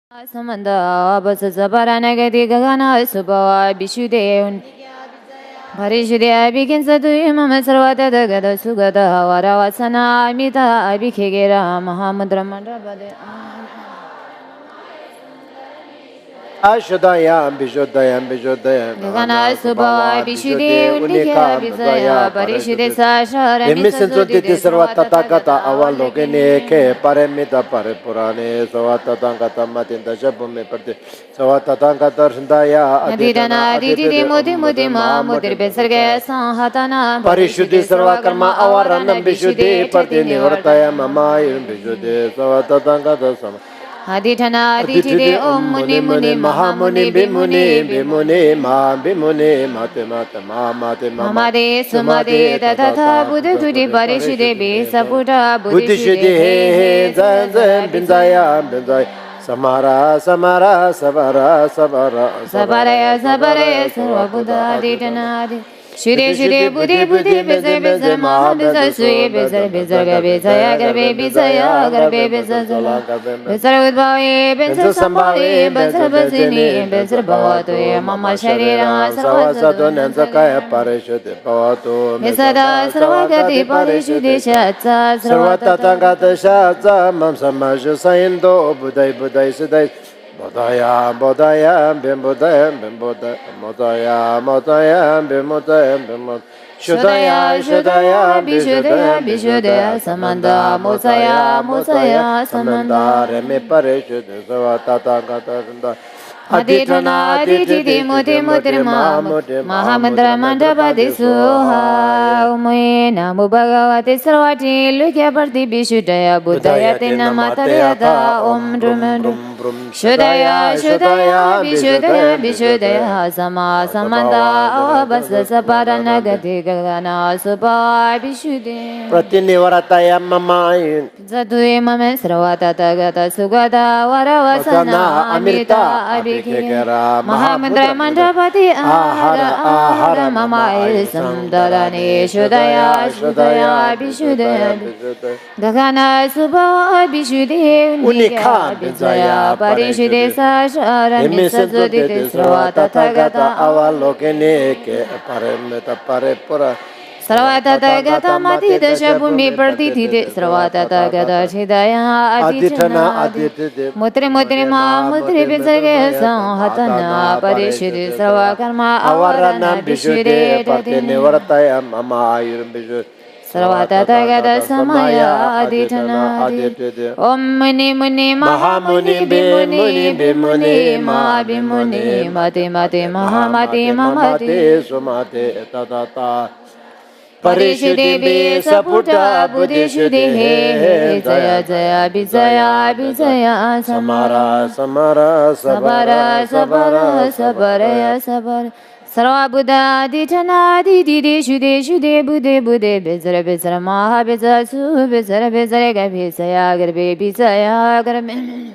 Samanda Basa Paranagati Gagana Subha Bishudeun Parishudia begins to Imam Sarvata Gada Sugata Varavasana Amita Abikegera Mahamudra Mandrabade Ashudaya, Bijudaya, Bijudaya, Gagana Subha Bishude Unika Bizaya Parishude Sasha Remisentuti Sarvata Gata Avalogene, Paramita Paripurane, Savata Tangata Matinda Jabumi Pati, Savata Tangata Sindaya, Adidana Didi Mudi Mudima Mudir Besarga Sahatana Parishudi Sarvakarma Avaranam Bishude, Partini Vartaya Mama, Bishude, Savata Tangata Sama. Aditana Aditide Om Muni Muni Mahamuni Bimuni Bimuni Ma Bimuni Mate Mate Ma Mate Mamade Sumade Tata Buddha Tudi Parishide Be Saputa Buddhishudi Zan Binzaya Binzaya Samara Samara Sabara Sabara Sabaraya Sabaraya Sarva Buddha Aditana Shude Shude Buddhi Buddhi Bezar Bezar Maha Bezar Sui Bezar Bezar Gabezaya Garbe Bezaya Garbe Bezar Zala Bezar Udbhavi Bezar Sambhavi Bezar Bazini Bezar Bhavatu Mama Sharira Sarva Sadhu Nansakaya Parishudi Bhavatu Mesada Sarvagati Parishudi Shatsa Sarva Tatangata Shatsa Mam Samashu Saindo Budai Budai Siddhai Bodaya, Bodaya, Bim Bodaya, Bim Bodaya, Modaya, Modaya, Bim Modaya, Bim Modaya, Shudaya, Shudaya, Bishudaya, Bishudaya, Samanda, Mosaya, Mosaya, Samanda, Remi Parishud, Savata Gata, Aditana, Aditidi, Mudi, Mudrima, Mahamudra Mandapati Suha, Umena, Mubagavati Sarvati, Lukya Parti Bishudaya, Buddhaya Tina Matariata, Om Drum. Shudaya, Shudaya, Bishudaya, Bishudaya, Sama, Samanda, Basa Saparana Gati Gagana, Subha, Bishude. Pratinivarataya Mama, Zadui Mame Sravata Tagata Sugata, Varavasana, Amrita, Abhikera, Mahamudra Mandapati, Ahara, Mama Isam Darani, Shudaya, Shudaya, Bishudaya, Gagana, Subha, Bishude, Unika, Bizaya. Parishide Sashara Misazudi Sravata Tagata Avalokene Parameta Parepura Sravata Tagata Mati Dashabumi Parditi Sravata Tagata Chidaya Aditana Mutri Mutrima Mutri Bizargesa Hatana Parishide Sravakarma Avarana Bishide Patini Varataya Mama Ayurum Bishud Sarvata Tagata Samaya Aditana Om Muni Muni Mahamuni Bimuni Bimuni Ma Bimuni Mati Mati Mahamati Mamati Sumate Tata Parishudi Be Saputa Buddhishudi Jaya Jaya Bizaya Bizaya Samara Samara Sabara Sabara Sabaraya Sabara Sarva Buddha Ditana Didi Shude Shude Bude Bude Bezara Bezara Maha Bezara Su Bezara Bezara Gabhisaya Garbe Bizaya Garbe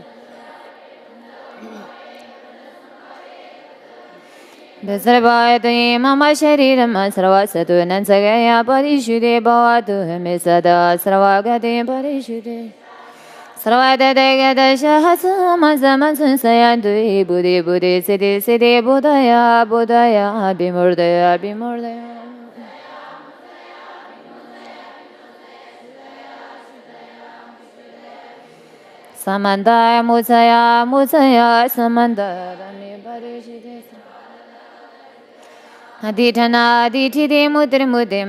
Bezara Bhayate Mama Shariram Sarva Satu Nansagaya Parishude Bhavatu Mesada Sarva Gate Parishude Sarvada Dagada Shahasa Mazaman Sayandu Budi Budi Siddhi Siddhi Budaya Budaya Bimurdaya Bimurdaya Samandaya Musaya Musaya Samandaya Rani Parishide Aditana Aditide Mudri Mudri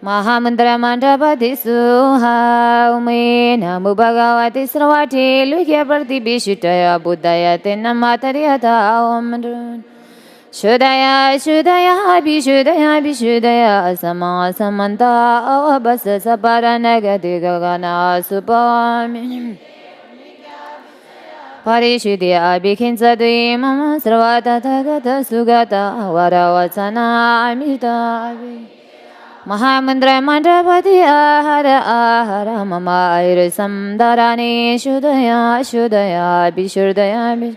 Mahamudra Mandapati Suha Umena Mubhagavati Sravati Lukya Parti Bishutaya Buddhaya Tina Matariata Om Shudaya Shudaya Bishudaya Bishudaya Sama Samanta Avabasa Saparanagati Gagana Subhami Parishudya Bhikinsadui Mama Sravata Tagata Sugata Varavasana Amita Mahamudra Mandapati Ahara Ahara Mama Irisam Darani Shudaya Shudaya Bishudaya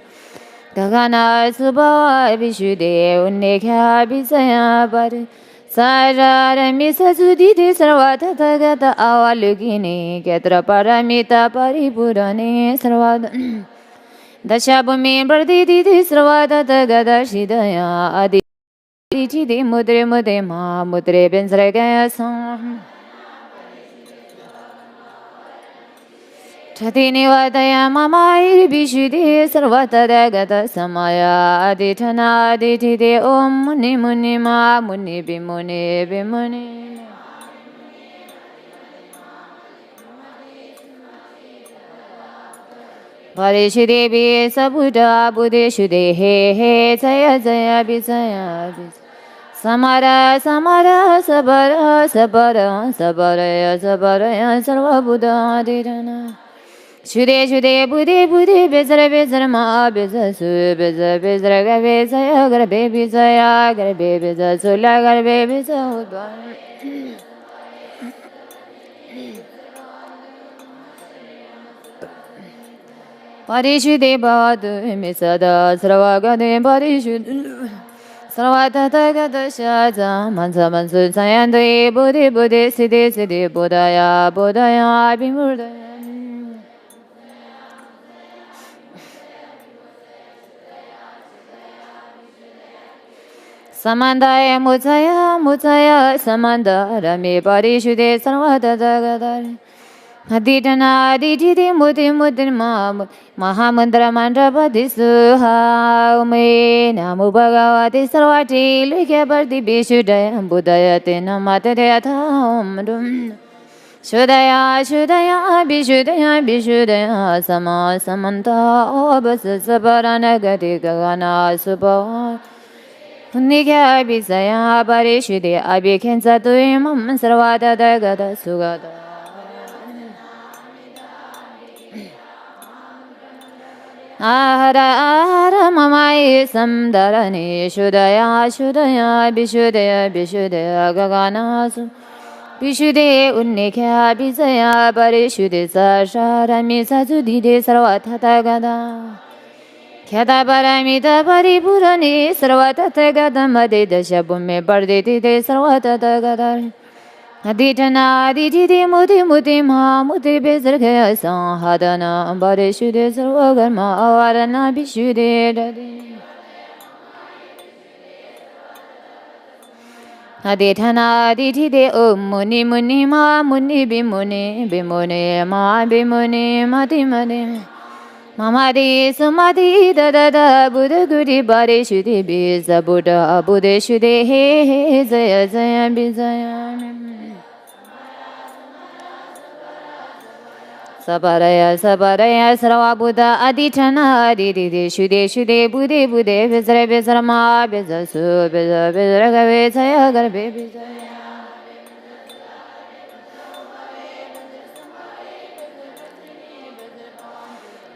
Gagana Subha Bishude Unikya Bisaya Bari Sajara Misa Suditi Sarvata Tagata Avalugini Ketra Paramita Paripurane Sarvata Dashabhumi Barditi Sravata Gada Shidaya Adi Chidi Mudre Mude Ma Mudre Benzregaya Sam Chatini Vadaya Mamai Bishudi Sarvata Gada Samaya Aditana Aditide Om Muni Muni Ma Muni Bimuni Bimuni Parishidevi Sabuddha Buddhishude He He Jaya Jaya Visaya Samara Samara Sabara Sabara Sabaraya Sabaraya Sarva Buddha Didana Shude Shude Buddhi Buddhi Bezara Bezara Ma Bezara Su Bezara Bezara Garbe Jaya Garbe Bizaya Garbe Bezara Sula Garbe Bezara Parishude Badu Misada Saravagade Parishude Saravata Gata Shaja Mansa Mansu Sayande Buddhi Buddhi Siddhi Siddhi Buddhaya Buddhaya Abhimurdaya Samandaya Mutaya Mutaya Samanda Rami Parishude Saravata Gata Aditana Aditidi Muti Mutin Mahamandra Mandrapati Suha Ume Namu Bhagavati Sarvati Likya Bharti Bishudaya Buddhayate Namatayata Om Shudaya Shudaya Bishudaya Bishudaya Sama Samanta Obasa Sabarana Gati Gagana Subha Nikya Bisaya Parishudi Abhikensa Tuimam Sarvata Dagata Sugata Ahara ahara mamai samdarani shudaya shudaya bishudaya bishudaya gaganasu bishude unnikya bisaya parishude sasharami sazudide sarvatata gada kyata paramita paripurani sarvatata gada madida shabume parditi de sarvatata gada Aditana aditidi muti muti ma muti bezargaya sanhadana parishude sarvagarma avarana bishude dadi Aditana aditide om muni muni ma muni bimuni bimuni ma bimuni mati mati Mamadi sumadi da da da buddha gudi parishude biza buddha buddhishude he he jaya jaya bizaya Sabaraya Sabaraya Sarva Buddha Aditana Aditide Shude Shude Bude Bude Bezara Bezara Ma Bezara Su Bezara Bezara Gave Saya Garbe Bezara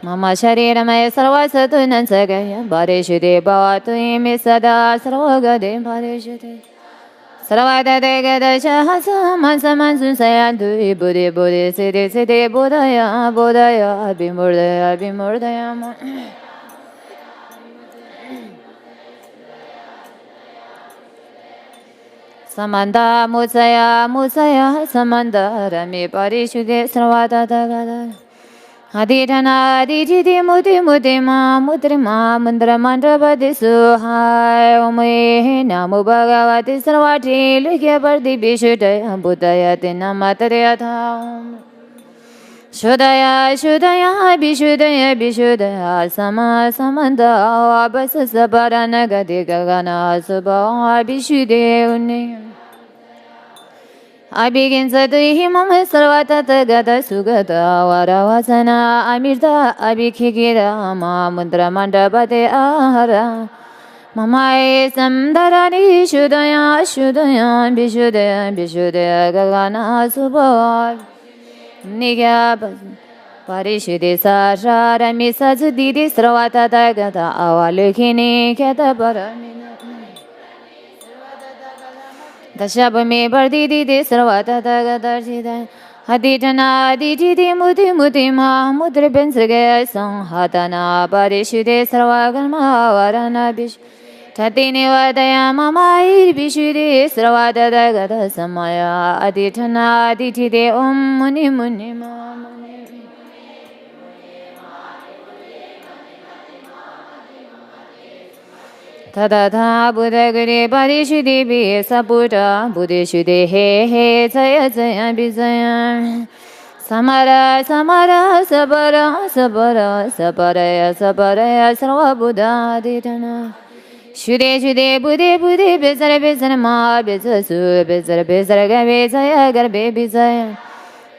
Mama Sharira Maya Sarva Satunan Sagaya Bade Shude Bhavatu Imi Sada Sarva Gade Bade Shude Sarvada Degada Shahasa Mansa Mansun Sayandu Buddhi Buddhi Siddhi Siddhi Buddhaya Buddhaya Bimurdaya Bimurdaya Samanda Musaya Musaya Samanda Rami Parishude Sarvada Dagada Aditana Aditidi Muti Muti Ma Mudri Ma Mundra Mandrapati Suhai Ume Namu Bhagavati Sarvati Likya Bharti Bishudaya Buddhayate Namatayata Shudaya Shudaya Bishudaya Bishudaya Sama Samanda Abasa Sabarana Gati Gagana Subha Bishude Uni I begin to him Sarvata Gata Sugata Varavasana Amirta Abhikira Ma Mundra Mandapate Ahara Mamai Samdarani Shudaya Shudaya Bishudaya Bishudaya Gagana Subha Niga Parishude Sashara Misazudidi Sarvata Gata Avalukini Kata Paramina Dashabhami Barditi Sarvata Gata Aditana Aditidi Muti Muti Ma Mudra Bensagaya Sanhatana Parishude Sarvagarma Varana Bish Tatini Vadaya Mamai Bishude Sarvata Gata Samaya Aditana Aditide Om Muni Muni Ma Muni Tadata Buddha Guri Parishudi Bi Saputa Buddhishudi He He Jaya Jaya Bizaya Samara Samara Sabara Sabara Sabaraya Sabaraya Sarva Buddha Ditana Shude Shude Buddhi Buddhi Bizara Bizara Ma Bizasu Bizara Bizara Gabizaya Garbe Bizaya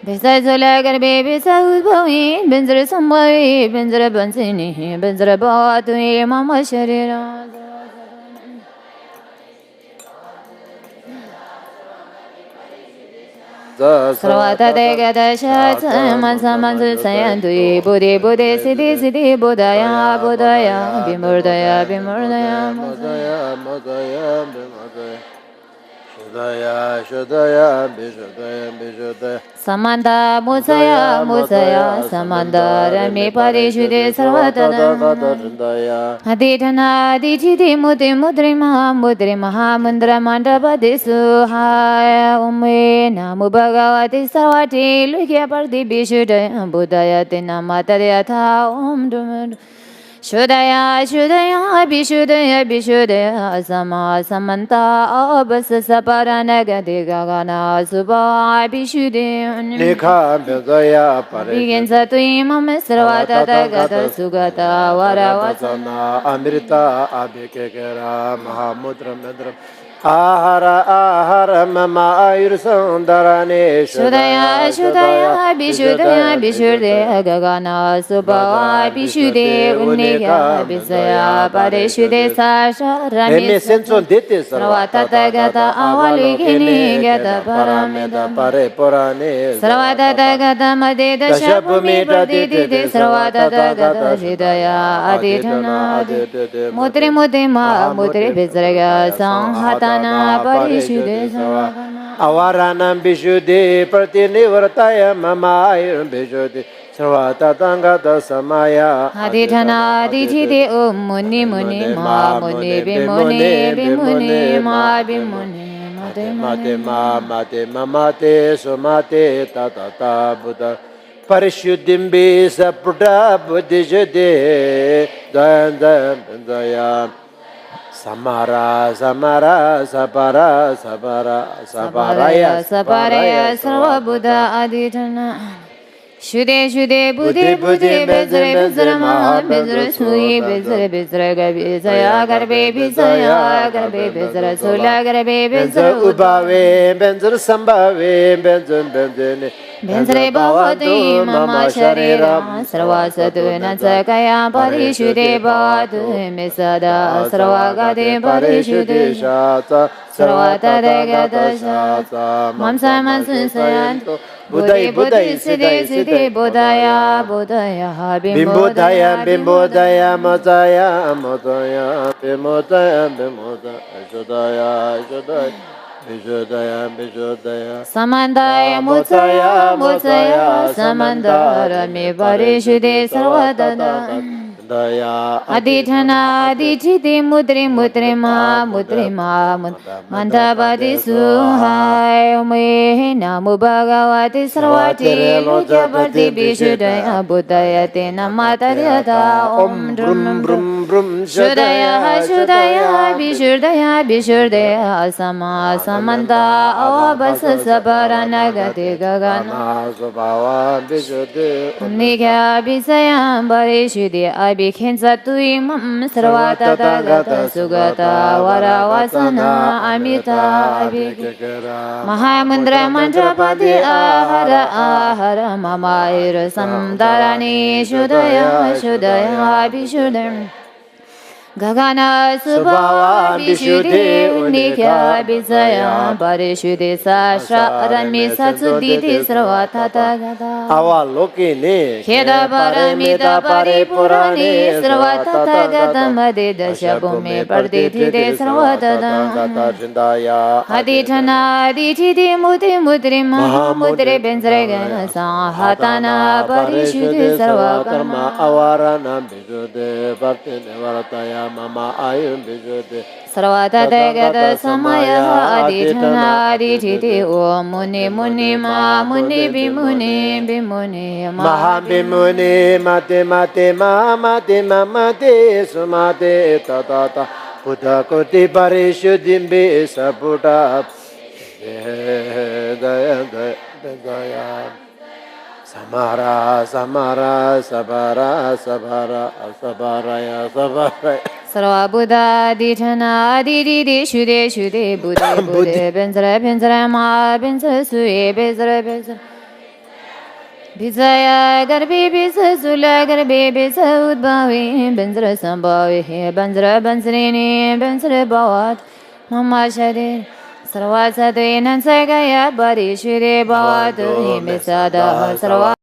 Bizazula Garbe Bizaudbawi Binzara Sambawi Binzara Bansini Binzara Batui Mama Sharira Sarvata Degata Shatsa Mansa Mansa Sayantui Buddhi Buddhi Siddhi Siddhi Buddhaya Buddhaya Bimurdaya Bimurdaya Modaya Modaya Bimodaya Shodaya Shodaya Bishudaya Bishudaya Samanta Musaya Musaya Samanta Rami Parishudi Sarvatana Aditana Adititi Muti Mudri Maha Mudri Maha Mundra Mandapati Suhaya Ume Namu Bhagavati Sarvati Lukya Parthi Bishudaya Buddhaya Tina Matadhyatha Om Dum Shodaya Shodaya Bishudaya Bishudaya Sama Samanta Abasa Saparana Gadi Gagana Subha Bishudaya Nikha Bedaya Begins Pare to Imam Sarvata Gata Sugata Varavasana Amrita Abhikekera Mahamudra Medra Ahara Ahara Mama Ayur Sundarane Shodaya Shodaya Bishudaya Bishudaya Gagana Subha Bishude Unika Bisaya Parishude Sasha Rami Senson Diti Sarvata Gata Avalikini Gata Parameda Pare Porane Sarvata Gata Madeda Shabumi Praditi Sarvata Gata Hridaya Aditana Mutri Mutima Mutri Bisraga Sanghatana Parishude Avaranam Bishuddhi Pratinivartaya Mamayam Bishuddhi Sarvata Tangata Samaya Aditana Adititi Om Muni Muni Ma Muni Bimuni Bimuni Ma Bimuni Mate Ma Mate Mamate Sumate Tata Buddha Parishuddhim Bisa Buddha Buddhijade Dayan Dayan Dayan Samara, Samara, Sapara, Sapara, Saparaya, Saparaya Sarva Buddha Aditana Shude Shude Buddhi Buddhi Bezre Bezre Maha Bezre Sui Bezre Bezre Gabi Zaya Garbe Bizaya Garbe Bezre Sula Garbe Benzer Bezre Ubave, Benzer Sambave, Benzer Benzene, Benzre Bhavati Mama Sharira Sarva Sadhuna Sakaya Parishude Bhadu Misada Sarva Gade Parishude Shata, Sarvata Degata Shata Mamsa Mansun Sayanto Buddhi Buddhi Siddhi Siddhi Buddhaya Buddhaya Bimbodaya, Bimbodaya, Motaya, Motaya, Bimodaya, Bimodaya, Shodaya, Shodaya, Bishodaya, Bishodaya, Samandaya Mutsaya Mutsaya Samandara Me Parishude Sarvadana Daya, Aditana Adititi Mudri Mudri Ma Mudri Ma Mandavati Suhai Ume Namu Bhagavati Sarvati Lukya Parthi Bishudaya Buddhaya Tina Matadhyata Om Brum, Drum Brum, Brum, Shudaya Shudaya Bishudaya Bishudaya Sama Samanta Avabasa Sabarana Gati Gagana Subhava, Bishuddhi, Nikya Bisayam Parishudi Abhikin Imam Sarvata Gata Sugata Varavasana Amita Abhik Mahamundra Mantrapati Ahara Ahara Mamaira Samdarani Shudaya Shudaya Bishudam Gagana Subhava Vishuddhi Unika Visaya Parishudhi Sasha Rami Satsuditi Sravata Gata Avalokini Kheda Paramita Paripurani Sravata Gata Madida Shabhumi Parditi Sravata Shindaya Aditana Adititi Muti Mudri Mahamudri Benzrega Sahatana Parishudhi Sarvakarma Avarana Vishuddhi Bhartini Varataya Mama Ayum Vishuddhi Sarvata Gata Samaya Aditana Adititi Om Muni Muni Ma Muni Bimuni Bimuni Mahabimuni Mate Mate Ma Mate Ma Mate Sumate Tatata Buddha Koti Parishuddhimbi Sabuddha Daya Daya Samara Samara Sabara Sabara Sabaraya Sabaraya Sarva Buddha Ditana Didi Shude Shude Buddha Buddha Benzara Benzara Ma Benzara Sue Benzara Benzara Bizaya Garbi Bisa Sula Garbi Bisa Udbavi Benzara Sambavi Benzara Benzrini Benzara Bawat Mama Shade Sarva Sadhe Nansagaya Bari Shude Bawat Himesada Sarva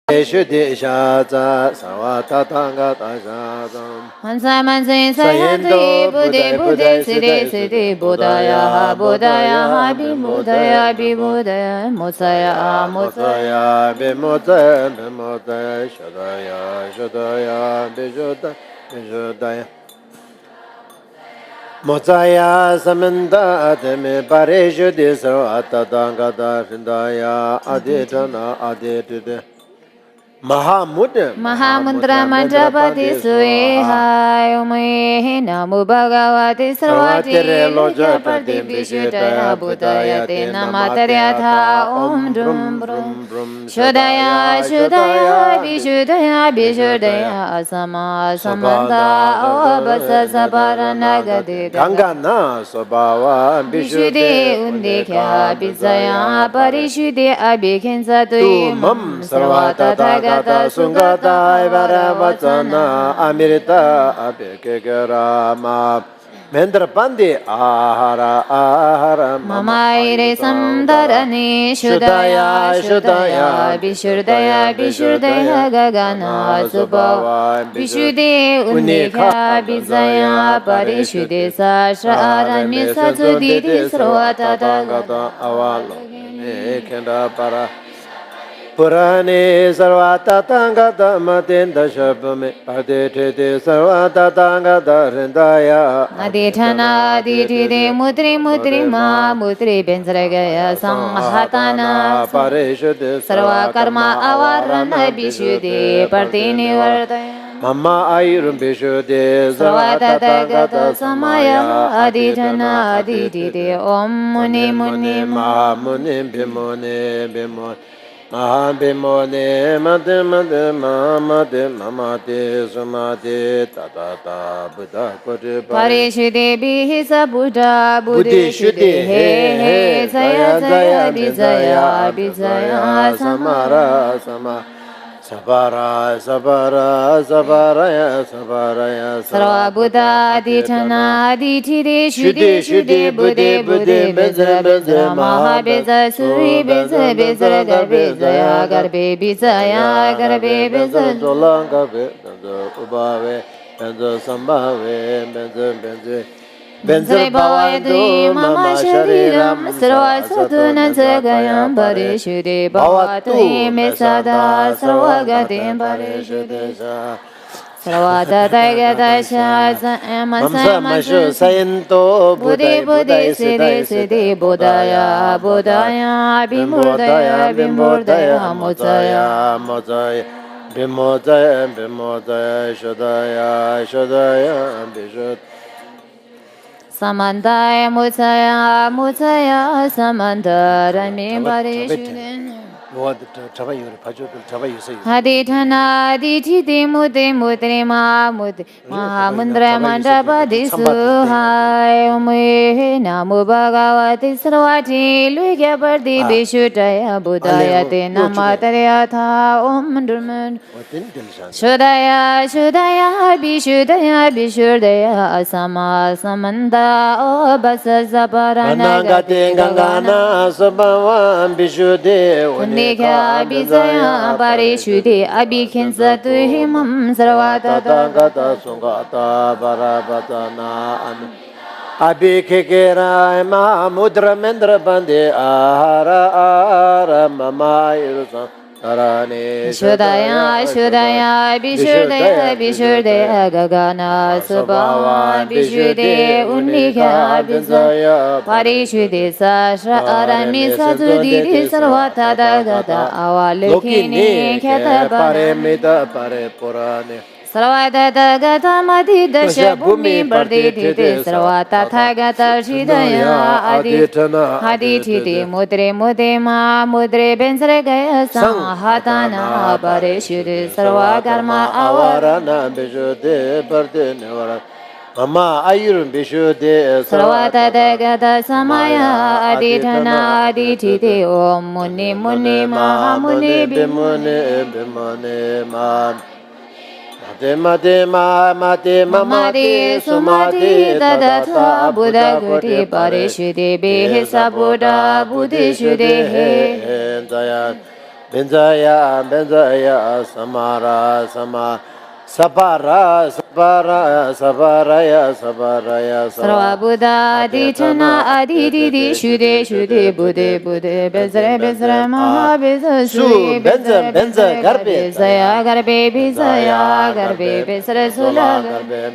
Shuddhishaza Savata Tanga Tashatam Mansa Mansa Sayati Buddhi Buddhi Siddhi Siddhi Buddhaya Buddhaya Bimudaya Bimudaya Musaya Musaya Motsaya Bimutaya Bimutaya Shadaya Shadaya Bishuddha Bishuddhaya Motsaya Samanta Atame Parishuddhi Savata Tanga Tashandaya Aditana Aditide Mahamudra Mahamudra Mantrapati Suihai Umehi Namu Bhagavati Sarvati Lojaparti Vishuddhaya Buddhaya Te Namatariyatha Om Drum Brum Shuddhaya Shuddhaya Vishuddhaya Vishuddhaya Asama Samanta Avasa Saparanagati Gangana Sobhava Vishuddhi Undikya Visaya Parishuddhi Abhikinsa Tuimam Sarvata Gata Sungata Varavachana Amirita Abhikegarama Mendra Pandi Ahara Ahara Mamaire Samdarani Shuddhaya Shuddhaya Vishuddhaya Vishuddhaya Gagana Subhava Vishuddhi Unika Visaya Parishuddhi Sashra Arami Satsuditi Sravata Gata Avalo Kenda Para Purane Sarvata Tangata Matenda Shabame Aditete Sarvata Tangata Rindaya Aditana Aditide Mudri Mudri Ma Mudri Benzragaya Samhatana Parishuddhi Sarva Karma Avarana Vishuddhi Partini Vardaya Mama Ayurum Vishuddhi Sarvata Tangata Samaya Aditana Aditide Om Muni Muni Ma Muni Bimuni Bimuni Mahabhimone Mate Mate Mamate Mamate Sumate Tata Buddha Koti Parishuddhi Bihisa Buddha Buddhi Shuddhi He He Saya Saya Bizaya Bizaya Samara Sama Sabara Sabara Sabaraya Sabaraya Sarva Buddha Aditana Aditide Shuddhi Shuddhi Buddhi Buddhi Bezra Bezra Maha Bezra Suri Bezra Bezra Garbe Zaya Garbe Bizaya Garbe Bezra Jolanga Benzo Ubave Benzo Sambhave Benzo Benzo Benzre Bhavayadu Mama Shariram Sarva Sadhuna Sagayam Parishuddhi Bhavatu Ime Sada Sarva Gatim Parishuddhi Sarvata Tagata Shasa Mansa Mashu Sayanto Buddhi Buddhi Siddhi Siddhi Buddhaya Buddhaya Bimurdaya Bimurdaya Mutsaya Motsaya Bimodaya Bimodaya Shodaya Shodaya Bishut Samantaya Mutsaya Mutsaya Samantarami Parishuddhi Aditana Aditide Mudde Mudre Mahamudre Mahamudra Mandapadi Suhai Ume Namu Bhagavati Sarvati Luigya Pardi Vishuddhaya Buddhaya Te Namatariyatha Om Durman Shuddhaya Shuddhaya Vishuddhaya Vishuddhaya Asama Samanta Obasa Saparana Anangati Gangana Sabhavam Vishuddhi Unika Bizaya Parishuddhi Abhikinsa Tuhimam Sarvata Gata Sungata Barabatana Abhikekera Mahamudra Mendra Bande Ahara Ahara Mama Irusa Tarane Shuddhaya Shuddhaya Vishuddhaya Vishuddhaya Gagana Subhava Vishuddhi Unika Bizaya Parishuddhi Sashra Arami Satsuditi Sarvata Dagata Avalokini Khetabana Paramita Pare Purane Sarvata gata mati dasha bhumi parditite sarvata thagata shidaya aditite mudre mudre ma mudre bensre gaya sahatana parishure sarva karma avarana bishuddhe pardinevara Mama ayurum bishuddhe sarvata gata samaya aditana aditite om muni muni maha muni bimuni bimuni ma Mate mamati sumati dadata buddha guri parishudi bihisa buddha buddhishudi benzaya samara sama saparaya Sarva Buddha Aditana Aditidi Shude Bude Bezre Maha Bezre benza garbe Garbe Bezre Sula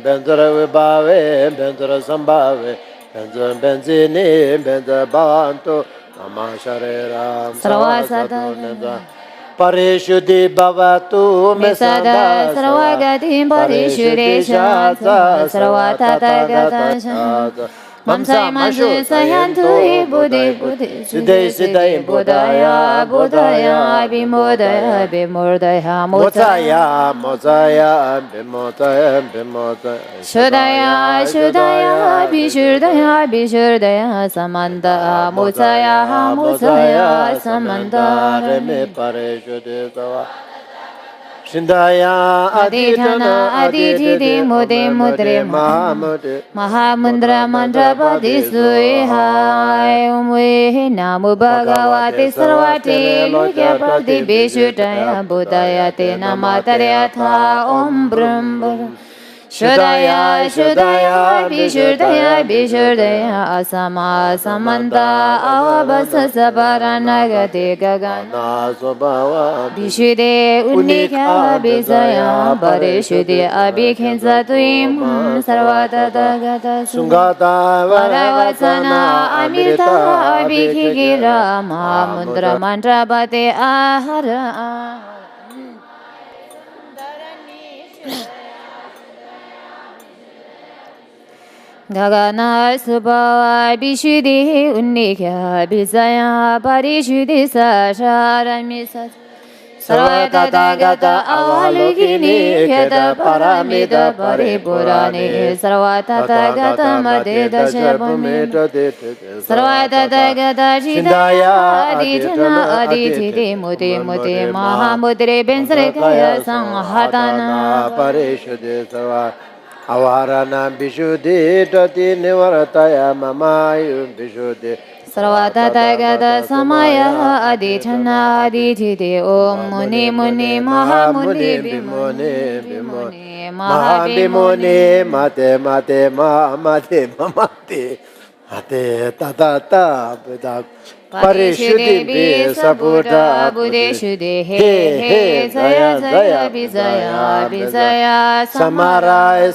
benzara vibhave benzara sambhave benzara benzini benzara bhavantu Mama Shareram Sarva Parishuddhi bhavatu me sada Sarvagatim Parishuddhi Shata Sarva Tathagata Shata Mamsa Mansu Sayantu Buddhi Siddhi Buddhaya Bimodaya Mozaya Bimodaya Shudaya Bishurdaya Samanta Mozaya Samanta Reme Parishuddhi Sava Shindaya Aditana Mudre Mahamudra Mandrapati Suihai Umwe Namu Bhagavati Sarvati Lukyapati Bishudaya Buddhaya Te Namatariyatha Om Brahma Shudaya Bishurdaya Asama Samanta Avabasa Sabaranagati Gagana Bishude Unika Bisaya Parishude Abhikhensa Tuim Sarvata Gata Sungata Varavasana Amrita Abhikhigira Mahamudra Mantrapate Ahara Gagana Subhava Bishudi Unika Bisaya Parishudi Sasharamisa Sarvata Gata Avalukini Yata Paramita Paripurani Sarvata Gata Madeda Shabumita Sarvata Gata Shidaya Aditana Muti Mahamudre Bensrekaya Sanghatana Parishudi Sarva Avarana Bishuddhi Tati Nivarataya Mamayum Bishuddhi Sarvata Gata Samaya Aditana Aditide Om Muni Maha Muni Bimuni Maha Bimuni Mate Tata Parishuddhi Sabuddha Buddhishuddhi He Zaya Bisaya Samara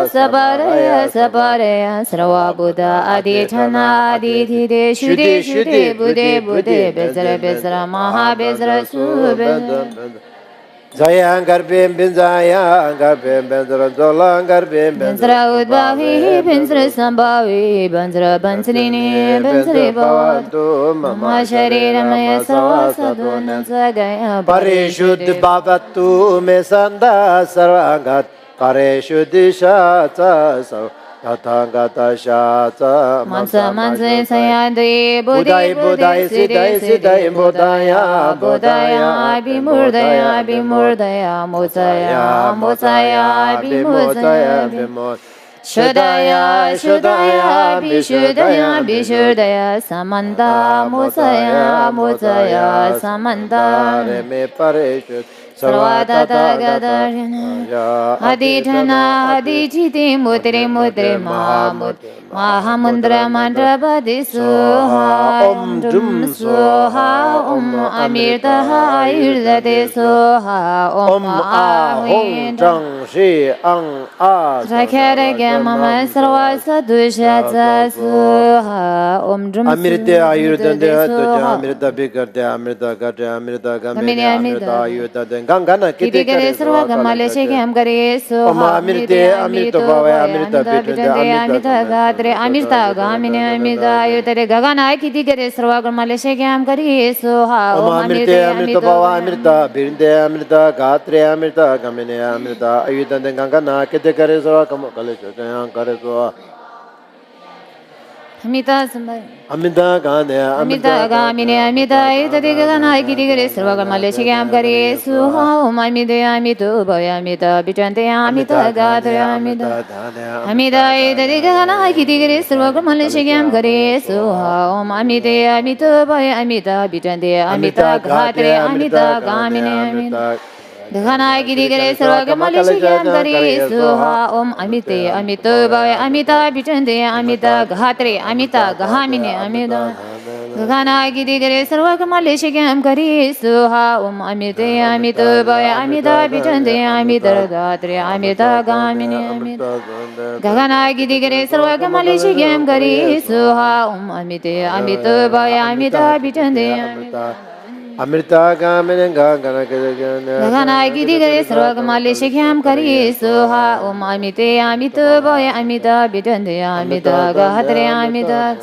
Sabaraya Sarva Buddha Aditana Aditide Shuddhi Buddhe Bezra Maha Bezra Subedra Jaya Garbim Binzaya Garbim Benzra Zola Garbim Benzra Udbhavi Benzra Sambhavi Benzra Bansrini Benzri Bhavantu Mama Shariramaya Sarvasadu Nansagaya Parishuddhi Bhavatu Me Sanda Sarvangat Parishuddhi Shata Tathagata Shata Mansa Sayadri Buddhai Siddhai Buddhaya Bimurdaya Mozaya Bimozaya Shudaya Bishurdaya Samanta Mozaya Samanta Reme Parishud Sarvata Gata Aditana Adititi Mudre Mahamudra Mandrapati Soha Om Drum Soha Om Amirtaha Ayurdate Soha Om Ahum Jang Shi Ang A Rakharagya Mama Sarvasa Dushatsa Soha Om Drum Amirte Ayurdande Tuja Amirta Bikarte Amirta Kate Amirta Gamene Amirta Ayurta Gangana Kidigare Sarvagamale Shigam Gare So Amirte Amito Bava Amrita Bitande Amita Gadre Amirta Gamine Amida Yutare Gagana Kidigare Sarvagamale Shigam Gare So Ha Amirte Amrita Bava Amrita Birinde Amrita Gatre Amrita Gamine Amrita Ayudan Gangana Kidigare Sarvagamale Shigam Gare So Amita Sambai Amida Gane Amita Gamine Amita Yutare Gagana Kidigare Sarvagamale Shigam Gare So Ha Amide Amito Boya Amita Bitande Amita Gadre Amida Amida Yutare Gagana Kidigare Sarvagamale Shigam Gare So Ha Amide Amito Boya Amita Bitande Amita Gadre Amita Gamine Amita Gana Gidigare Sarvagamale Shigam Gare Suha Om Amite Amito Bhaya Amita Bitande Amita Ghatre Amita Gahamine Amida Gana Gidigare Sarvagamale Shigam Gare Suha Om Amite Amito Bhaya Amita Bitande Amita Ghatre Amita Gahamine Amida Gana Gidigare Sarvagamale Shigam Gare Suha Om Amite Amito Bhaya Amita Bitande Amita Amrita Gamine Gangana Gagana Gidigare Sarvagamale Shigam Gare Suha Om Amite Amito Boya Amita Bitande Amita Gahatre Amita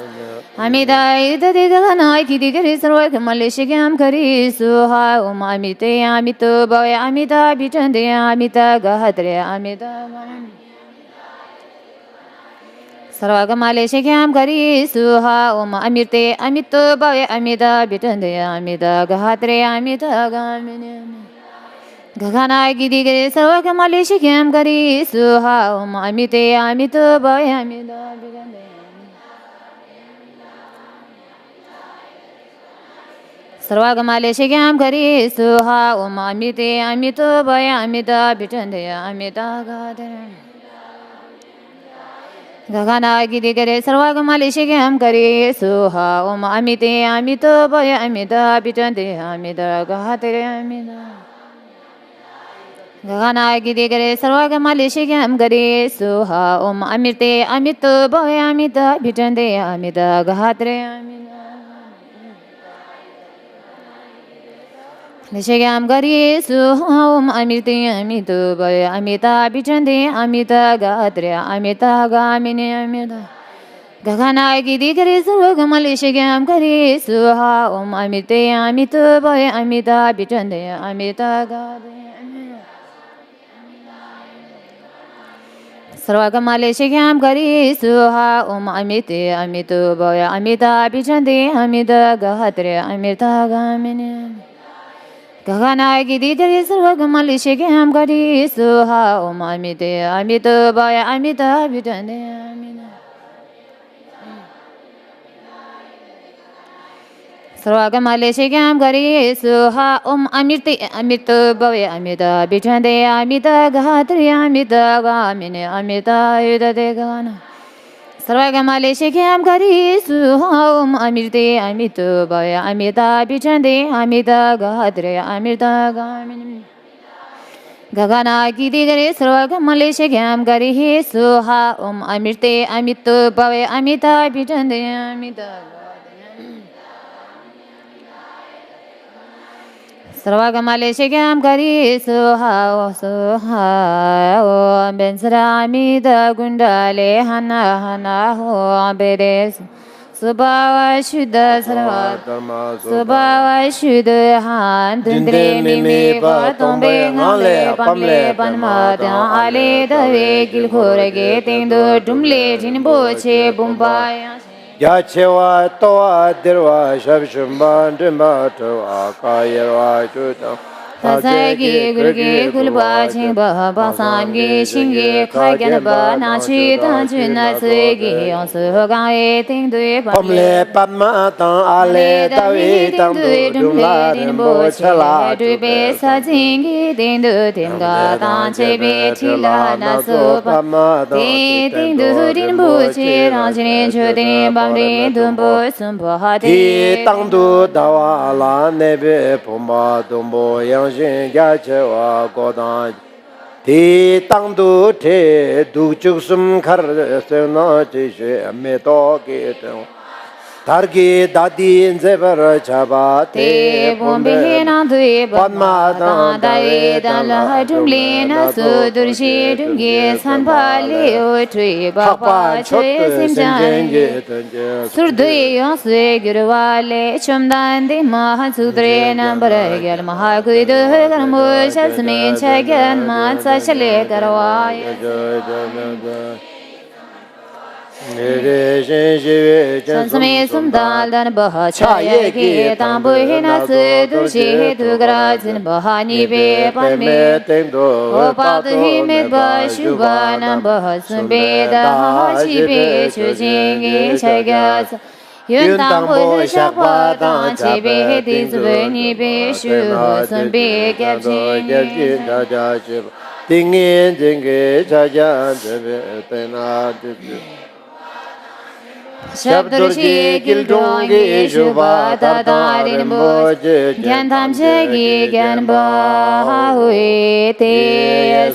Amida Ida Gagana Gidigare Sarvagamale Shigam Gare Suha Om Amite Amito Boya Amita Bitande Amita Gahatre Amita Sarvagamale Shigam Gare Suha Om Amirte Amito Bhaya Amita Bitande Amita Gahatre Amita Gamine Gagana Gidigare Sarvagamale Shigam Gare Suha Om Amite Amito Bhaya Amita Bitande Sarvagamale Shigam Gare Suha Om Amite Amito Bhaya Amita Bitande Amita Gahatre Gagana Gidigare Sarvagamale Shigam Gare Suha Om Amite Amito Bhaya Amita Bitande Amita Gahatre Amita Gagana Gidigare Sarvagamale Shigam Gare Suha Om Amirte Amito Bhaya Amita Bitande Amita Gahatre Amita Shigam Gare Suha Om Amirte Amito Bhaya Amita Bitande Amita Gahatre Amita Gamine Amita Gagana Gidigare Sarvagamale Shigam Gare Suha Om Amite Amito Bhaya Amita Bitande Amita Gahatre Sarvagamale Shigam Gare Suha Om Amite Amito Bhaya Amita Bitande Amita Gahatre Amita Gamine Gagana Gidigare Sarvagamale Shigam Gare Suha Om Amite Amito Bhaya Amita Bitande Amita Sarvagamale Shigam Gare Suha Om Amirte Amito Bhaya Amita Bitande Amita Gahatre Amita Gamine Amita Yudade Gana Sarvagamale Shigam Gare Suha Om Amirte Amito Bhaya Amita Bitande Amita Gahatre Amita Gamine Gagana Gidigare Sarvagamale Shigam Gare Suha Om Amirte Amito Bhaya Amita Bitande Amita Sarvagamale Shigam Gare Suha Suha Om Bensara Amita Gundale Hana Hana Ho Beres Subhava Shuddha Sarva Subhava Shuddha Han Dundre Mime Patombe Ngale Pamle Panmata Ale Dave Gilkhorage Tendo Dumle Jinbo Che Bumbaya Yachewa Toa Dirwa Shabshimba Dimba Toa Kayerwa Chutam Tasagi Gurgi Kulba Chingba Basangi Shingi Kaiganaba Nachi Tanjuna Sugi Onsugae Tingdui Pamle Padma Tang Ale Davi Tang Dumla Dimbo Chala Dube Sajingi Dindu Timga Tanche Betila Nasu Padma Tindu Dimbu Chirajin Chudin Bamri Dumbu Sumbo Hati Tang Du Dawa La Nebe Pumba Dumbo Yang Gia Chewa Godang Ti Tang Du Te Du Chuk Sum Kar Sena Chi She Me To Ki Te Targi dadi zebar chaba te bombe na due Padma dae dala dumle na sudurshi dumge sanpali utri baba choye simjani surdui yonsue gurwale chumdandi maha sudre nambara gyal maha kuidu garmu shasmin chagyan matsa chale garwaye Sansame sumdal dan baha chaya ki tambu hina se durshi tu grazin baha nibe panme o padu hime ba shubha nam baha sumbe da chibe chujingi chagas yun tambu shakwa dan chibe dizwe nibe shu sumbe gyabjini Tingin jingi chajan tena Shabdurshi gildongi shubha tadarin boj Gyan tamche gi gyan bahui te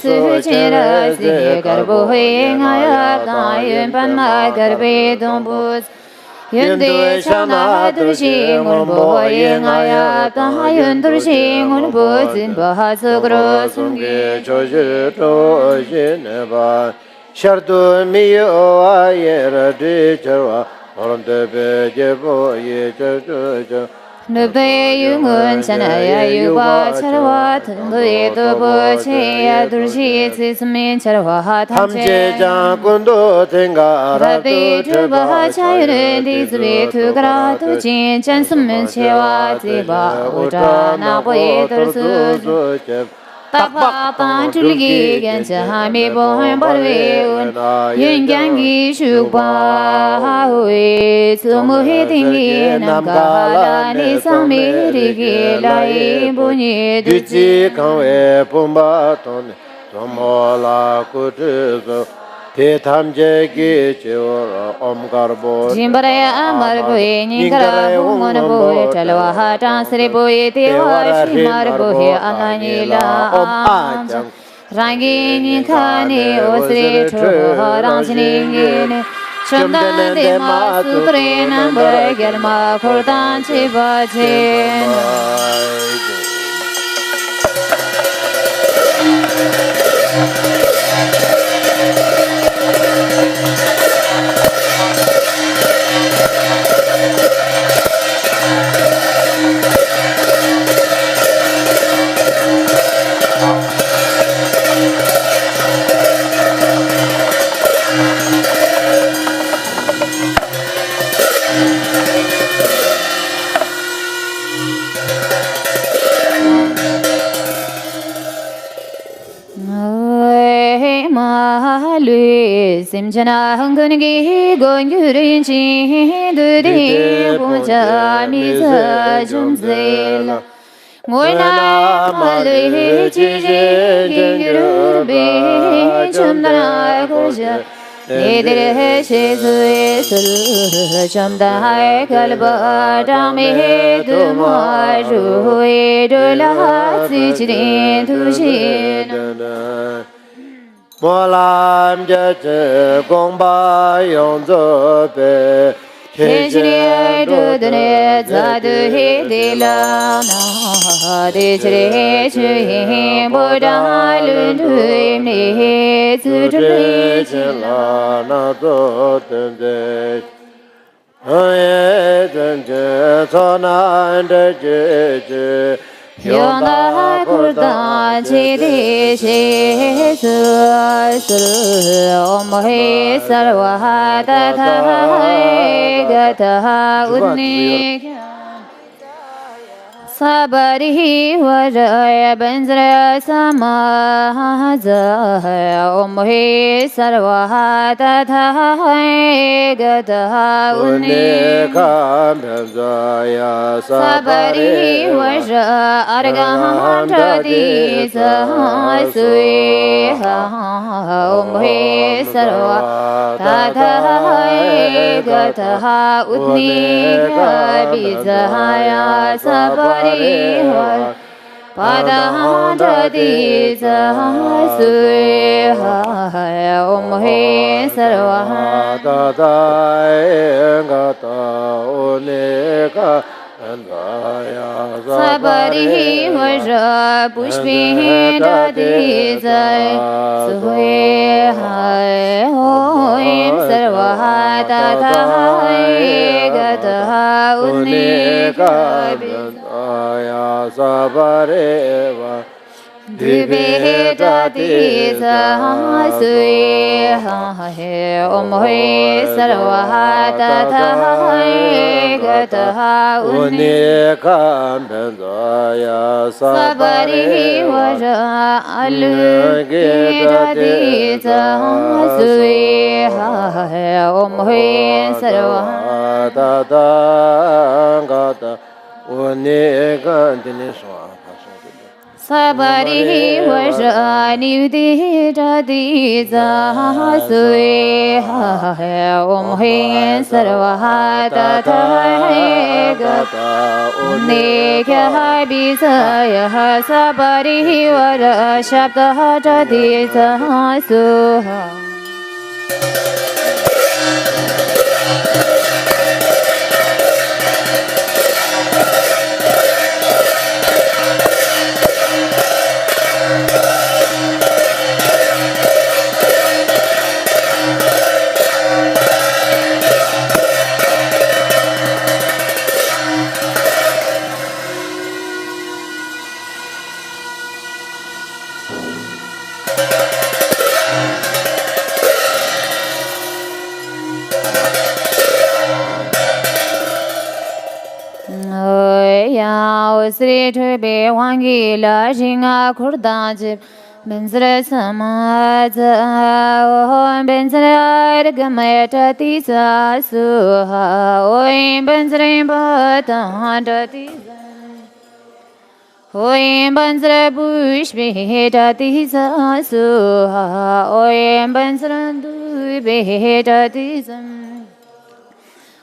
suchira si garbo hui ngaya gayun panma garbe dombus Yundu shama durshi ngunbo hui ngaya gayun durshi ngunbo zin baha sugro sungi choshi to shineba Shardu miyo ayera di charwa Oram tepe jebo ye charjo Nubde yungun chanaya yuba charwa Tundu dubo cheya durshi sismin charwa Tamche jang kundu tenga Rabdi chuba chayre dizbe tugra tujin Chansum chewa ziba uta na boye dursu Takpa tan chulgi gyan chahami bohan barwe un Yun gyangi shukba hui Sumuhi tingi namkala nisami rigi lai bunyi Duchi kanwe pumba toni Tomola kutuzo Te tamche ki chiwara omkarbo Jimbaraya amar boye nyingara hungon boye Chalwa hatan sri boye tewa shimar boye ananila am Rangi nyingkani osri choho rangshiningine Shamdan de ma sutre nambar gelma khurdan chiba Simchana hungungi gongyurin chi dudi puja misa jumzela Ngoina malui chi gingyuru bi chumdana kuja Nidire she sui sul chumdana kalba dami duma ruhi dula sichirin tushin Molam jache gongba yongzo pe Kechri dudne zadu he dila na Dechri chuhi boda lundu imni Zudri chela na zo tende Aye tende sona ende jeje Yonda kurdan chidi she su Om he sarva tatha gata udni Sabari vajaya banzra samaza Om he sarva tatha gata udni Sabari vajaya argahanta disa sui Om he sarva tatha gata udni bizaya sabari Padahantati Sahasui Om He Sarvaha Tadai Gata Unika Sabari Vaja Pushpi Dadi Zai Suhe Hai Om Sarvaha Tadai Gata Unika Sabareva Dibe Dadi Sahasui Om He Sarvaha Tadai Gata Unika Bendaya Sabari Vaja Aluki Dadi Sahasui Om He Sarvaha Tadangata Unika Diniswa Sabari Vaja Nivdi Dadi Sahasui Om He Sarvaha Tadai Gata Nikya Bisaya Sabari Vaja Shabda Dadi Sahasuha Sri Tubi Wangi La Jinga Kurdanjib Benzre Samaza Benzre Gameta Tisa Suha Oim Benzre Batanda Tisa Oim Benzre Bush Beheta Tisa Suha Oim Benzre Du Beheta Tisa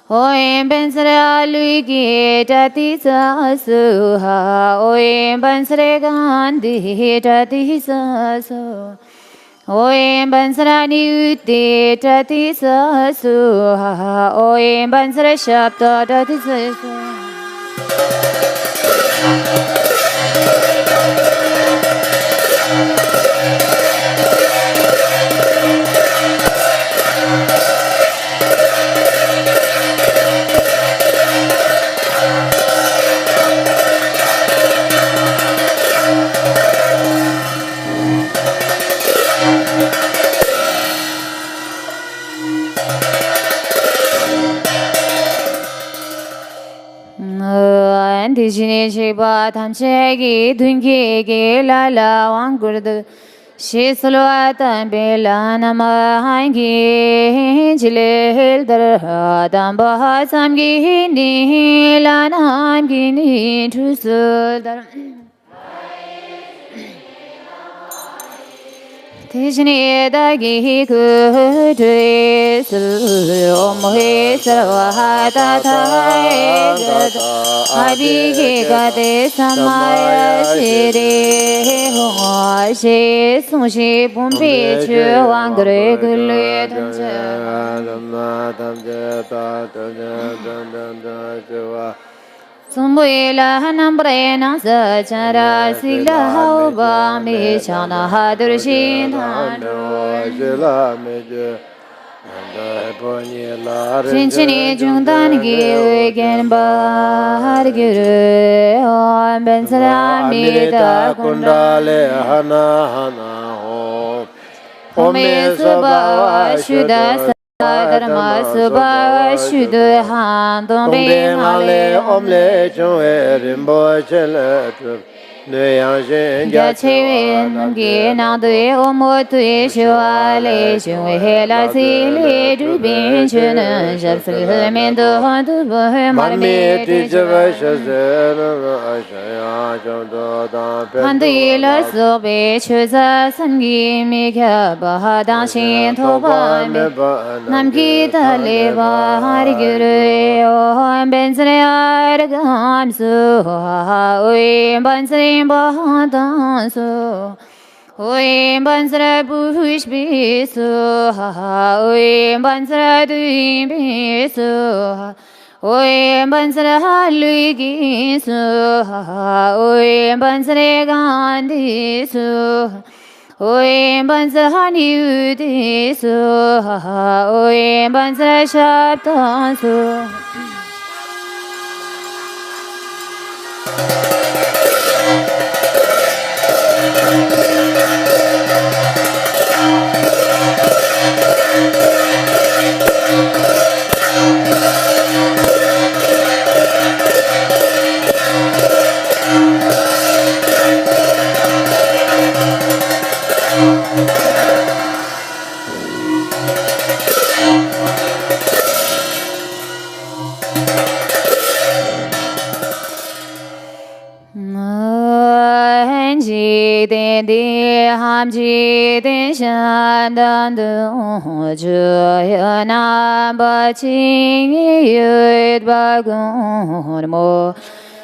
Oim Bensre Luigi Tatisa Suha Oim Bensre Gandhi Tatisa Suha Oim Bensre Nuti Tatisa Suha Oim Bensre Shapta Tatisa Suha Dishini Shiba Tamchegi Dungi Lala Wangurdu Shisulwatan Bela Nama Hangi Chile Damba Samgi Ni Lanam Gini Trusul Tishni Dagi Kudris Om He Sarvaha Tathai Abhi Gade Samaya Shiri Ho She Sungshi Pumpi Chu Wangre Gule Sumbuila Hanambrena Sachara Sila Hauba Michana Hadurshin Chinchini Jundan Gilgan Bahar Guru Om Bensara Mita Kundale Hana Hana Ho Ome Subha Shuddha Dharma Subha Shuddha Han Dombe Male Omle Chue Rimbo Chele Gachewe Namgi Nandwe Omo Tue Shua Le Shue Hela Sile Dubin Chuna Japsul Mendo Handu Bohe Marme Tijava Shazena Ashaya Jodo Handila Sobe Chuza Sangi Mikha Bahadan Shin Toba Namgi Taleba Hari Guru Om Benzre Argam Suha Oim Benzre Bandanso, Oi Bansra Bush Biso, Oi Bansra Duim Biso, Oi Bansra Luigiso, Oi Bansra Gandiso, Oi Bansra Niudiso, Oi Bansra Shabdanso. Hamji den shandan du joya na ba ching yud ba gun mo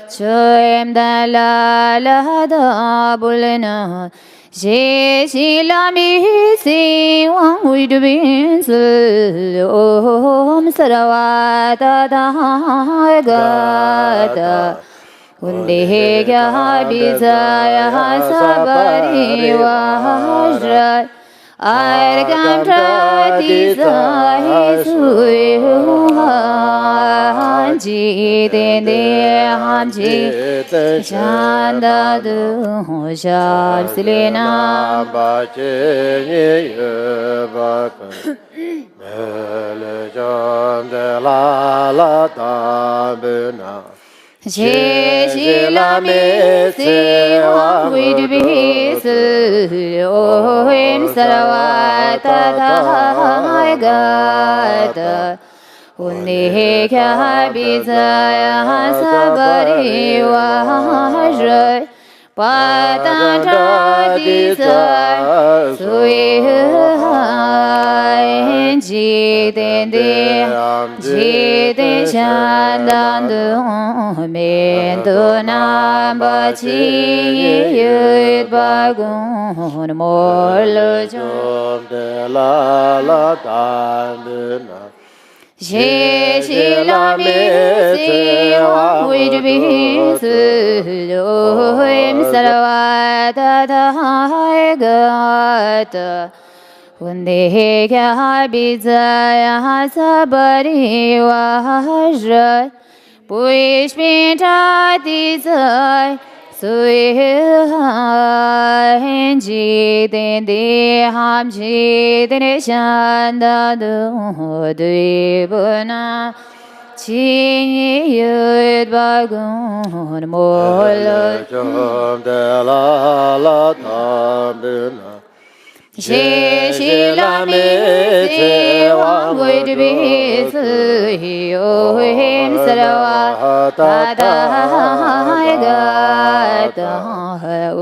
choem da la da bulna she la mi si wang wi du bin su om sarawata da ga da Unde kya bizaya sabari wajra Arkam trati sahi sui hanji dende hamji chanda du shab silena bache ye bakan mele jam de la ta bena She la me se wa wi bi se o him sarawata da ga da unne kya bi za sabari wa jai pa ta di sa sui hai ji den de ji den shan dan du men du na ba chi yu ba gun mo lo jo de la dan na she la me se wa wi bi se lo him sarawata da ga ta unde kya bizaya sabari wajra puishpinta dizai sui hanji dende hamji dende shanda du dvibuna chi yud bagun molo jom de la ta bena she la me se wa wi bi se yo him sarawa ta da ga ta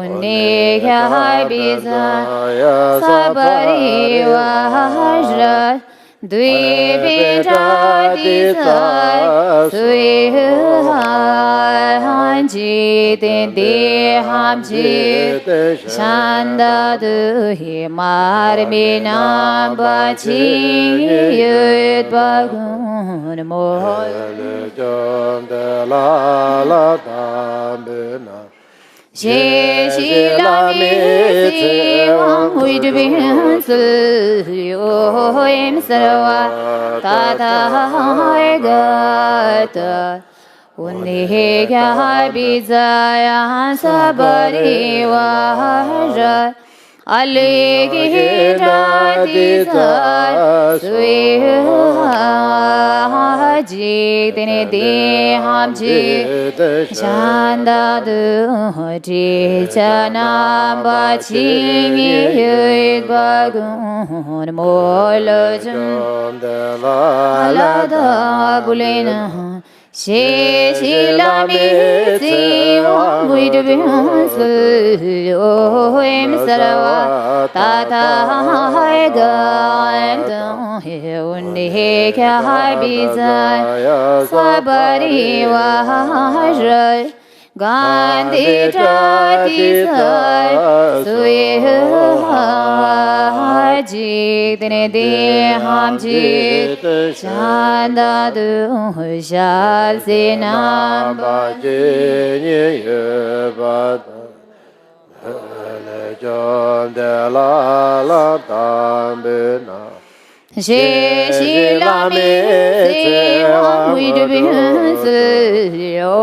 unne kya bi za sabari wa Dui bita disa sui hanji dende hamji shanda du hi marmina bachi yud bagun mo jom de la ta bena she la me se wang wi du bin su yo him sarwa ta ga ta unne kya bizaya sabari wa Ali ki rati sa sui haji tene de hamji chanda du ji chana bachi yud bagun molo jum ala da bulena she la me se wi du bin su o him sarawa ta ga ta he unne kya bi za sabari wa Gandhi Jati Sar Sui Haji Dine De Hamji Chanda Du Shal Sinam She la me se wa hui de bin se yo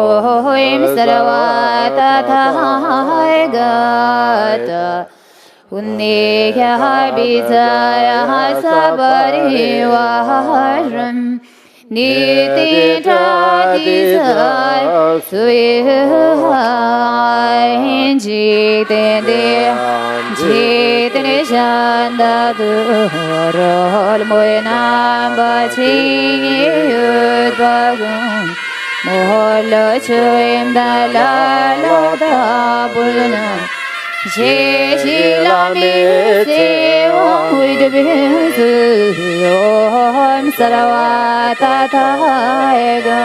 him saravata tha gata Unne kya bizaya sabari vaharam Niti Jati Sar Sui Jitende Jitende Shanda Durol Moina Bachingi Yudbagun Moholo Chuim Dalala Dabulna She la me se wa hui de bin se om saravata thaega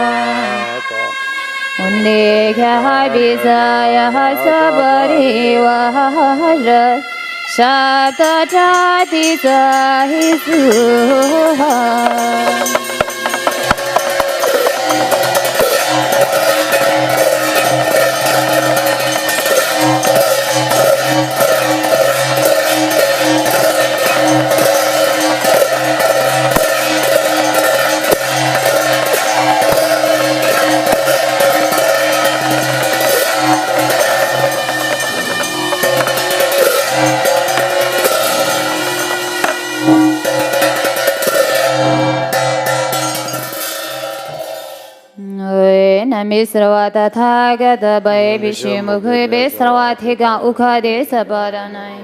unne kya bizaya sabari vahara shata jati sahi suha Namisravata Thagata Bay Bishimukhi Besravatiga Ukade Sabaranai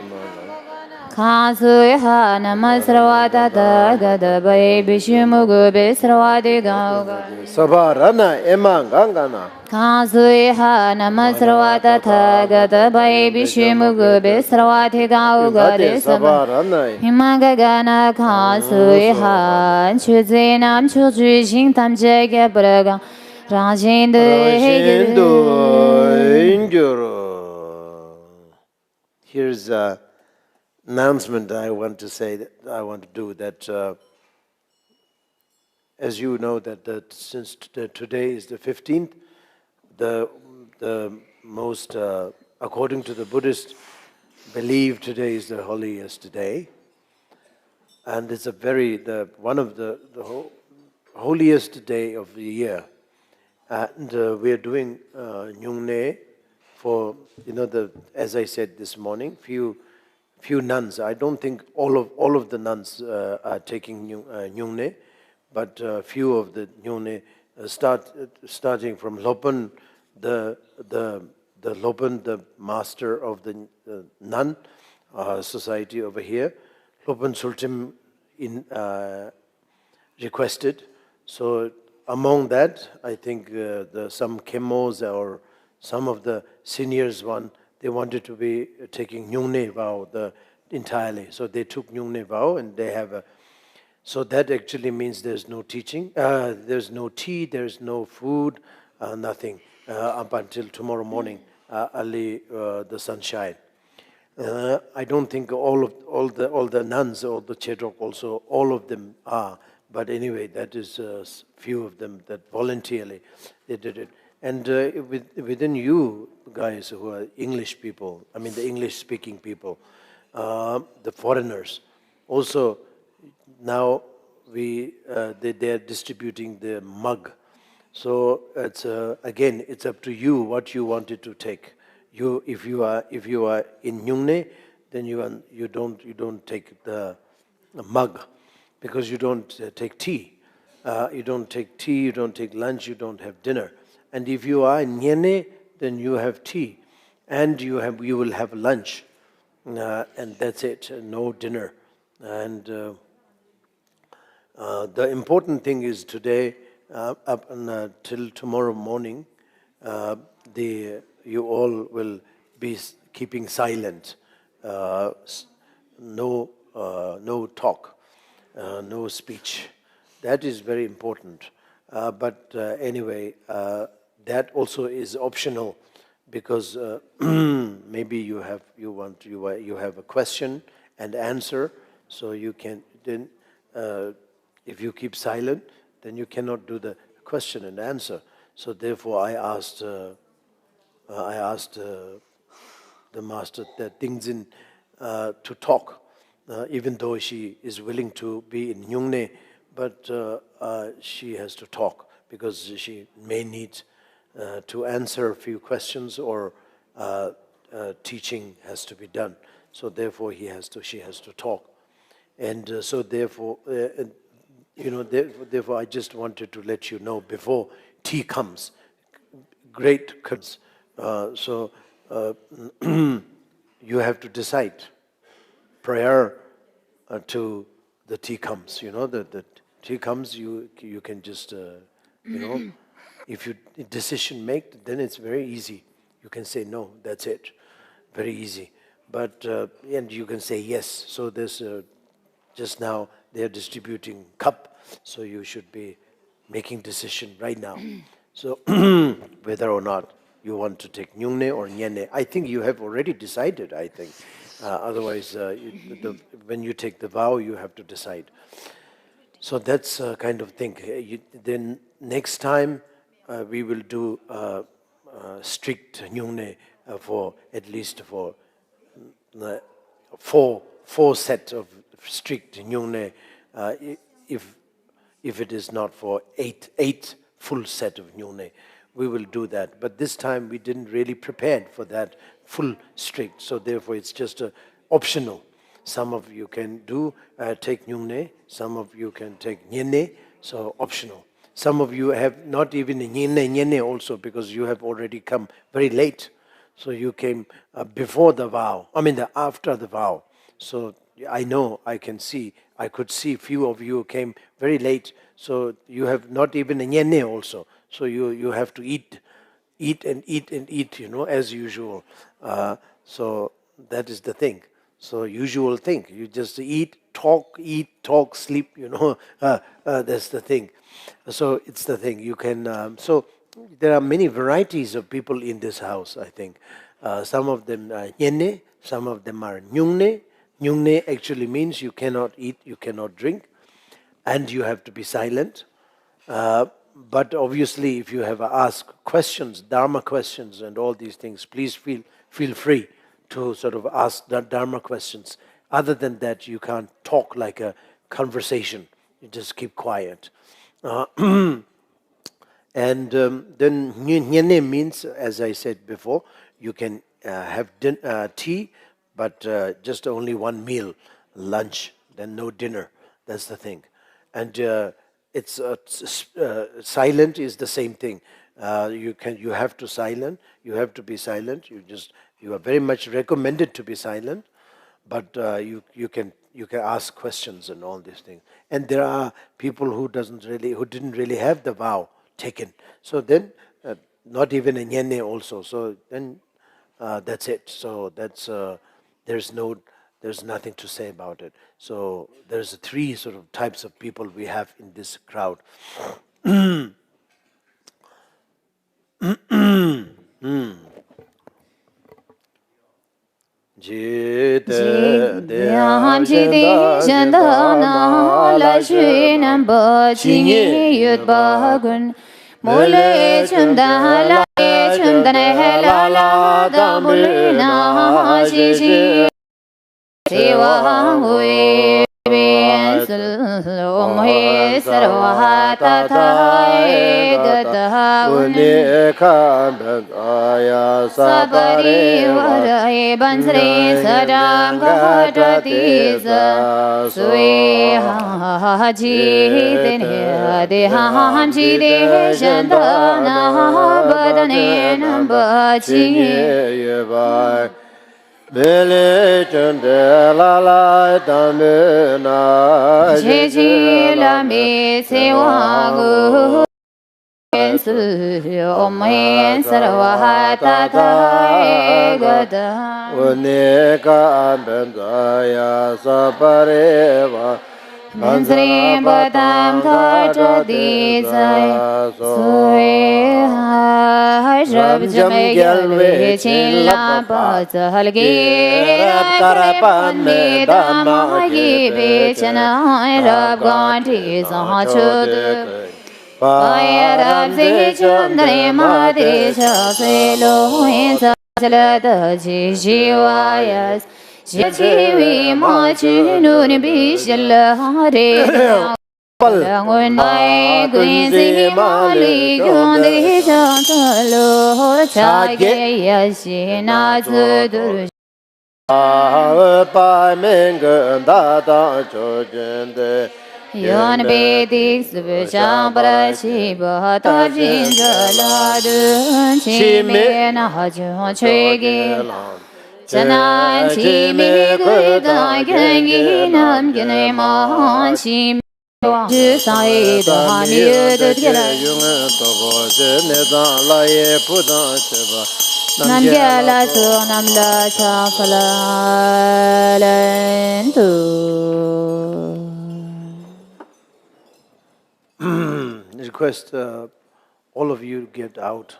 Kansuha Namasravata Thagata Bay Bishimugu Besravatiga Sabarana Emangangana Kansuha Namasravata Thagata Bay Bishimugu Besravatiga Ugade Sabaranai Himagagana Kansuha Chuzinam Chujin Tamjega Braga Rajendo Here's an announcement I want to say that I want to do that as you know that since today is the 15th, the most according to the Buddhist belief today is the holiest day, and it's a very one of the holiest day of the year. And we are doing Nyungne for, as I said this morning, few nuns. I don't think all of the nuns are taking Nyungne, but few of the Nyungne starting from Lopan, the Lopan, the master of the nun society over here. Lopan Sultim requested. So among that, I think some chemos or some of the seniors they wanted to be taking Nyungne vow entirely. So they took Nyungne vow and they have so that actually means there's no teaching, there's no tea, there's no food, nothing up until tomorrow morning, early the sunshine. I don't think all the nuns, all the Chedok also, all of them are. But anyway, that is few of them that voluntarily they did it. And within you guys who are English people, I mean the English-speaking people, the foreigners, also now they are distributing the mug. So it's again, it's up to you what you wanted to take. If you are in Nyungne, then you don't take the mug, because you don't take tea. You don't take tea, you don't take lunch, you don't have dinner. And if you are in Nyene, then you have tea, and you will have lunch, and that's it, no dinner. And the important thing is today, up till tomorrow morning, you all will be keeping silent, no talk, no speech. That is very important. But anyway, that also is optional, because maybe you have a question and answer, so you can then if you keep silent, then you cannot do the question and answer. So therefore, I asked the master, that Tingzin, to talk, even though she is willing to be in Nyungne, but she has to talk because she may need to answer a few questions, or teaching has to be done. So therefore, she has to talk, and so therefore, therefore, I just wanted to let you know before tea comes, great comes. So you have to decide prior to the tea comes. The tea comes, you can just if you decision make, then it's very easy. You can say no, that's it, very easy. But and you can say yes. So there's just now they are distributing cup, so you should be making decision right now. So whether or not you want to take Nyungne or Nyene, I think you have already decided, I think. Otherwise, when you take the vow, you have to decide. So that's kind of thing. Then next time we will do strict Nyungne for at least for four set of strict Nyungne, if it is not for eight full set of Nyungne, we will do that. But this time we didn't really prepare for that full strict, so therefore it's just optional. Some of you can do take Nyungne, some of you can take Nyene, so optional. Some of you have not even Nyene also, because you have already come very late. So you came before the vow, after the vow. So I know, I could see few of you came very late. So you have not even a Nyene also. So you have to eat and eat, as usual. So that is the thing. So usual thing, you just eat, talk, sleep, that's the thing. So it's the thing, you can, so there are many varieties of people in this house, I think. Some of them are Nyene, some of them are Nyungne. Nyungne actually means you cannot eat, you cannot drink, and you have to be silent. But obviously, if you have asked questions, Dharma questions and all these things, please feel free to sort of ask Dharma questions. Other than that, you can't talk like a conversation. You just keep quiet. And then Nyene means, as I said before, you can have tea, but just only one meal, lunch, then no dinner. That's the thing. And it's silent is the same thing. You have to be silent. You are very much recommended to be silent, but you can ask questions and all these things. And there are people who didn't really have the vow taken. So then not even a Nyene also. So then that's it. So that's there's nothing to say about it. So there's three sort of types of people we have in this crowd. Mole chunda la chunda la la da mule na shi shi Siwa hui bin sul mui sarwa ta ta e gata uni sabari varai bansri sadanga ghatati sa sui ha ji dene de han ji de chandana badane nambachi Bele chunde la la damena Jeji la mi se wangu Ensu omen sarwa ta ta gada Uneka ambendaya sapareva Sri Batam Tatra Disa Sui Rab Jamay Chilla Pata Halgi Karapani Damagi Bichana Rab Ganti Sahachud Rab Zichandri Madrisha Selo Insa Chalada Jishivayas Shivi Machinun Bishal Hare Langunai Quincy Mali Gundi Chantalo Chage Yashina Zudur Pa Mengan Dada Chojende Yon Bedi Subisham Parashiba Tajin Jaladu Chimena Hajun Chege Chana Chimi Gudan Gangi Nam Gine Mahan Chim Sai Da Hami Dudgira Namgyala Tu Namla Chafala Lentu request all of you to get out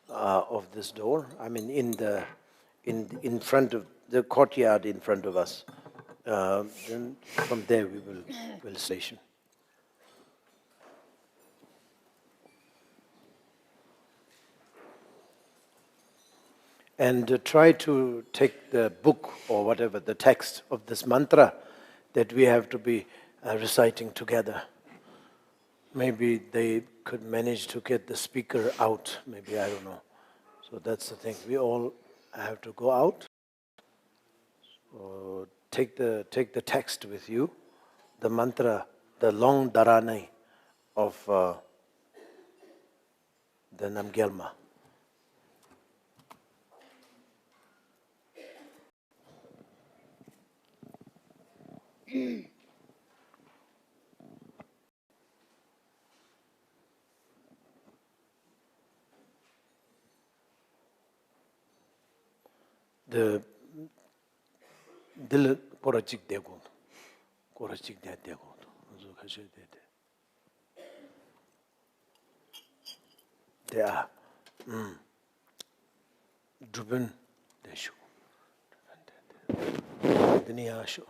of this door. I mean, in front of the courtyard in front of us. Then from there we will station. And try to take the book or whatever, the text of this mantra that we have to be reciting together. Maybe they could manage to get the speaker out, maybe, I don't know. So that's the thing, we all have to go out. So take the text with you, the mantra, the long dharanai of the Namgyalma. The dil korachik dego, korachik dego, so kashe dede. They are Druban deshu, Diniashu,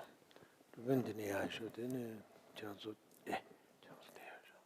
Druban Diniashu, then Jansu, Jansu deshu.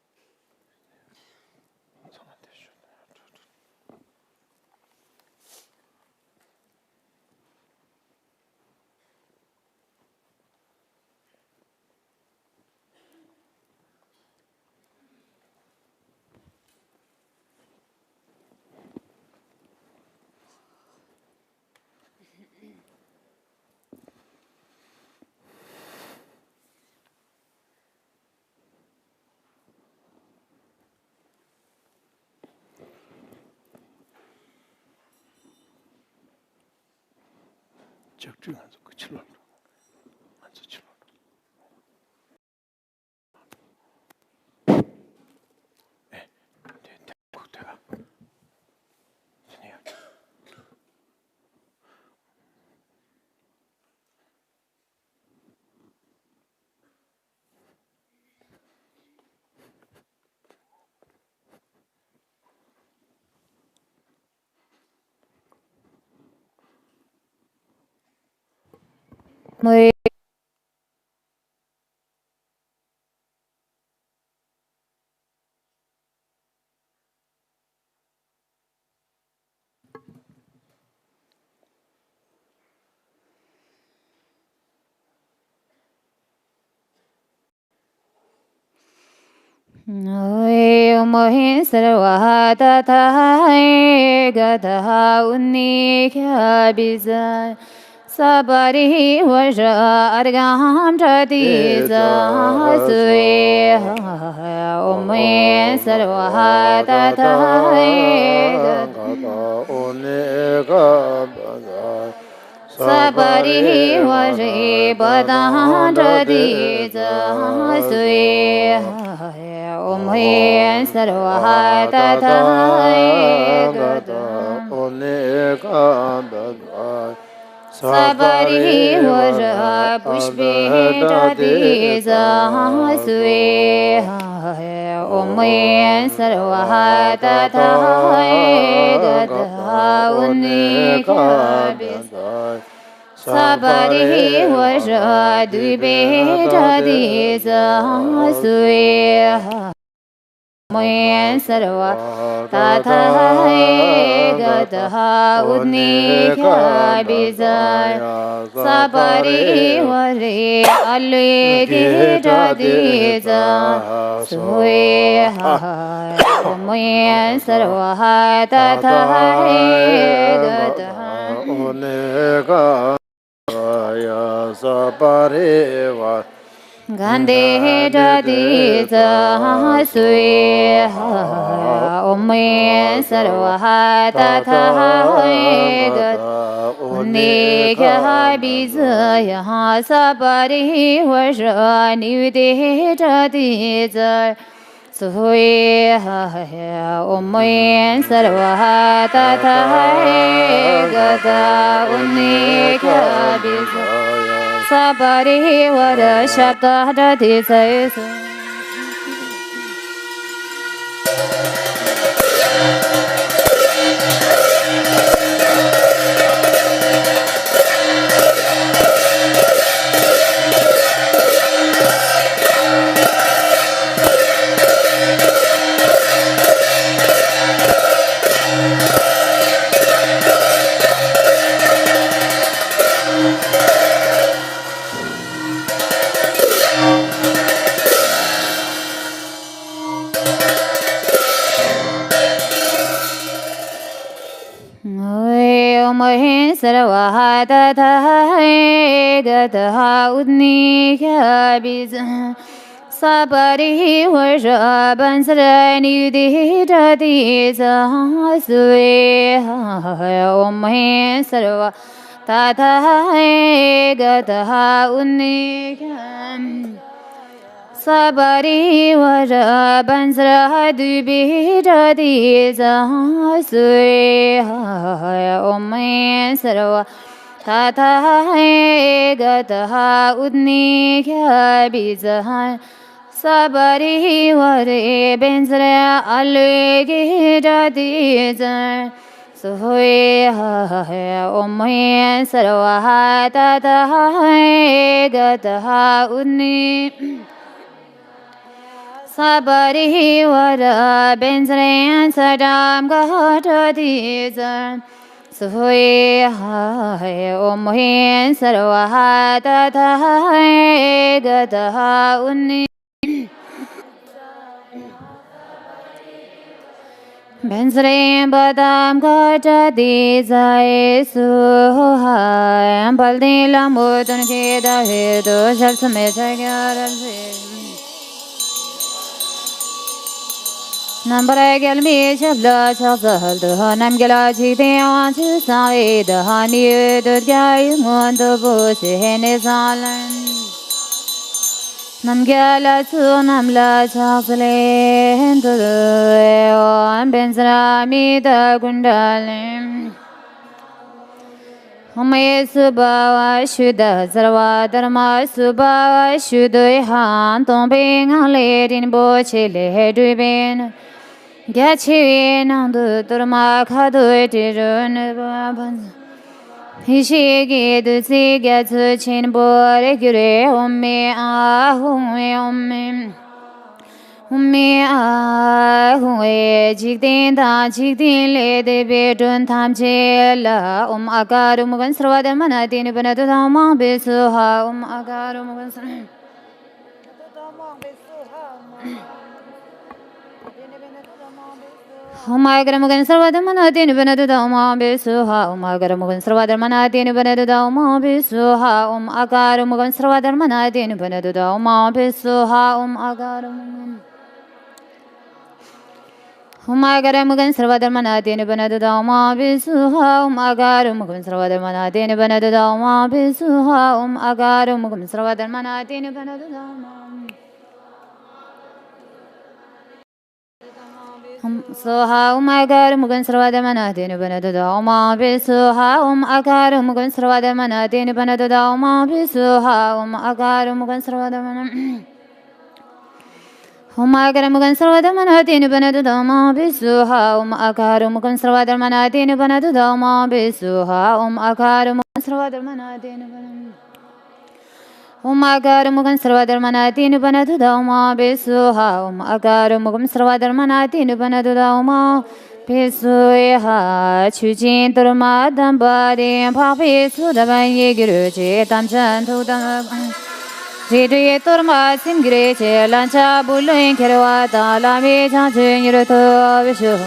적중 안 좋고 칠로 안 좋죠. 네, 대가 진이야. Mười Mohin Sarvata Thai Gata Unikya Biza Sabari Vaja Argam Tradiza Sui Mohin Sarvata Thai Gata Unikya Sabari Vaja Badam Tradiza Sui Om Hye Sarvata Thai Gata Sabari Vara Pushpe Dadi Sahaswe Om Sarvaha Tatha Gata Unika Sabari Vara Dvipe Dadi Sahaswe Moyen sarva tatha gata unika bizar sabari ware alwe gita diza soye moyen sarva tatha gata unika sabari ware Gandhe Dadi Sahaswe Om Sarvaha Tatha Gat Unika Bizaya Sabari Vasha Nivde Dadi Soye Om Sarvaha Tatha Gat Unika Bizaya Sabari Vara Shabda Dadi Sayesu Om Sarvaha Tatha Gata Udnika Biz Sabari Vasha Bansarani Didadi Sahaswe Om Sarva Tatha Gata Udnika Sabari Vara Bansra Dubi Dadi Sahaswe Om Sarva Tatha Gata Udnika Bizah Sabari Vare Bansra Alwe Dadi Soye Om Sarva Tatha Gata Udnika Sabari Vara Benzrayan Sadam Gata Dizan Soye Om Sarvaha Tatha Gata Uni Benzrayan Badam Gata Dizay Suhai Baldila Mutun Keda Hedo Shalsame Gyara Number Galmi Shabla Chazal, Namgyalma Puja, to Sai the honey, the guy on the bush in his island. Namgyala to Namla Chazale, and Benzrami the Gundalim. Home Subawa Shuda Zarwa Dharma Subawa Shudui Han, Tombing a lady in Bochile, Hedwin. Get you in on the Turma Kadu Tirun Hishi to see get to chin boy, Gure, Ome, Home, Home, Jigdin, Jigdin, Lady Bedun, Tamjela, Agarum, Gansra, the Manadin, Benedama, Besuha, Agarum, Omagaramugan Sarvadamanadin Venadama Besuha, Omagaramugan Sarvadamanadin Venadama Besuha, Agaramugan Sarvadamanadin Venadama Besuha, Agaramugan Omagaramugan Sarvadamanadin Venadama Besuha, Agaramugan Sarvadamanadin Venadama Besuha, Agaramugan Sarvadamanadin Venadama Soha Agar Mugan Sravadamana Dinu Banada Oma Bisuha Agar Mugan Sravadamana Dinu Banada Oma Bisuha Agar Mugan Sravadamana Agar Mugan Sravadamana Dinu Banada Oma Bisuha Agar Mugan Sravadamana Dinu Banada Oma Bisuha Agar Mugan Sravadamana Dinu Banada Agar Mugan Sravadamana Dinu Banada Oma Bisuha Agar Mugan Sravadamana Dinu Banada Oma Bisuha Chujin Turma Dambari Papi Sudaban Yigiruchi Tamchan Tudam Jidri Turma Singrichi Lancha Bulin Kerwata Lami Chanchin Yuruto Vishu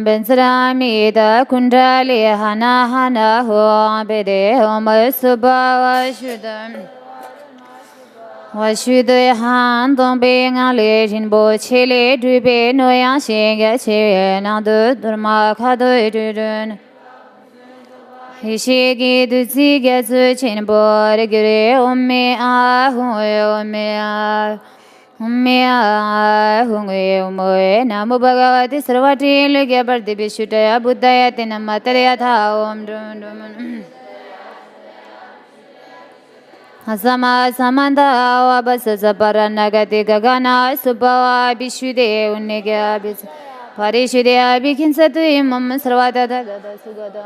Bensrami da Kundali Hana Hana Ho Bede Homa Suba Washude Han Don Bing a Legin Bo Chile Dube Noya Shinga Chile Nadu Durma Kado Dudun Hishigi Duziga Zuchin Borgire Ome Ah Ome Umya Hungwe Umoe Namu Bhagavati Sarvati Ligya Bharti Vishutaya Buddhaya Tina Matarya Tha Om Dum Dum Asama Samanta Abasa Sapara Nagati Gagana Subhava Vishude Unigya Parishude Abikin Satu Imam Sarvata Gada Sugada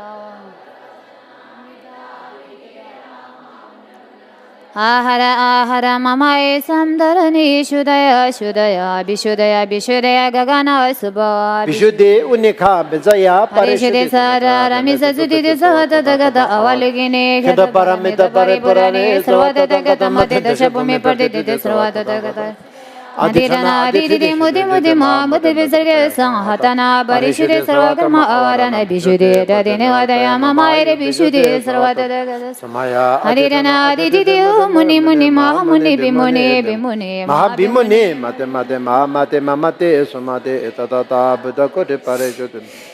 Ahara Ahara Mama Samdarani Shudaya Shudaya Bishudaya Bishudaya Gagana Subha Vishuddhi Unika Benzaya Parishudhi Sara Ramisa Sudhi Savata Gata Avaligini Keda Paramita Paripurane Savata Gata Mati Dashapumi Parditi Savata Gata Aditana Aditi Mudi Mudi Ma Mudi Visarga Sahatana Parishudhi Sarvakarma Avarana Bishudhi Dadine Vadaya Mama Bishudhi Savata Gata Samaya Aditana Aditi Muni Muni Mahamuni Bimuni Bimuni Mahabimuni Mate Mate Mahamate Mamate Sumate Etata Buddha Kote Parishudhi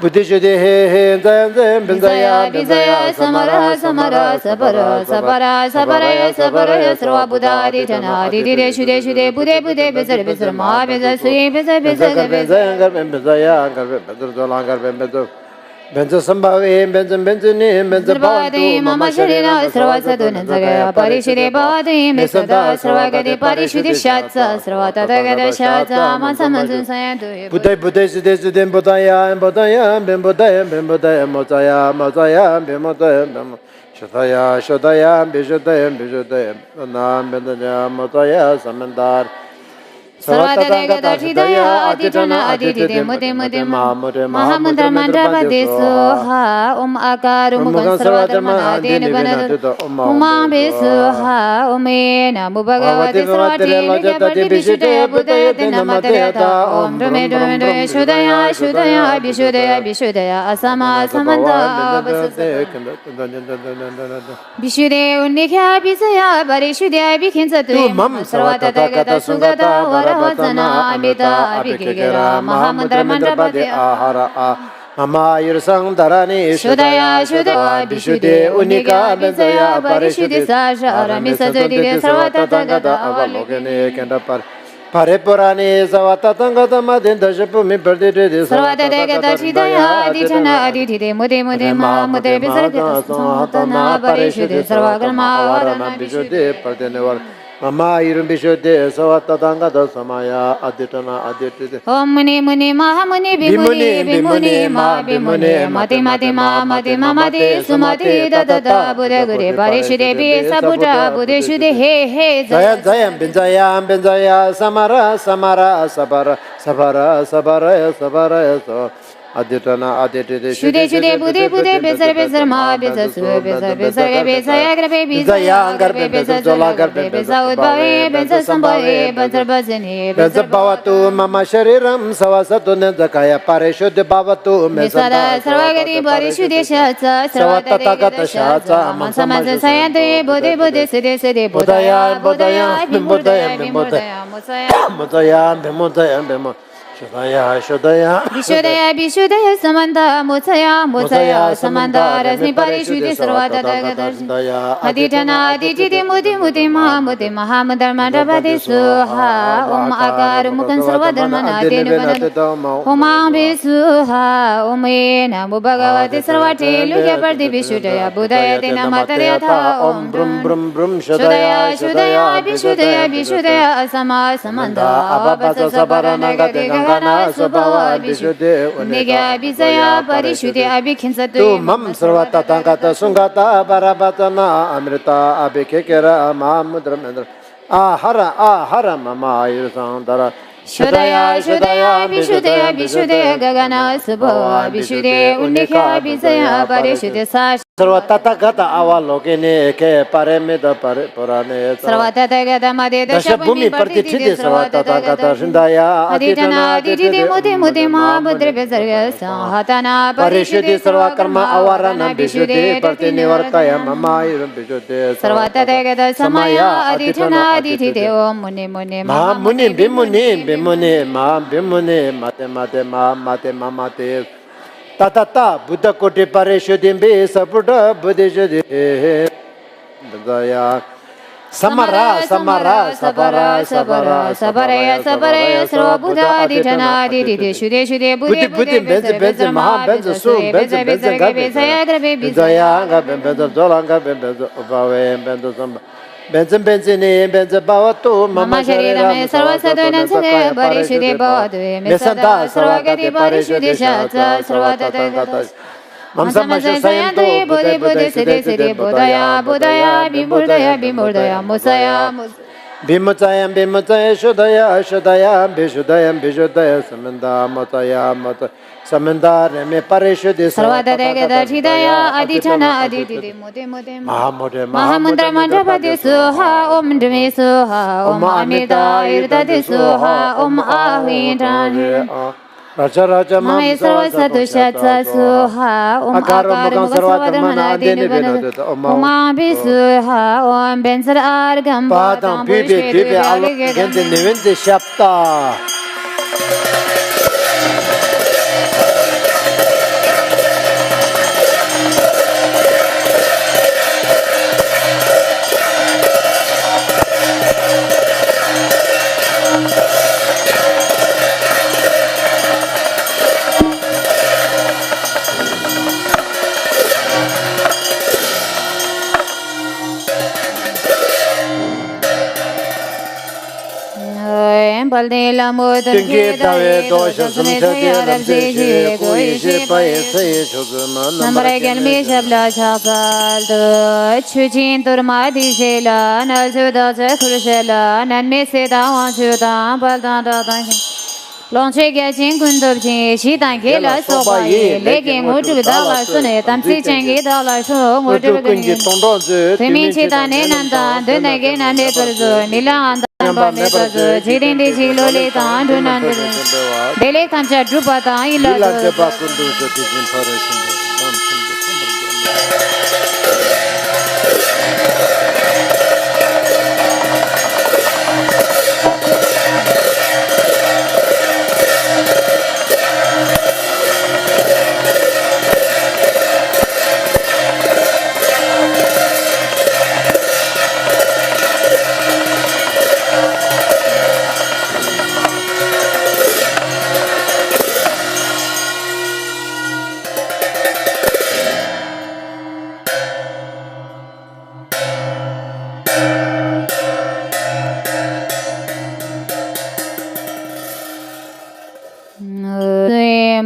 Buddhishudhi He He Zayan Zayan Benzaya Bizaya Samara Samara Sabara Sabara Sabara Sabara Sarva Buddha Aditana Aditi Shude Shude Bude Bude Bizar Bizar Ma Bizar Sui Bizar Bizar Benzaya Benzaya Benzaya Benzaya Benza Sambhavi, Benza Benzini, Benza Bhagavati Mama Sharira Sarvasadu Nandagaya Parishide Bhagavati Misada Sarvagati Parishide Shatsa Sarvata Gada Shatsa Masamansun Sayantu Buddha Buddha Siddhi Siddhi Buddhaya Buddhaya Bim Buddhaya Bim Buddhaya Motaya Motaya Bim Motaya Bim Shataya Shataya Bishutaya Bishutaya Nam Bendaya Motaya Samandar Sarvata Gada Hridaya Aditana Aditi Mudi Mudi Mahamudra Mandrapati Soha Akaru Mugan Sarvadharmana Dinu Banadu Uma Bisuha Umena Bhagavati Sarvati Ligabati Bishudaya Buddhaya Dina Matarata Om Dume Dume Dume Shudaya Shudaya Bishudaya Bishudaya Asama Samanta Bishudaya Unikya Bisaya Barishudaya Bikinsatu Sarvata Gata Sugata Varavasana Amita Abhikira Mahamudra Mandrapati Ahara Mama Yursang Dharani Shudaya Shudaya Bishudhi Unika Benzaya Parishudhi Sasha Ramisa Jodhi Sarvata Gata Avalokane Kendapar Paripurani Savata Tangata Madinda Shapumi Perditi Sarvata Gata Shidaya Aditana Aditi Mudi Mudi Mahamudra Visarga Sahatana Parishudhi Sarvakarma Varana Bishudhi Parthenevar Mama Irum Bishudhi Savata Tangata Samaya Aditana Aditi Om Muni Muni Mahamuni Bimuni Bimuni Ma Bimuni Mati Mati Ma Mati Mamati Sumati Dada Buddha Guri Parishudhi Bisa Buddha Buddha Shudhi He He Zayan Zayan Benzaya Benzaya Samara Samara Sabara Sabara Sabara Sabara Aditana Aditide Shude Shude Bude Bude Bezar Bezar Ma Bezar Su Bezar Bezar Bezar Grabe Bizaya Garbe Bezar Zola Garbe Bezar Udbave Bezar Sambave Bezar Bazani Bezar Bavatu Mama Shariram Savasatu Nezakaya Pareshud Bavatu Mesada Sarvagari Bari Shude Shatsa Sarvata Gata Shatsa Mansamasa Sayante Bude Bude Sede Sede Budaya Budaya Bimurdaya Bimurdaya Mutaya Bimutaya Bimut Shodaya Shodaya Vishudaya Vishudaya Samanta Mutsaya Mutsaya Samanta Rasmi Pari Shudi Sarvata Gata Aditana Aditidi Mudi Mudi Mahamudi Mahamadar Madhavadi Suha Om Akar Mukan Sarvadharmana Adinivana Om Ambi Suha Om Ena Bhagavati Sarvati Lukya Pardi Vishudaya Budaya Dina Matadhyatha Om Brum Brum Brum Shudaya Shudaya Vishudaya Vishudaya Asama Samanta Abhasa Sabarana Gati Gangana Subhava Vishuddhe Nigya Visaya Parishudhi Abhikinsatu Mam Sarvata Tangata Sungata Barabatana Amrita Abhikekera Mahamudramendra Ahara Mama Yusandara Shudaya Shudaya Vishudaya Vishudaya Gagana Subhava Vishuddhe Unikya Visaya Parishudhi Sash Sarvata Gata Avalokine Ke Paramida Purane Sarvata Gata Madhya Dashabhumi Partithiti Sarvata Gata Shindaya Aditana Aditidi Mudi Mudi Mahabudri Visarga Sahatana Parishudhi Sarvakarma Avarana Vishuddhi Partinivartaya Mama Vishuddhi Sarvata Gata Samaya Aditana Aditidi Om Muni Muni Mahamuni Bimuni Bimuni Maham Bimuni Mate Mate Tata Buddha Koti Parishudhi Be Saputa Buddhishudhi Samara Sabaraya Sarva Buddha Aditana Aditidi Shude Shude Buddhi Buddhi Bezar Maha Bezar Su Bezar Bezar Gabe Saya Grabe Bizaya Bezar Zolanga Bezar Ubave Bezar Samba Benzin Benzini Benzar Bavatu Mama Sharirame Sarva Sadhana Sage Bari Shude Bhavatu Mesada Sarva Gati Bari Shude Shatsa Sarva Tata Mamsamasa Sayantri Buddhi Buddhi Siddhi Siddhi Buddhaya Buddhaya Bimurdaya Bimurdaya Musaya Bimutayam Shudaya Bishudaya Samanda Mata Samanda Reme Parishudhi Sarvata Gata Hidaya Aditana Aditidi Mudi Mudi Mahamudra Mandapati Suha Om Dve Suha Om Amida Irdadi Suha Om Ahintani Raja Mahesarva Sadushatsa Suha Om Akar Mukasarvadhamana Adinivana Om Ambi Suha Om Bensar Argam Padam Bibi Alagandi Nivindi Shapta Baldela Moda Tave Dosha Sumchati Koishi Paese Chukuma Nambragan Mishabla Chapal Chuchin Turmadi Sela Nazuda Zakrusela Nanmeseda Wanchuda Balda Lonche Gachin Kundubchi, Shitan Kila Sobai, Legging Mutu Dala Sunet, and Sichangi Dala Show, Mutu Timichitan Nanda, Dunagin and Neperzo, Nilan and Banepazo, Chidin de Chilolita, Dunan, Dele Tamcha Drupata, Ila.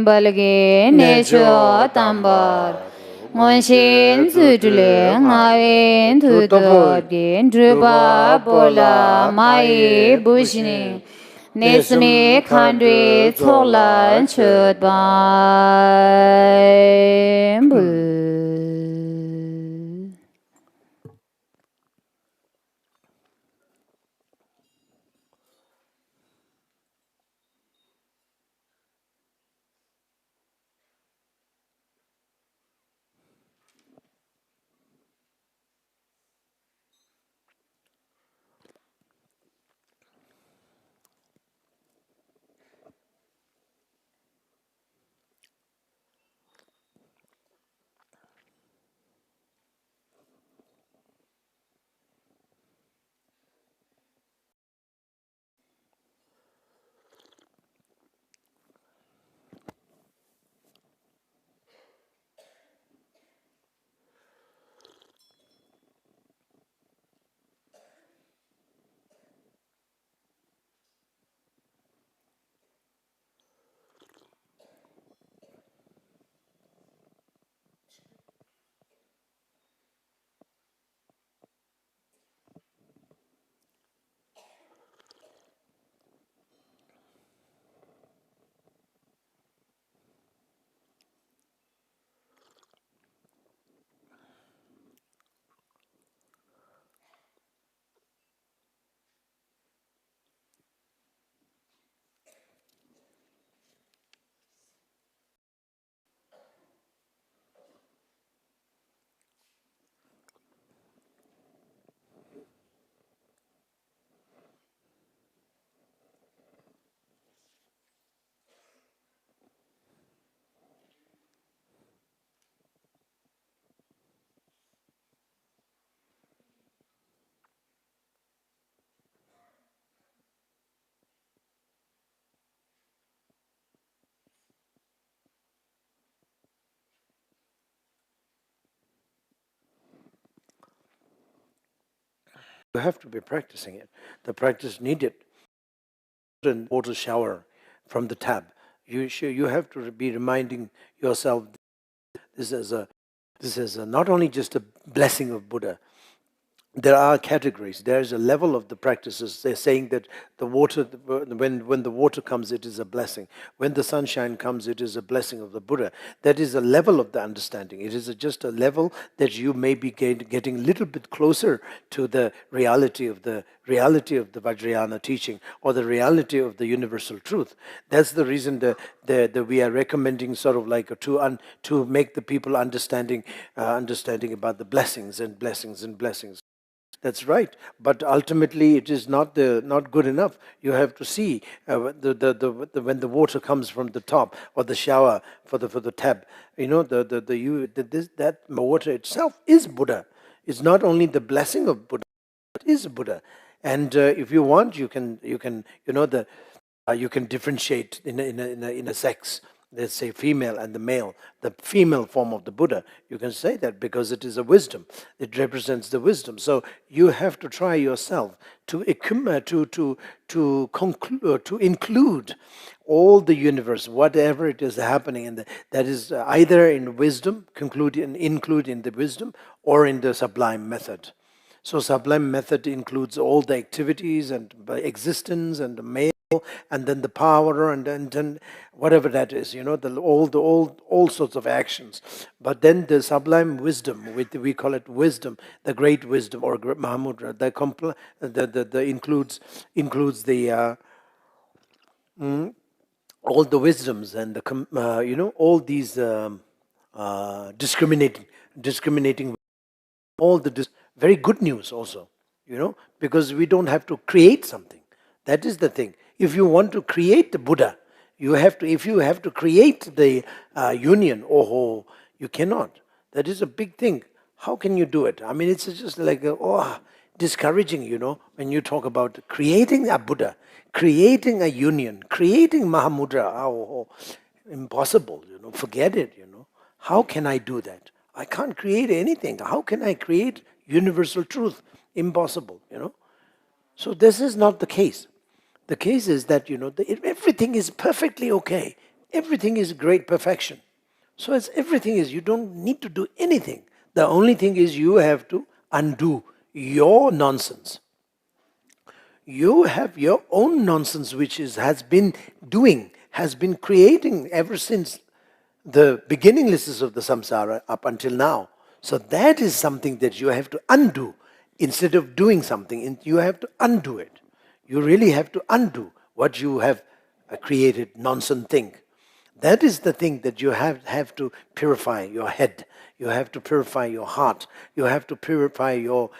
Balge Nesho Tambar Monshin Zutule Ngawin Tutodin Druba Bola Mai Bushni Nismi Khandri Tolan Chudban Bu. You have to be practicing it. The practice needed. And water shower from the tap. You have to be reminding yourself this is a not only just a blessing of Buddha. There are categories. There is a level of the practices. They're saying that the water, when the water comes, it is a blessing. When the sunshine comes, it is a blessing of the Buddha. That is a level of the understanding. It is just a level that you may be getting a little bit closer to the reality of the Vajrayana teaching or the reality of the universal truth. That's the reason that we are recommending sort of like to make the people understanding about the blessings and blessings and blessings. That's right, but ultimately it is not good enough. You have to see when the water comes from the top or the shower for the tap. You know that water itself is Buddha. It's not only the blessing of Buddha, it is Buddha. And if you want, you can differentiate in a sex. Let's say female and the male, the female form of the Buddha. You can say that because it is a wisdom. It represents the wisdom. So you have to try yourself to include all the universe, whatever it is happening, that is either in wisdom, include in the wisdom, or in the sublime method. So sublime method includes all the activities and existence and the male and then the power and then whatever that is, all sorts of actions. But then the sublime wisdom, we call it wisdom, the great wisdom or Mahamudra, the includes the all the wisdoms and all these discriminating all the very good news also, because we don't have to create something. That is the thing. If you want to create the Buddha, if you have to create the union, you cannot. That is a big thing. How can you do it? I mean, it's just like discouraging, when you talk about creating a Buddha, creating a union, creating Mahamudra. Impossible, forget it, How can I do that? I can't create anything. How can I create universal truth? Impossible, So this is not the case. The case is that, everything is perfectly okay. Everything is great perfection. So as everything is, you don't need to do anything. The only thing is you have to undo your nonsense. you have your own nonsense which has been creating ever since the beginninglessness of the samsara up until now. So that is something that you have to undo. Instead of doing something, you have to undo it. You really have to undo what you have created, nonsense thing. That is the thing that you have to purify your head. You have to purify your heart. You have to purify your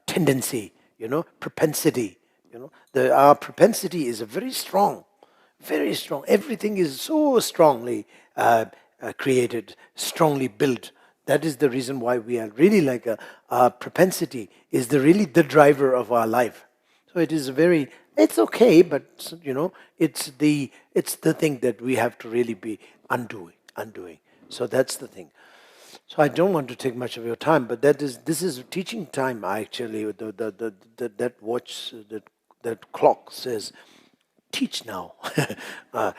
tendency, propensity. Our propensity is very strong, very strong. Everything is so strongly created, strongly built. That is the reason why we are really like our propensity is really the driver of our life. So it is it's okay, but it's the thing that we have to really be undoing. So that's the thing. So I don't want to take much of your time, but this is teaching time. Actually, that watch that clock says, teach now. uh,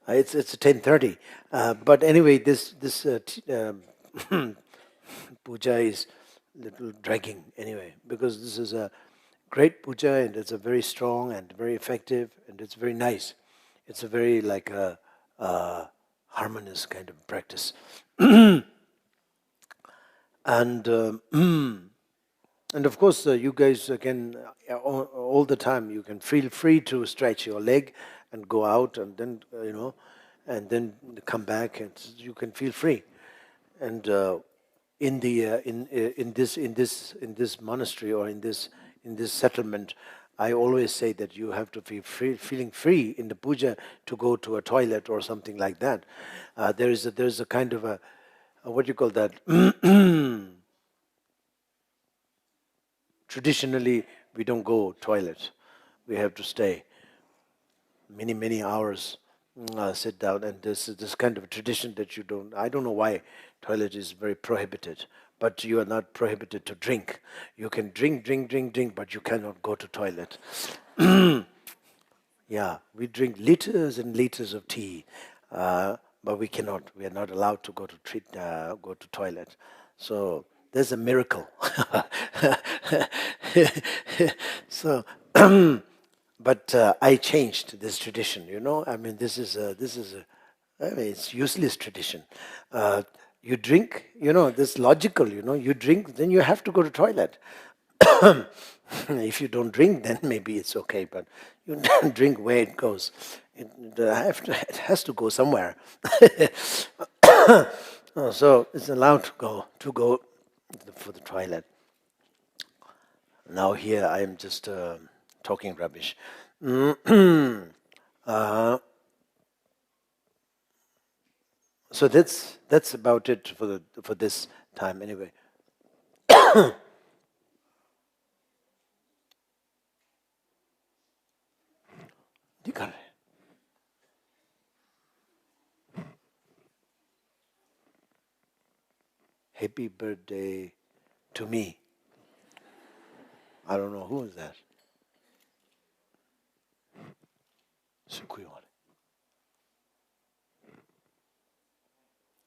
it's 10:30, but anyway, puja is little dragging anyway, because this is a great puja and it's a very strong and very effective and it's very nice. It's a very like a harmonious kind of practice. And and of course, you guys can all the time. You can feel free to stretch your leg and go out, and then and then come back, and you can feel free. And in this monastery or in this settlement, I always say that you have to be feeling free in the puja to go to a toilet or something like that. There's a kind of a what do you call that? Traditionally, we don't go toilet. We have to stay many hours, sit down, and this kind of a tradition that you don't. I don't know why toilet is very prohibited, but you are not prohibited to drink. You can drink, but you cannot go to toilet. Yeah, we drink liters and liters of tea, but we cannot. We are not allowed to go to toilet. So there's a miracle. So, but I changed this tradition. I mean, I mean, it's useless tradition. You drink. This logical. You drink, then you have to go to toilet. If you don't drink, then maybe it's okay, but you don't drink where it goes. It has to go somewhere. So it's allowed to go for the toilet. Now here I am just talking rubbish. uh, so that's about it for this time anyway. Dikare. Happy birthday to me. I don't know who is that. Sukuyore.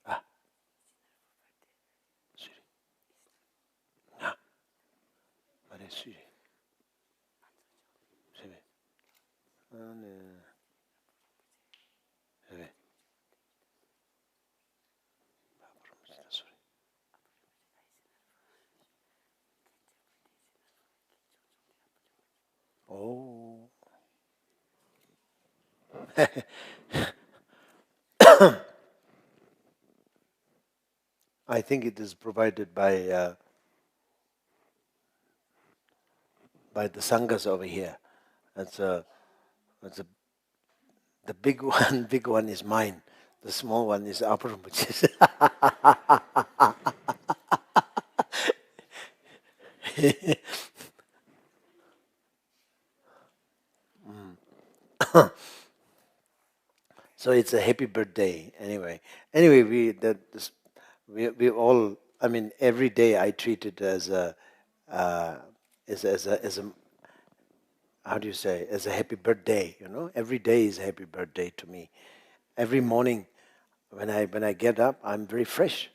Ah, Siri. Ah, Mare Siri. Siri. Siri. Oh. I think it is provided by the sanghas over here. That's a, that's a, the big one. Big one is mine. The small one is Aparampuch's. So it's a happy birthday anyway. Anyway, we all. I mean, every day I treat it as a uh, as a how do you say, as a happy birthday. Every day is a happy birthday to me. Every morning when I get up, I'm very fresh.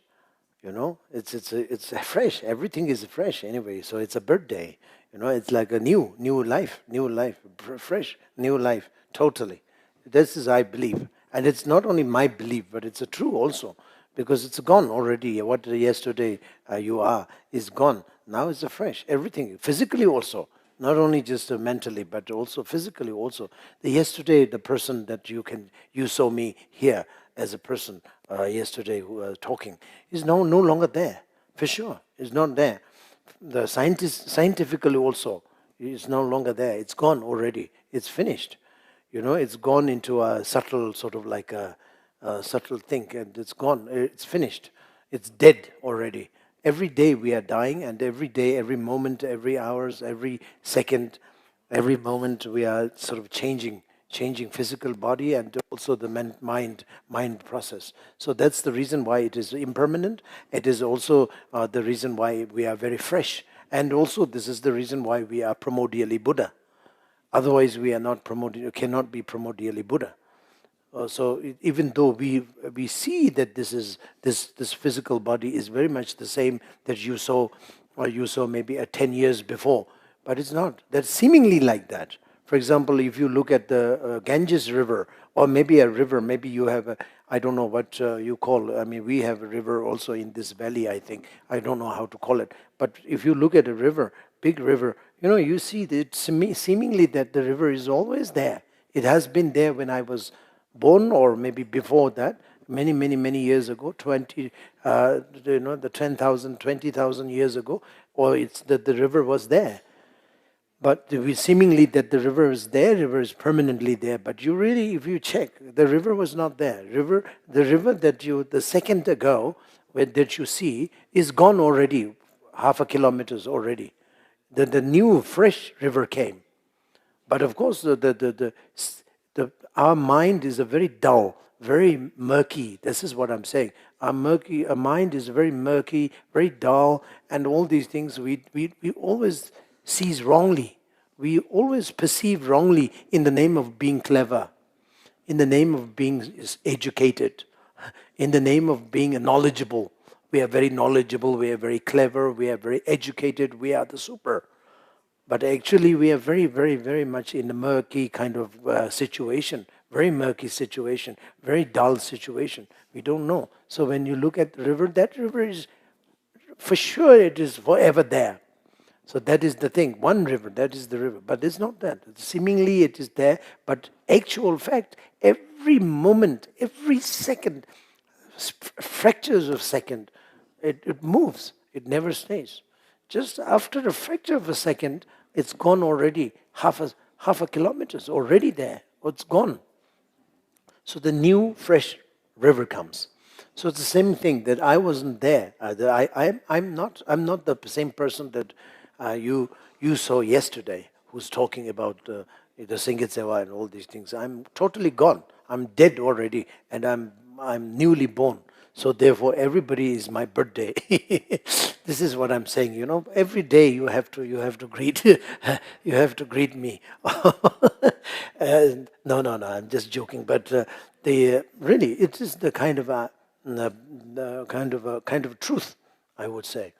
It's fresh. Everything is fresh anyway. So it's a birthday. It's like a new life, fresh, new life, totally. This is, I believe. And it's not only my belief, but it's a true also. Because it's gone already. What yesterday you are is gone. Now it's a fresh. Everything, physically also. Not only just mentally, but also physically also. Yesterday, the person that you saw me here as a person yesterday who was talking is no longer there. For sure, is not there. The scientifically also is no longer there. It's gone already. It's finished. It's gone into a subtle sort of like a subtle thing, and it's gone. It's finished. It's dead already. Every day we are dying, and every day, every moment, every hours, every second, every moment we are sort of changing physical body and also the mind process. So that's the reason why it is impermanent. It is also the reason why we are very fresh, and also this is the reason why we are primordially Buddha. Otherwise, we are not cannot be primordially Buddha. So even though we see that this physical body is very much the same that you saw, or you saw maybe 10 years before, but it's not. That's seemingly like that. For example, if you look at the Ganges River, or maybe a river, maybe you have I don't know what you call. I mean, we have a river also in this valley. I think I don't know how to call it. But if you look at a river, big river, you see that seemingly that the river is always there. It has been there when I was born, or maybe before that, many years ago, 20, the 10,000, 20,000 years ago, or it's that the river was there. But seemingly that the river is there, river is permanently there. But you really, if you check, the river was not there. The river that the second ago, that you see, is gone already, half a kilometers already. The new fresh river came. But of course, our mind is a very dull, very murky. This is what I'm saying. Our mind is very murky, very dull, and all these things we always sees wrongly. We always perceive wrongly in the name of being clever, in the name of being educated, in the name of being knowledgeable. We are very knowledgeable, we are very clever, we are very educated, we are the super. But actually, we are very much in a murky kind of situation, very murky situation, very dull situation. We don't know. So when you look at the river, that river is, for sure, it is forever there. So that is the thing. One river, that is the river. But it's not that. Seemingly it is there, but actual fact, every moment, every second, fractures of second, it moves. It never stays. Just after a fracture of a second, it's gone already. Half a kilometers already there. It's gone. So the new fresh river comes. So it's the same thing that I wasn't there. I'm not the same person that you saw yesterday, who's talking about the Singitsewa and all these things. I'm totally gone. I'm dead already, and I'm newly born. So therefore, everybody is my birthday. This is what I'm saying. Every day you have to greet you have to greet me. No, I'm just joking. But really, it is the kind of kind of truth, I would say.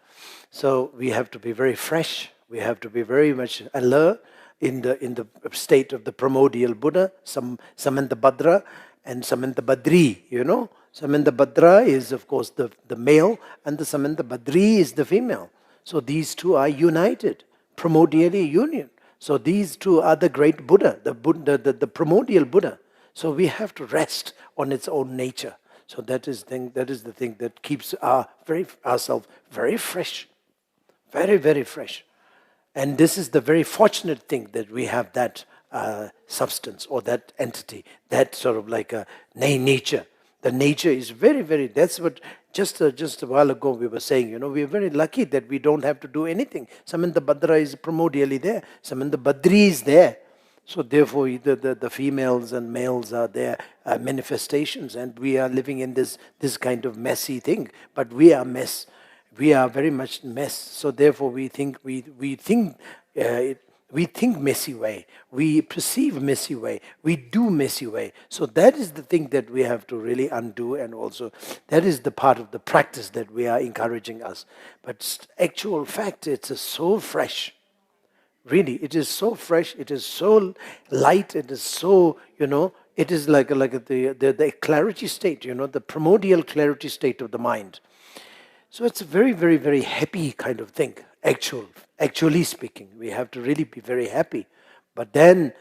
So we have to be very fresh. We have to be very much alert in the state of the primordial Buddha, Samantabhadra and Samantabhadri. Samantabhadra is, of course, the male, and the Samantabhadri is the female. So these two are united, primordially union. So these two are the great Buddha, the primordial Buddha. So we have to rest on its own nature. So that is the thing that keeps ourselves very fresh, very fresh. And this is the very fortunate thing that we have that substance or that entity, that sort of like a nature. The nature is very. That's what just a while ago we were saying. We are very lucky that we don't have to do anything. Samantabhadra is primordially there. Samantabhadri is there. So therefore, the females and males are their manifestations, and we are living in this kind of messy thing. But we are mess. We are very much mess. So therefore, we think We think messy way. We perceive messy way. We do messy way. So that is the thing that we have to really undo, and also that is the part of the practice that we are encouraging us. But actual fact, it's so fresh. Really, it is so fresh. It is so light. It is so, it is like the clarity state, the primordial clarity state of the mind. So it's a very, very, very happy kind of thing. Actually speaking, we have to really be very happy. But then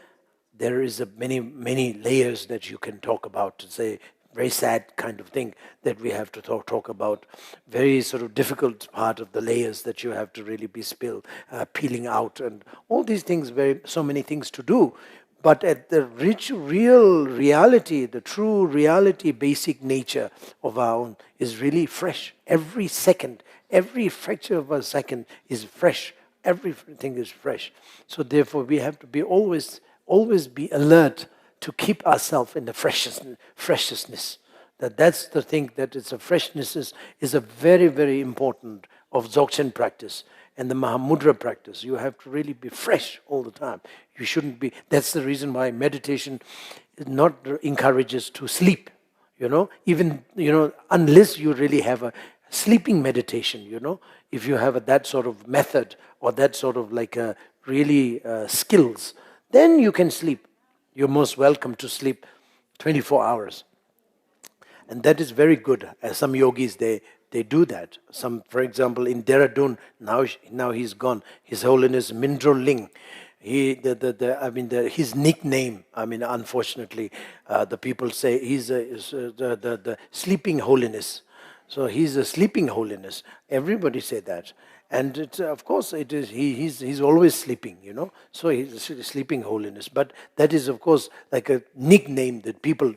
there is many, many layers that you can talk about. To say very sad kind of thing that we have to talk about. Very sort of difficult part of the layers that you have to really be peeling out, and all these things. So many things to do. But at the real reality, the true reality, basic nature of our own is really fresh. Every second, every fraction of a second is fresh. Everything is fresh. So therefore, we have to be always be alert to keep ourselves in the freshness. That's the thing, that it's a freshness is a very, very important of Dzogchen practice and the Mahamudra practice. You have to really be fresh all the time. You shouldn't be. That's the reason why meditation not encourages to sleep. Even unless you really have a sleeping meditation. If you have that sort of method or that sort of like a really skills, then you can sleep. You're most welcome to sleep 24 hours. And that is very good. As some yogis, they do that. Some, for example, in Dehradun, now he's gone. His Holiness Mindro Ling. His nickname. Unfortunately, the people say he's the sleeping holiness. So he's a sleeping holiness. Everybody say that. And of course, it is. He's always sleeping, So he's a sleeping holiness. But that is, of course, like a nickname that people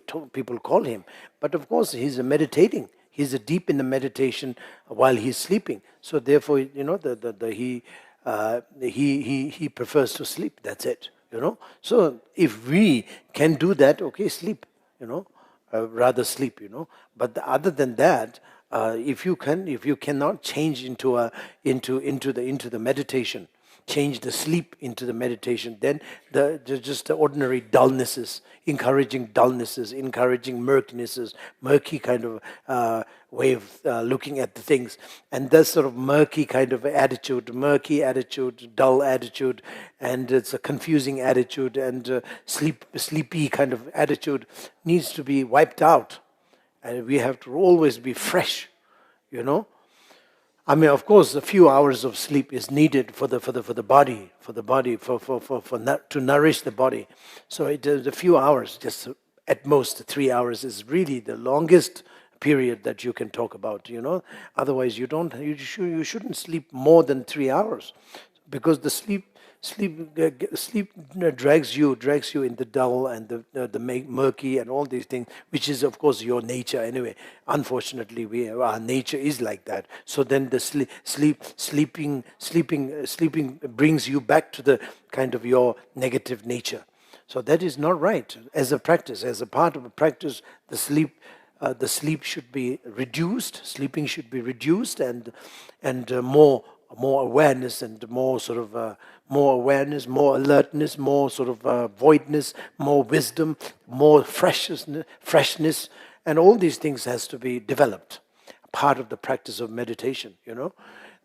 call him. But of course, he's meditating. He's deep in the meditation while he's sleeping. So therefore, he prefers to sleep. That's it. So if we can do that, okay, sleep. Rather sleep. But other than that. If you cannot change into the meditation, change the sleep into the meditation, then just the ordinary dullnesses, encouraging murkinesses, murky kind of way of looking at the things, and that sort of murky kind of murky attitude, dull attitude, and it's a confusing attitude, and sleepy kind of attitude needs to be wiped out. And we have to always be fresh, Of course, a few hours of sleep is needed for the body, to nourish the body. So it is a few hours, just at most 3 hours, is really the longest period that you can talk about. Otherwise, you shouldn't sleep more than 3 hours, because the sleep drags you in the dull and the murky and all these things, which is of course your nature anyway. Unfortunately, our nature is like that. So then the sleeping brings you back to the kind of your negative nature. So that is not right. As a practice, as a part of a practice, the sleep should be reduced. Sleeping should be reduced, and more awareness, and more sort of more awareness, more alertness, more sort of voidness, more wisdom, more freshness, and all these things has to be developed. Part of the practice of meditation.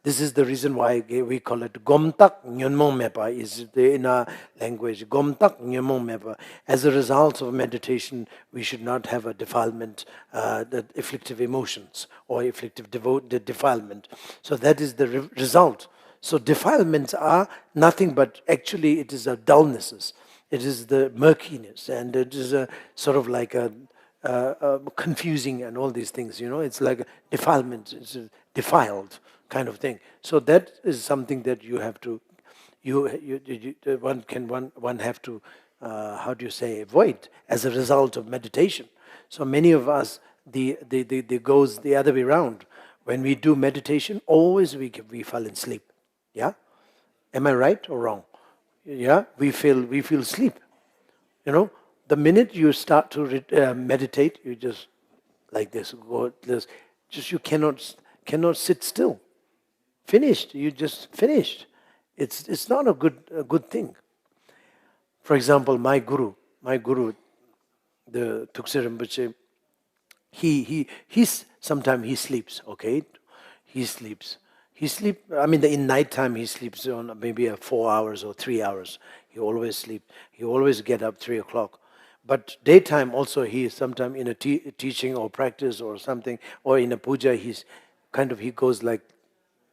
This is the reason why we call it Gomtak Nyonmong Mepa, is in our language. Gomtak Nyonmong Mepa. As a result of meditation, we should not have a defilement, the afflictive emotions or afflictive defilement. So that is the result. So defilements are nothing but, actually, it is a dullnesses. It is the murkiness, and it is a sort of like a confusing and all these things. It's like a defilement. It's a defiled kind of thing. So that is something that you have to, one have to, avoid as a result of meditation. So many of us, the goes the other way around. When we do meditation, always we fall in sleep. Yeah, am I right or wrong? Yeah, we feel sleep. The minute you start to meditate, you just like this, you cannot sit still. Finished. You just finished. It's not a good thing. For example, my guru, the Tukse Rinpoche, he's sometimes he sleeps, okay? He sleeps. I mean, in night time he sleeps on maybe 4 hours or 3 hours. He always sleep. He always get up 3 o'clock. But daytime also he is sometimes in a teaching or practice or something, or in a puja, he goes like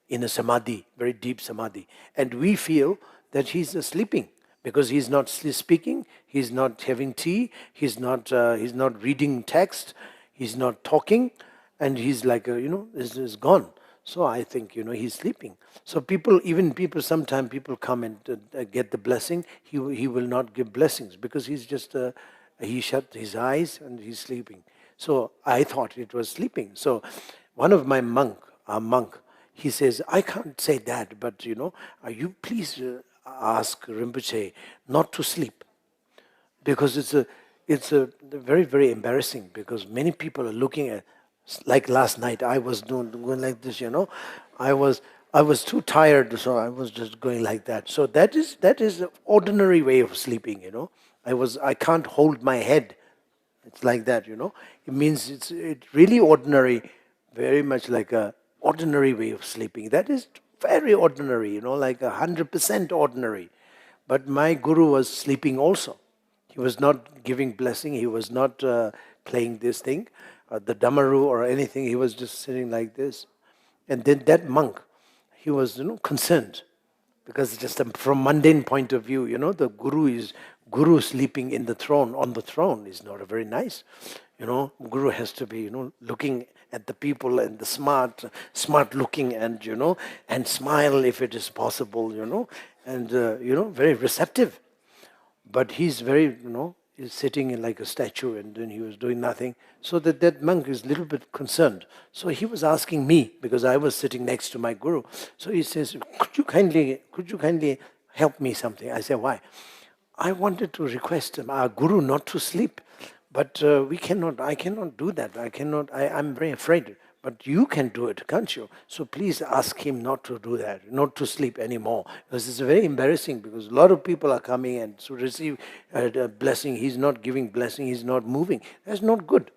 in a samadhi, very deep samadhi. And we feel that he's sleeping because he's not speaking, he's not having tea, he's not reading text, he's not talking, and he's like, is gone. So I think, he's sleeping. So sometimes people come and get the blessing. He will not give blessings because he shut his eyes and he's sleeping. So I thought it was sleeping. So one of my monk, he says, I can't say that, but you please ask Rinpoche not to sleep, because it's a very, very embarrassing, because many people are looking at, like last night I was going like this, I was too tired, so I was just going like that. So that is an ordinary way of sleeping. I can't hold my head. It's like that. It means it's really ordinary, very much like a ordinary way of sleeping. That is very ordinary, like 100% ordinary. But my guru was sleeping also. He was not giving blessing. He was not playing this thing, the damaru or anything. He was just sitting like this. And then that monk, he was concerned, because just from mundane point of view, the guru sleeping in the throne, on the throne, is not a very nice. Guru has to be looking at the people, and the smart looking, and smile if it is possible, and very receptive. But he's he's sitting in like a statue, and then he was doing nothing. So that monk is a little bit concerned. So he was asking me, because I was sitting next to my guru. So he says, could you kindly help me something? I said, why? I wanted to request our guru not to sleep, but I cannot do that. I'm very afraid. But you can do it, can't you? So please ask him not to do that, not to sleep anymore. Because it's very embarrassing, because a lot of people are coming and to receive a blessing. He's not giving blessing, he's not moving. That's not good.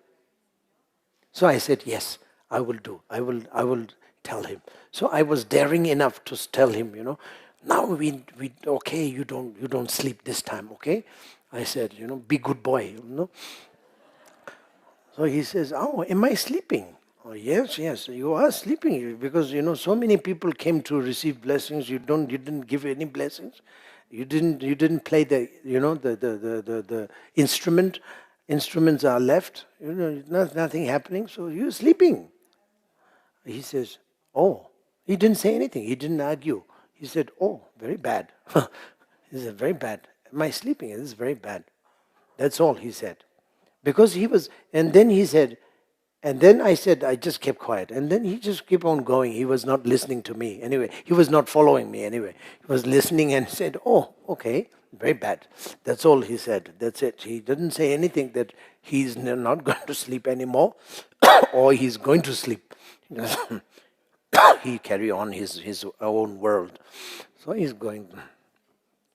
So I said, yes, I will do. I will tell him. So I was daring enough to tell him, now we okay, you don't sleep this time, okay? I said, be good boy. So he says, oh, am I sleeping? Oh, yes, you are sleeping, because so many people came to receive blessings. You didn't give any blessings. You didn't play the instrument. Instruments are left. Nothing happening. So you're sleeping. He says, oh, he didn't say anything. He didn't argue. He said, oh, very bad. He said, very bad. Am I sleeping? This is very bad. That's all he said. Because he was, and then he said, and then I said, I just kept quiet. And then he just kept on going. He was not listening to me anyway. He was not following me anyway. He was listening and said, oh, okay, very bad. That's all he said. That's it. He didn't say anything that he's not going to sleep anymore or he's going to sleep. He carry on his own world. So he's going.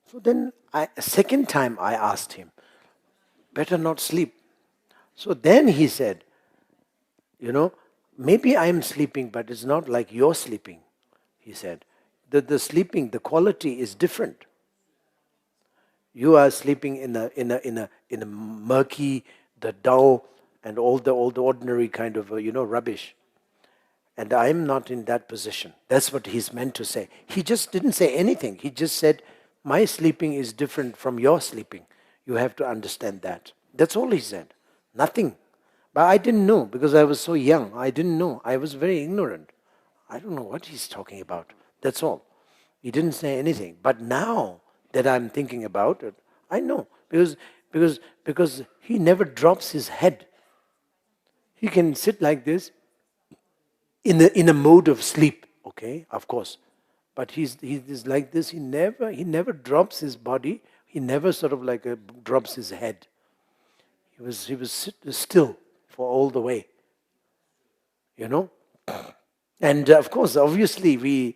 So then a second time I asked him, better not sleep. So then he said, maybe I'm sleeping, but it's not like you're sleeping, he said. The sleeping, the quality is different. You are sleeping in a murky, the dull, and all the ordinary kind of rubbish. And I'm not in that position. That's what he's meant to say. He just didn't say anything. He just said, my sleeping is different from your sleeping. You have to understand that. That's all he said. Nothing. But I didn't know, because I was so young. I didn't know. I was very ignorant. I don't know what he's talking about. That's all. He didn't say anything. But now that I'm thinking about it, I know. Because he never drops his head. He can sit like this in a mode of sleep, okay, of course. But he's like this. He never drops his body. He never sort of like drops his head. He was still for all the way, And of course, obviously,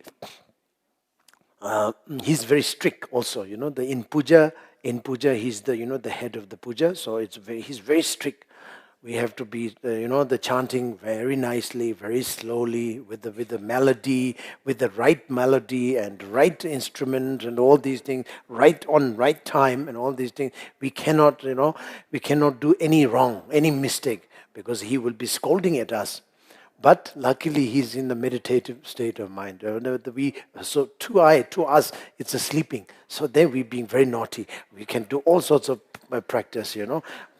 he's very strict also. In puja, he's the head of the puja, so he's very strict. We have to be, the chanting very nicely, very slowly, with the melody, with the right melody and right instrument and all these things, right on right time and all these things. We cannot do any wrong, any mistake, because he will be scolding at us. But luckily, he's in the meditative state of mind. To us, it's a sleeping. So there, we being very naughty. We can do all sorts of practice.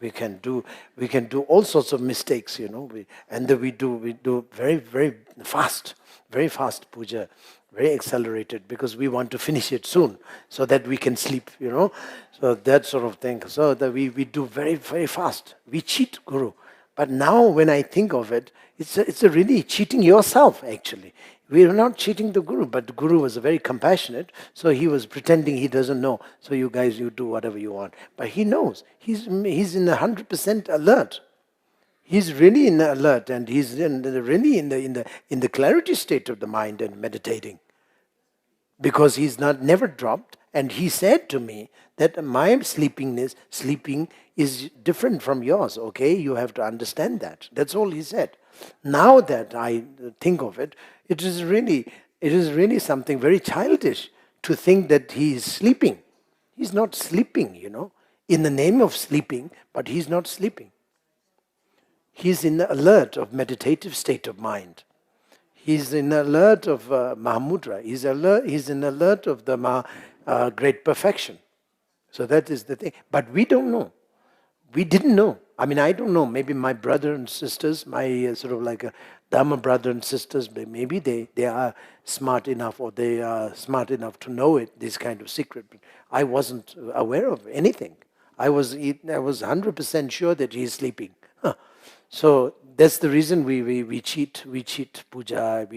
We can do all sorts of mistakes. And then we do very fast puja, very accelerated, because we want to finish it soon, so that we can sleep. So that sort of thing. So that we do very very fast. We cheat Guru. But now, when I think of it, it's a really cheating yourself, actually. We are not cheating the Guru, but the Guru was very compassionate, so he was pretending he doesn't know. So you guys, you do whatever you want. But he knows. He's in 100% alert. He's really in the alert, and really in the clarity state of the mind and meditating, because he's not never dropped. And he said to me that my sleeping is different from yours. Okay, you have to understand that. That's all he said. Now that I think of it, it is really something very childish to think that he is sleeping. He's not sleeping, in the name of sleeping, but he's not sleeping. He's in the alert of meditative state of mind. He's in alert of Mahamudra. He's in alert of the great perfection. So that is the thing. But we don't know. We didn't know. I mean, I don't know. Maybe my brother and sisters, my sort of like a Dharma brother and sisters, maybe they are smart enough, or they are smart enough to know it, this kind of secret. But I wasn't aware of anything. I was 100% sure that he is sleeping. Huh. So that's the reason we cheat puja.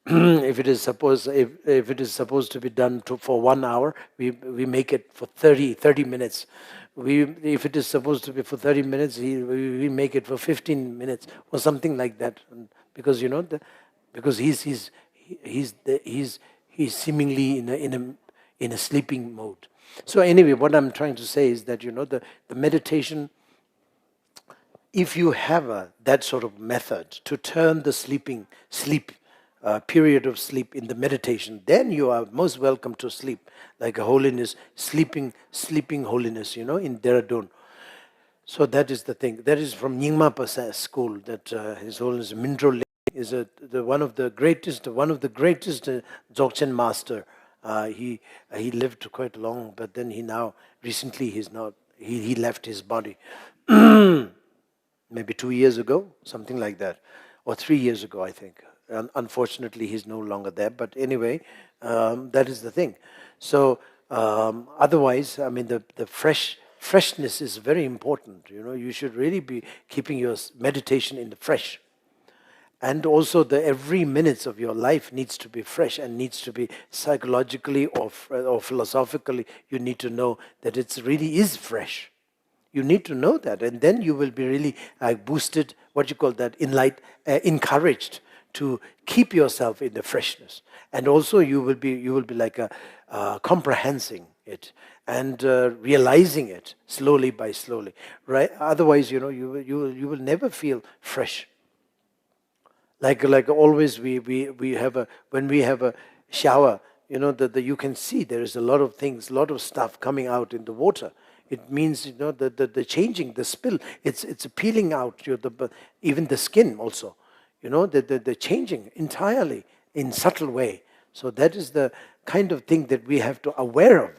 If it is supposed to be done for 1 hour, we make it for 30 minutes. If it is supposed to be for 30 minutes, we make it for 15 minutes or something like that, because because he's seemingly in a sleeping mode. So anyway, what I'm trying to say is that the meditation, if you have that sort of method to turn the period of sleep in the meditation, then you are most welcome to sleep, like a holiness, sleeping holiness, in Dehradun. So that is the thing. That is from Nyingma Pas's school. That His Holiness Mindro is one of the greatest Dzogchen master. He lived quite long, but then recently he left his body. Maybe 2 years ago, something like that, or 3 years ago, I think. Unfortunately, he's no longer there. But anyway, that is the thing. So otherwise, I mean, the freshness is very important. You should really be keeping your meditation in the fresh. And also, every minute of your life needs to be fresh, and needs to be psychologically or philosophically. You need to know that it really is fresh. You need to know that, and then you will be really boosted. What you call that? Encouraged to keep yourself in the freshness, and also you will be like comprehending it and realizing it slowly by slowly, right? Otherwise, you will never feel fresh. Like always, when we have a shower, you can see there is a lot of things, a lot of stuff coming out in the water. It means the changing, the spill. It's peeling out even the skin also. The changing entirely in subtle way. So that is the kind of thing that we have to aware of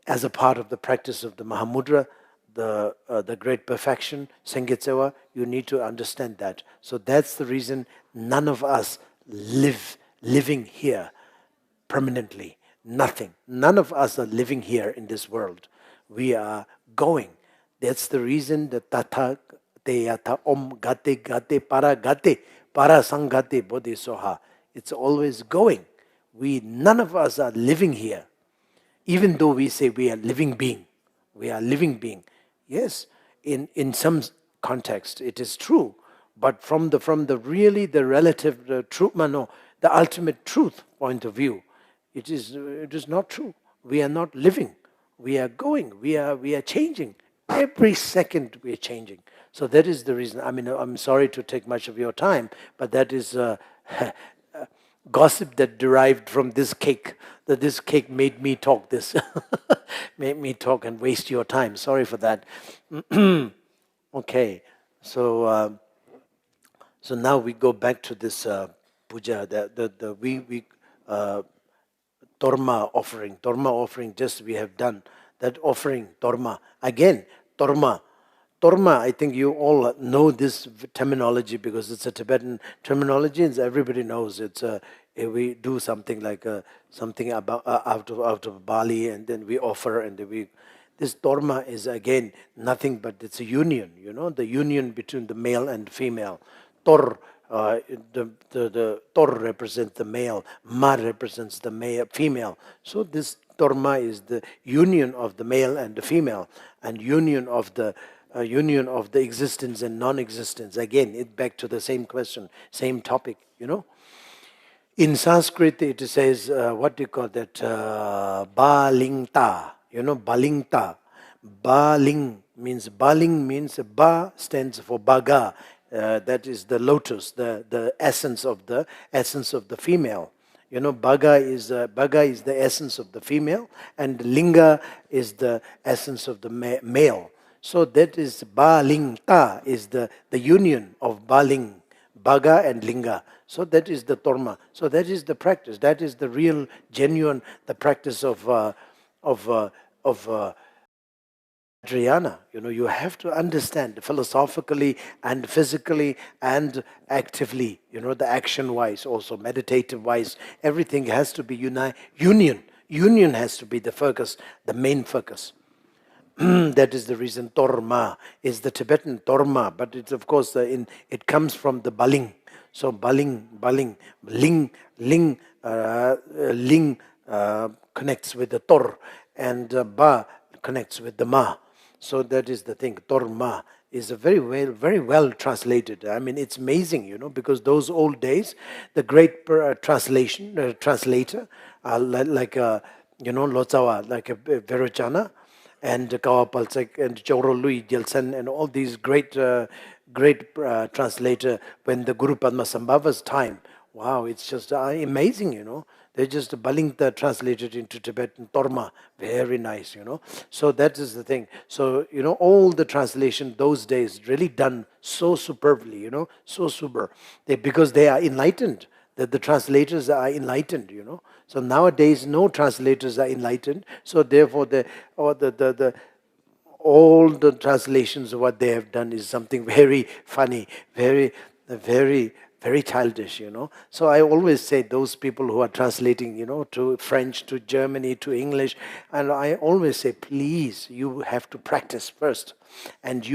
as a part of the practice of the Mahamudra, the great perfection, Sengitsewa. You need to understand that. So that's the reason none of us living here permanently. Nothing. None of us are living here in this world. We are going. That's the reason that Tatha Te Yatha Om Gate Gate Para Sangate Bodhi Soha. It's always going. None of us are living here. Even though we say we are living being. We are living being. Yes, in some context it is true. But from the really the relative, the ultimate truth point of view, It is not true. We are not living. We are going. We are changing. Every second we are changing. So that is the reason. I mean, I'm sorry to take much of your time, but that is gossip that derived from this cake. That this cake made me talk this, made me talk and waste your time. Sorry for that. Okay, so so now we go back to this puja. The we torma offering. Just we have done that offering torma again. Torma. Torma, I think you all know this terminology because it's a Tibetan terminology and everybody knows it's we do something like something about out of Bali and then we offer and then we this torma is again nothing but it's a union, the union between the male and female. Tor, the tor represents the male, ma represents the male, female. So this torma is the union of the male and the female, and union of the existence and non-existence. Again, it back to the same question, same topic. In Sanskrit, it says, what do you call that? Balingta. Balingta. Baling means ba stands for baga. That is the lotus, the essence of the female. Baga is the essence of the female, and linga is the essence of the male. So that is Baling Ta is the union of Baling, Baga and Linga. So that is the Torma. So that is the practice. That is the real, genuine, the practice of Adriana. You have to understand philosophically and physically and actively, the action wise, also meditative wise, everything has to be union. Union has to be the focus, the main focus. That is the reason Torma is the Tibetan Torma, but it's of course it comes from the Baling. So Baling, Ling connects with the Tor, and Ba connects with the Ma. So that is the thing. Torma is a very well translated. I mean, it's amazing, because those old days, the great translator, like Lotsawa, like a Verochana, and Kawapalsek and Choro Lui Jelsen and all these great translator when the Guru Padmasambhava's time. Wow, it's just amazing. They just Balingta translated into Tibetan Torma. Very nice. So that is the thing. So, all the translation those days really done so superbly, so super. Because they are enlightened. That the translators are enlightened, So nowadays, no translators are enlightened. So therefore, all the translations of what they have done is something very funny, very, very, very childish, So I always say those people who are translating, to French, to Germany, to English, and I always say, please, you have to practice first, and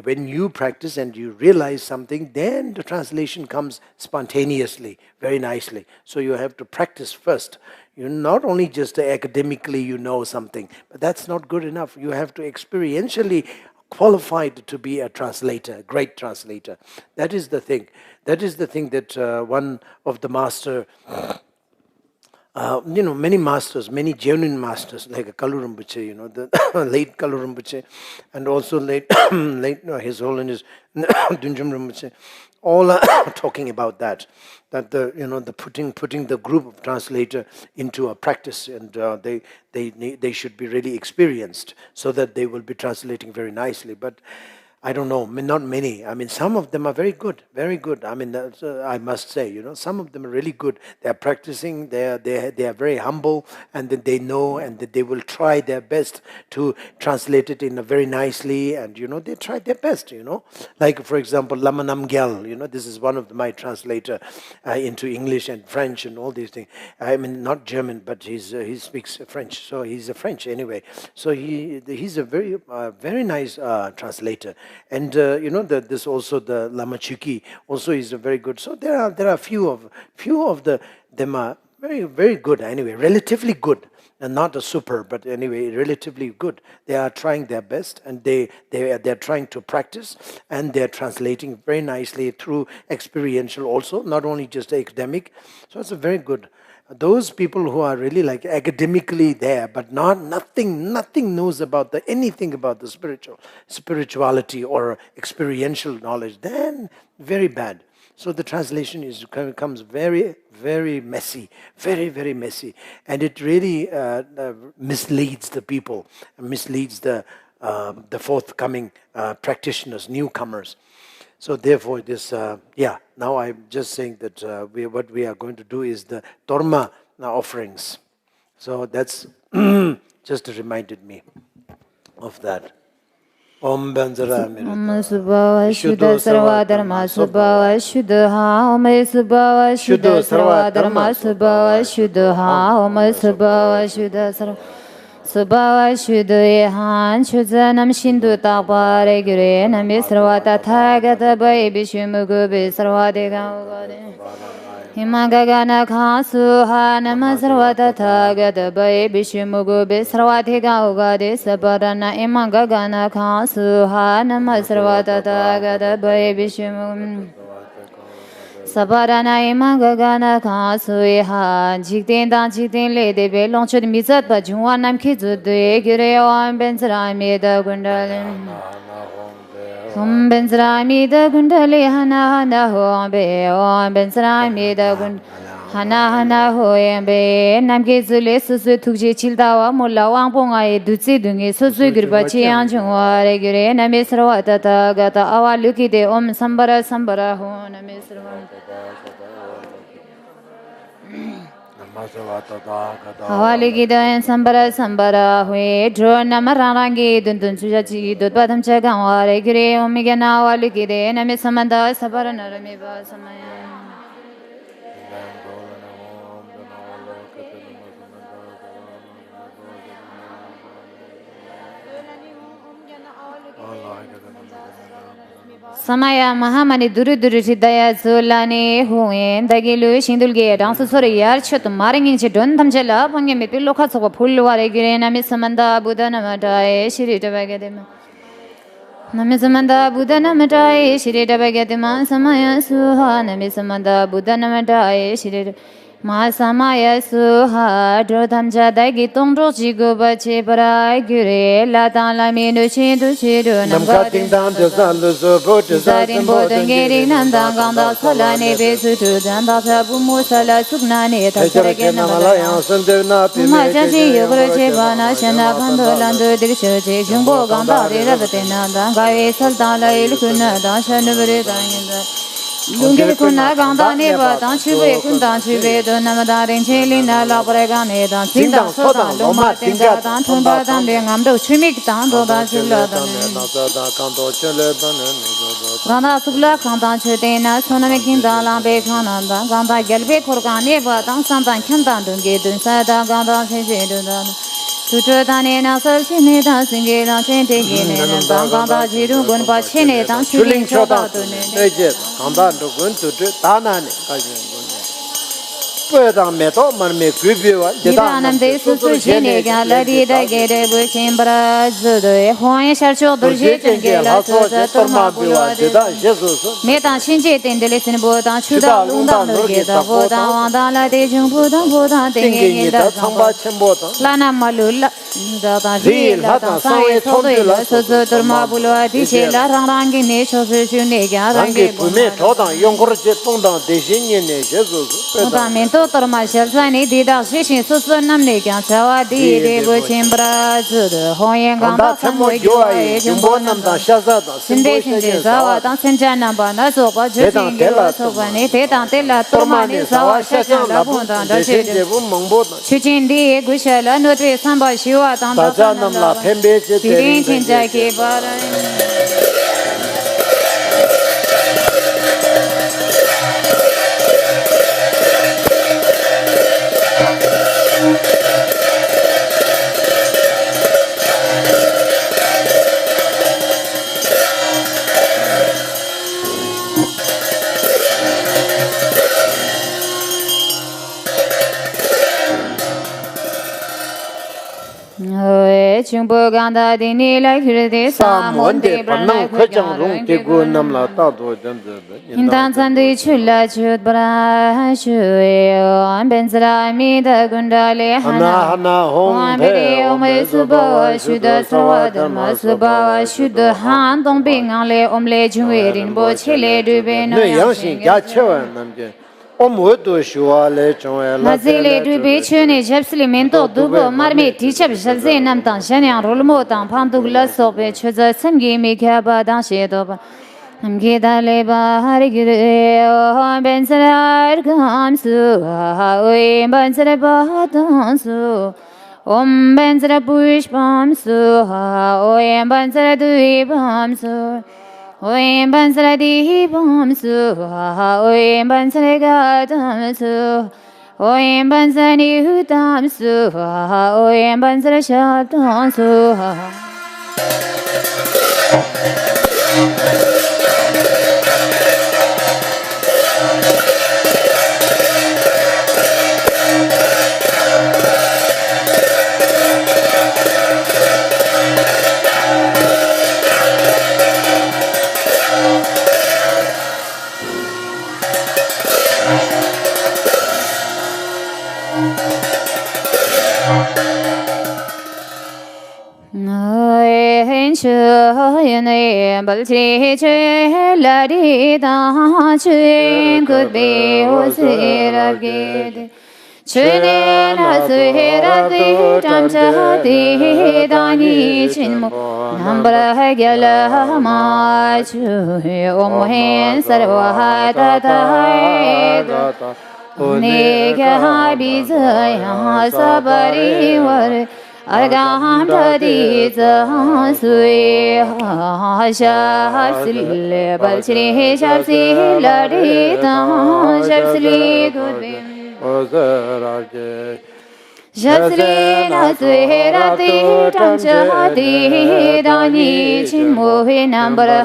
when you practice and you realize something, then the translation comes spontaneously, very nicely. So you have to practice first. You not only just academically you know something, but that's not good enough. You have to experientially qualified to be a translator, a great translator. That is the thing. That is the thing that one of the master. Many masters, many genuine masters, like Kalu Rinpoche, the late Kalu Rinpoche, and also late His Holiness Dunjum Rinpoche, all are talking about that the putting the group of translator into a practice, and they should be really experienced so that they will be translating very nicely. But I don't know, not many. I mean, some of them are very good, very good. I mean, I must say, some of them are really good. They are practicing. They are very humble, and then they know, and that they will try their best to translate it in a very nicely. And they try their best. Like for example, Lama Namgyal. This is one of my translator into English and French and all these things. I mean, not German, but he speaks French, so he's a French anyway. So he's a very nice translator. And this also the Lama Chuki also is a very good. So there are few of them are very, very good anyway, relatively good. And not a super, but anyway, relatively good. They are trying their best, and they're trying to practice, and they're translating very nicely through experiential also, not only just academic. So it's a very good. Those people who are really like academically there, but nothing knows about anything about the spirituality or experiential knowledge, then very bad. So the translation becomes very, very messy, very, very messy, and it really misleads the people, misleads the forthcoming practitioners, newcomers. So therefore, this now I'm just saying that what we are going to do is the torma offerings. So that's just reminded me of that. Om Banzara Om Subhava Shuddha Sarva Dharma Subhava Shuddha Om Subhava Shuddha Sarva Dharma Subhava Shuddha Om Subhava Shuddha Sarva Subhava Shuddha Han Shudhanam Shindu Tapare Gure Nami Sarva Tathagata Bhai Vishumugu Sarva Dega Himagagana Khasu Hanama Sarva Tathagata Bhai Vishumugu Sarva Dega Ugade Sabarana Imagagana Khasu Hanama Sarva Tathagata Bhai Vishumugu Sabarana Imagagana Khasu Han Jikten Dan Jikten Le De Be Longchud Mizat Bajua Nam Kizu De Gireo Benzra Meda Gundalim Hum Benzrami the Gundali Hana Hana Hombe, Om Benzrami the Gund Hana Hana Hoembe, Namgizule Susu Tuji Childawa, Mula Wangponga, Dutsi Dungi, Susu Gurbachi Anjua, Regure, Namisrawata, Gata, Awa Luki de Om Sambara Sambara Ho, Namisrawa. Hawaligi and Sambara Sambara, we draw Namarangi, Dundun Sujachi, Dudbatam Chagam, Regre, Omigana, Waligide, Namisamanda, Sabarana, Ramiba, Samaya. Samaya Mahamani Duru Durishidaya Zulani Huin, Dagilu, Shindulge, Dansu Soriyar, Chutumaring in Chidun, Tamjela, Pangami Pilokas of Pulua, Regina, Misamanda, Budana Madai, Shirita Bagadima. Namisamanda, Budana Madai, Shirita Bagadima, Samaya Suha, Namisamanda, Budana Madai, Shirita. Masamaya Suha, Drotamja Dagitung Rochigo Bachi Parai Gure, Latan Laminu Chidu Chidu, Namkating down the Zanduzo, Zarin Bodan Geri Nandang Ganda Salani Besutu, Danda Sabu Sala Sugnani, Tacharagan Malayan Sundana, Majaji Yoguchi Bana Shana Pandolandu Dirshoji, Jumbo Ganda, Rabatina, Dangai Saltana Ilkuna, Danshanubri Danganda. Lungi Kuna Ganda Neva, Danchibe, Kundanchibe, Donamadarin Chelina, Labregane, Dancing, Soda, Loma, Tinga, Tumba, Danding, Do Chimik, Dando, Danchilla, Ganda Subla, Kandanchudena, Sonamikin, Dalam, Bekananda, Ganda Gelbe, Korganeva, Dansan, Kandan, Dungi, Sada, Ganda, Cheduna. Tutani Nasal Chini dancing in a chanting in a Banganda Jiru Gunpa Chini dancing in Choda. Kandan to Gun to Tanani. Puedan meto, man me Gubu, Didanam de Susuchini, Gallery, the Gede, Buchimbra, Zudu, Hoy Sharcho, Durjit, Gela, Torma, Jesus. Meta Shinjit in the listen board, Shuda, Lunda, Nugeta, Voda, Vandala, de Jumbuda, Voda, thinking in the Lana Malula, Data, Sai, Todula, Suturma, Bula, Dishela, Rangi, Nature, Shuniga, Rangi, Pume, Todan, Younger Jetonda, Dejin, Jesus. Tormashel Zani did a fishing Susanam Nikan Chawa di Buchimbra Zudu, Hoyanganda, Samoy, Jumbonam, Shazada, Sindation, Zawa, Dansanjana, Banasopa, Jetan, Tela, Sovani, Tetan, Tela, Tormani, Zawa, Shashan, Labunda, Chuchin di Gushela, Nutri, Samba, Shiva, Tanzanam, La Pembe, Jackie, chungpo ganda dini la kirti samonde Panang Khajang Rung Tegu Namla Tado Hindan Sandi Chula Chudbra Shuyo Benzra Mida Gundali Hana Hong Bede Ome Subawa Shuda Sawadama Subawa Shuda Han Dong Bing Ale Omle Jungwerin Bo Chile Dube No Yangshin Yachewa Namje Omwodo Shuale Chong Mazile Dube Chuni Chepsli Minto Dubo Marmi Tichap Shalze Nam Tang Shanyang Rolmo Tang Pandugla Sope Chuza Semgi Mikaba Dang Shedoba Namgida Leba Harigire Bensarar Gamsu Oi Bensare Badansu Om Bensara Bush Bamsu Oi Bensara Dui Bamsu Oi Bensara Di Bamsu Oi Bensara Gadamsu Oi Bensani Hudamsu Oi Bensara Shabdansu Balchi Ladi Da Chin could be Osiragid Chinen Asiradi Tamchadi Dani Chinmo Nambra Hagala Machu Omhen Sarvahata Nika Bizaya Sabari War Argam Tadi Sui Shabsili Balchri Shabsi Ladi Shabsili Gudbim Shabsili Nasirati Tamchati Dani Chinmohi Nambra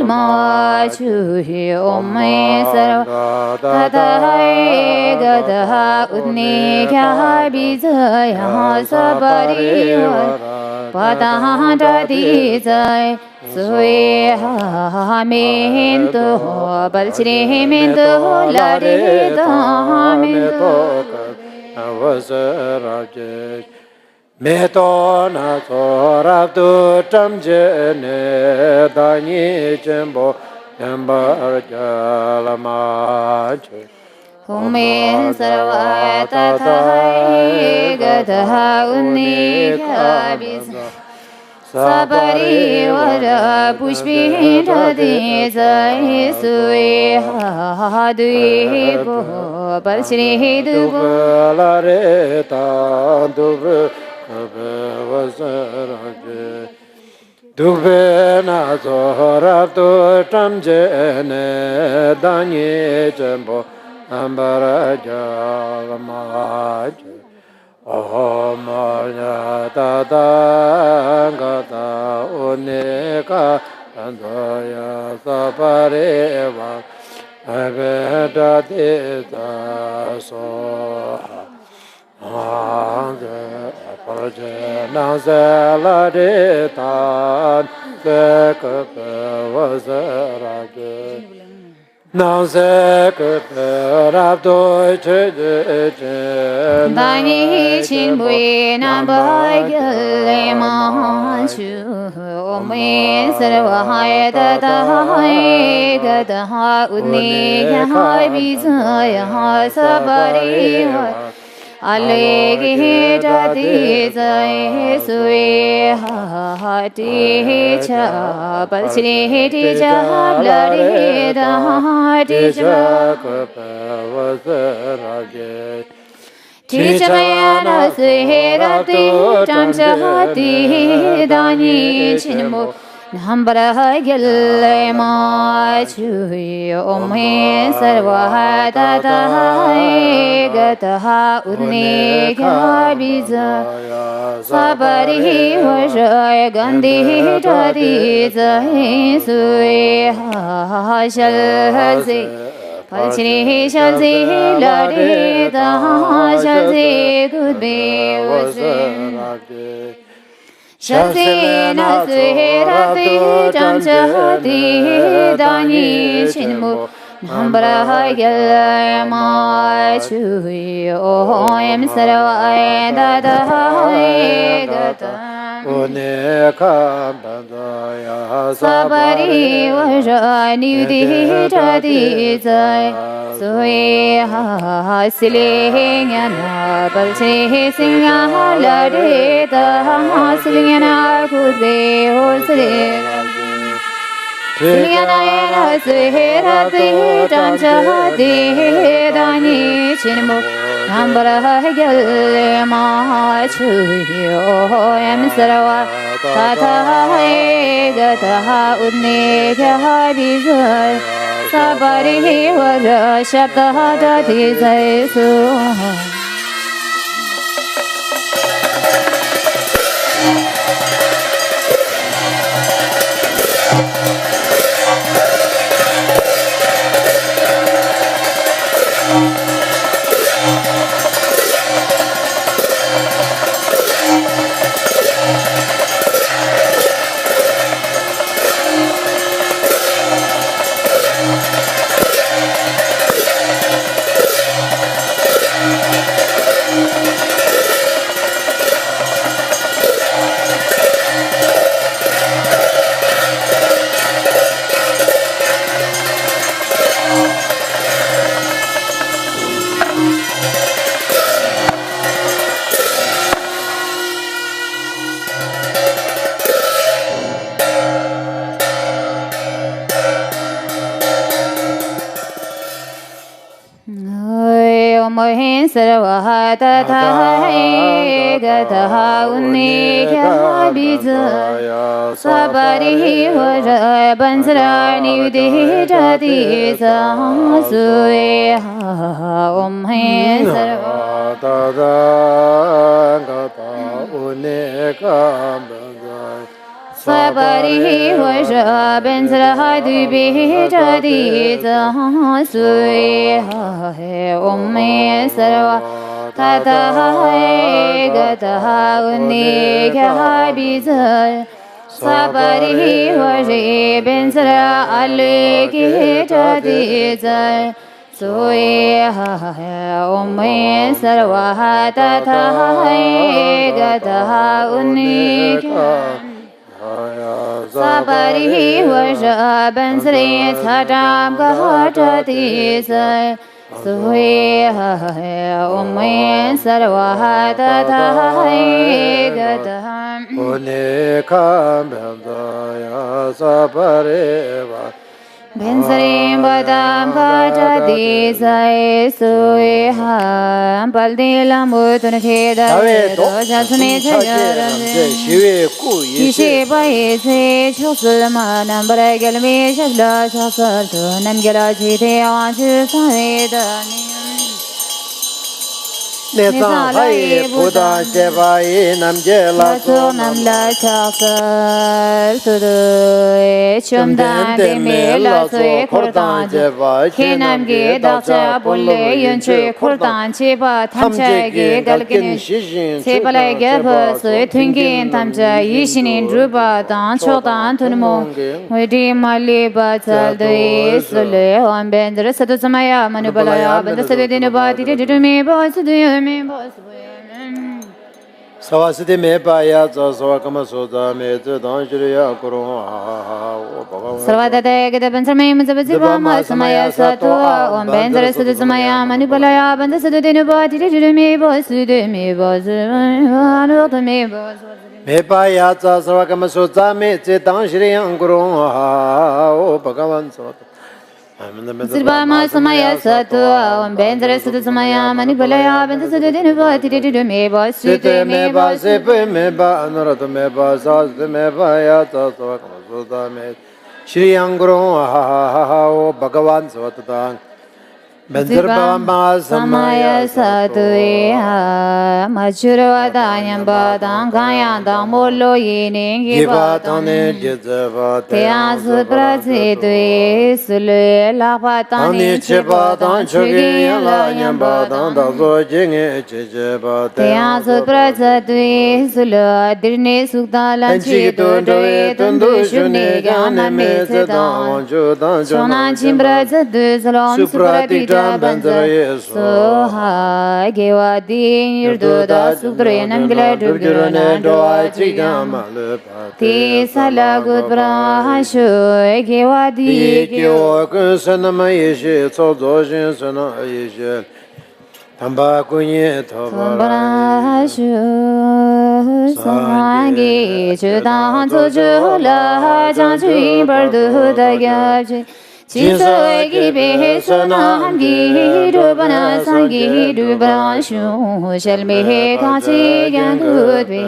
Machu Om Sarva Tatai Gada Udnika Bizaya Sabari Padahanta Dizai Sui Minto Balchri Minto Ladi Minto Avasaraje Metona Sorabdu Tamjene Dani Jembo Yambar Jalamache Humin Sarvata Thai Gata Unika Bisa Sabari Vara Pushpi Radhi Zai Sui Hadui Bo Balshri Dubo Lare Tandubu Vasaraje Dube Nazorabdu Tamjene Dani Jembo Ambara Jalamaje Om Tata Gata Unika Andaya Sapareva Aveda Dita Soha Ande Parjana Zela Ditan Sekapa Vasarage Nansek Rabdo Chedje Dani Chinbui Nambagale Machu Ome Sarvahaya Tata Gata Udnika Bizaya Sabari Alegi Dadi Zai Sui Hati Cha Balchri Tija Bladi Da Tija Tijamayana Sui Rati Tamchati Dani Chinmo Nambara Gelle Machu Ome Sarvahata Gata Udnika Biza Sabari Vashay Gandhi Tadi Zai Sui Shalzi Palchri Shalzi Ladi Da Shalzi Could be Shasena Svirati Janjati Dani Chinmu Nambra Yalama Chui Om Saravai Dadai Gata Sabari Vajani Dihitati Zai Sui Ha Silingana Balsi Singa Ladita Silingana could be Hosri Silingana Svirati Janjati Dani Chinmu Nambra Yalama Chui Om Saravai Tata Gata Udne Bhizai Sabari Vaja Shabda Dati Zai Su Mohin Saravahata Thai Gata Unika Biza Sabari Vaja Bansara Nivdita Disa Sui Om Hin Saravahata Gata Unika Sabari Vaja Bansara Nivdita Disa Sui Om Sarva Tata Gata Unika Biza Sabari Vaja Bansara Nivdita Disa Sui Om Sarva Tata Gata Unika Sabari Vaja Bansara Tata Gata Disa Sui Om Sarva Tata Gata Unika Bhandaya Sabari Bansari Badam Gata Disa Sui Baldila Mutun Cheda Jasme Shive Bai Se Chosulma Nambra Galme Shasla Shasal Namgyala Chite Anju Savedani Nizalai Buddha Shevai Namgyala Namla Chasal Sudu Chumdan De Mela Sui Kurdan Kinamgi Dacha Bulle Yunchi Kurdan Chiba Tamchagi Galgin Sebala Gaba Sui Tungin Tamcha Yishinin Druba Dan Chodan Tunmo Vidi Mali Batal De Sule On Bendra Saduzamaya Manubalaya Bandasadinaba Didumi Bosu Savasiti me paya Savakama Soda me Danjuriya Kuru Sarvada Gada Bansarmay Mazabazibama Samaya Satua Om Bendra Sudazamaya Manubalaya Bandasadinaba Didumi Bosu me Bosu me Bosu me paya Savakama Soda me Danjuriya Kuru Bhagavan Soda Sirvama Samaya Satua Om Bendra Sudazamaya Manubalaya Bandasadinaba Didumi Bosu me Basi me Ba Anurata me Basa me paya Savakama Soda me Shri Anguru Bhagavan Soda Benzerba Samaya Satuya Machurvadanyam Badam Kayandam Molo Yini Givatane Jizava Teasu Prasidwe Sulu Lapatani Chibatan Chugi Layam Badan Dazo Jingi Chijiba Teasu Prasidwe Sulu Dirne Sukdala Chidu Dwe Tundu Shuni Gana Mesedan Shona Chimbrasidwe Salam Supratita Banza Soha Gewadi Yurduda Sudre Nangla Durgurana Doa Chigama Te Salagut Brahashu Gewadi Kyo Sanama Yeshi Tsozo Shin Sana Yeshi Tamba Kunye Brahashu Sangi Chudan Tujula Janchi Bardu Dagyaji Chisoi Be Sonamgi Dubana Sangi Dubrashu Shall me Kachi Gangut Be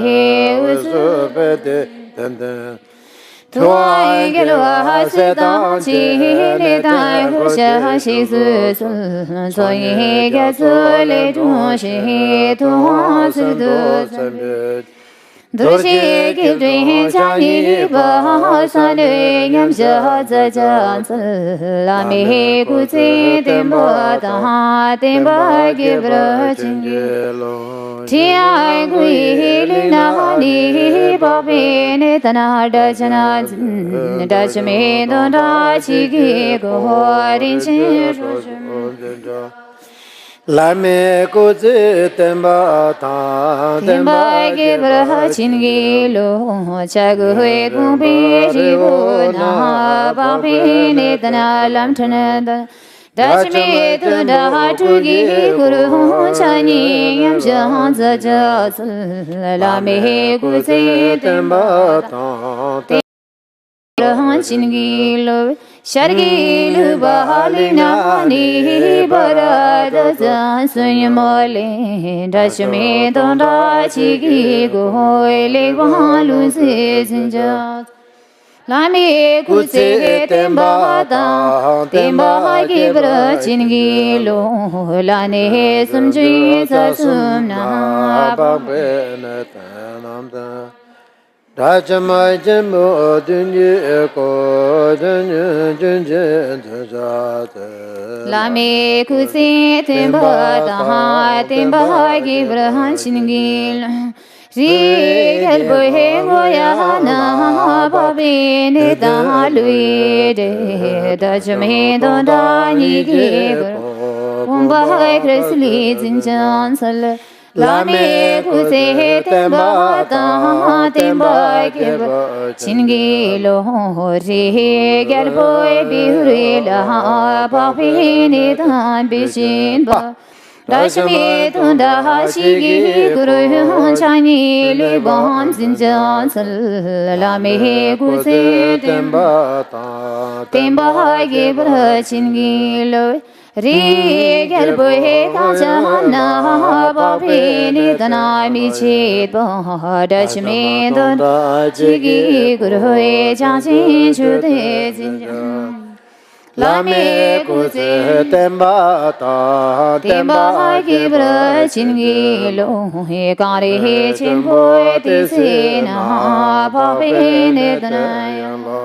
Tuai Gelua Sedan Chile Dai Husha Shizu Soy Gasole Dushi Tuas Dushi Gildri Jani Bahasane Yamsha Zajan Lami Guzi Dimba Dimba Gibra Chingelo Tia Gui Nani Babine Tana Dajana Dajame Donda Chigi Gorin Chin Lame Kuzi Temba Temba Gibra Chingelo Chagwe Gumbi Jivuna Babine Tana Lamtana Dashme Tunda Tugi Guru Chani Yamshan Zajas Lame Guzi Temba Chingilo Shargil Bahalina Ni Barada Suyamole Dashme Tunda Chigi Goile Balu Zinjas Lami Kuse Temba Temba Gibra Chingilo Lane Sumji Sasumna Rajama Jamo Dunyu Eko Lami Kuse Temba Temba Gibra Chingilo Rigal bohe goyana babine dalui de dajme dondani ge kumba kresli zinjan sal lame kuse temba ge chingilo rigal bohe bihurila babine dan bishin ba Dashmi Tunda Hashigi Guru Chani Libon Zinjan Salame Guzi Temba Gibra Chingilo Rigal Bohe Kachana Babini Danami Chidba Dashmi Tunda Hashigi Guru Chani Chude Zinjan Lame Kuze Temba Temba Gibra Chingilo Hekari Chimbo Tisina Papine Danayamba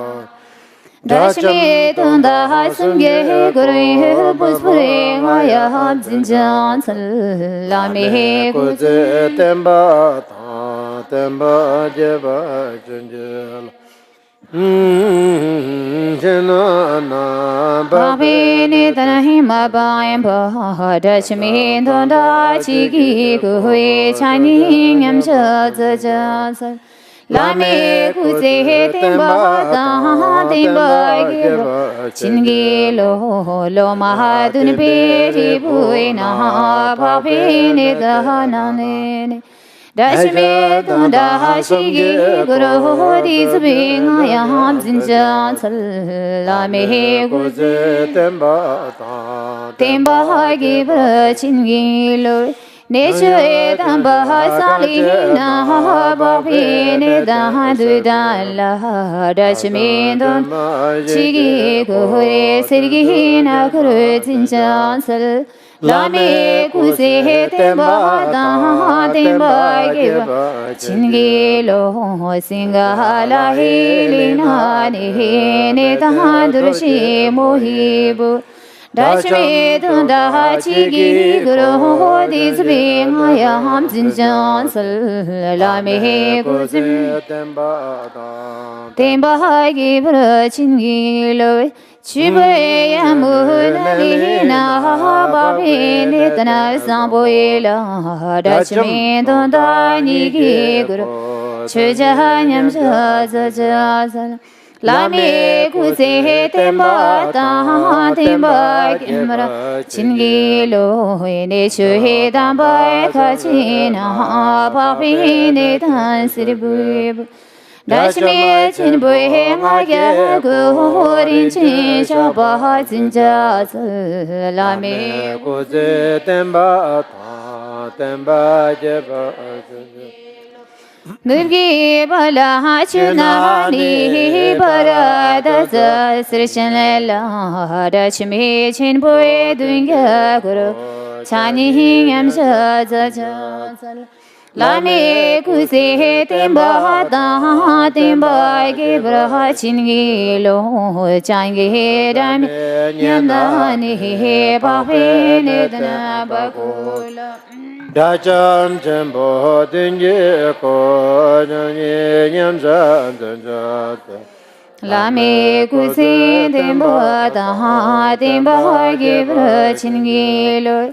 Dashmi Tunda Hasunge Guru Puspure Maya Zinjan Lame Kuze Temba Temba Jeva Junjala Babini Tanahima Bayan Dashmi Donda Chigi Kuhui Chani Yamsha Zajan Lame Kuze Temba Temba Chingilo Loma Dunbi Buina Babini Dahanane Dashme Tunda Hashigi Guru Dizbing Ayam Zinjan Salame Guze Temba Gibra Chingilo Nature dan bahasali babi ne dan du dan la dashmin don chigi gore sergi na kuru jinjan sal lame kuse temba dan temba geba chingi lo singa la helina ne dan durshi mohibu Dashmi dunda chigi guru dizbi ayam jinjan salame kuzim temba hagi bra chingi lo chibe yamun na babi netna samboila dashmi dunda nigi guru chujanyam jazal Lame kuse temba ta temba kimra chingi lo ne shuhe damba khachina papi ne tan sirbu dashmi chinbu he ngaya go rin chin shaba jinja lame kuse temba ta temba jeba Nurgi bala chuna ni barada srishan la dashmi chin boy dunga guru chani yam sha lame kuse temba da temba ge bra chingi lo changi dam yanda ni pa pe ne dana bakula Dacham Chambo Dingi Ko Nyam Zan Lame kuse temba da temba ge bra chingi lo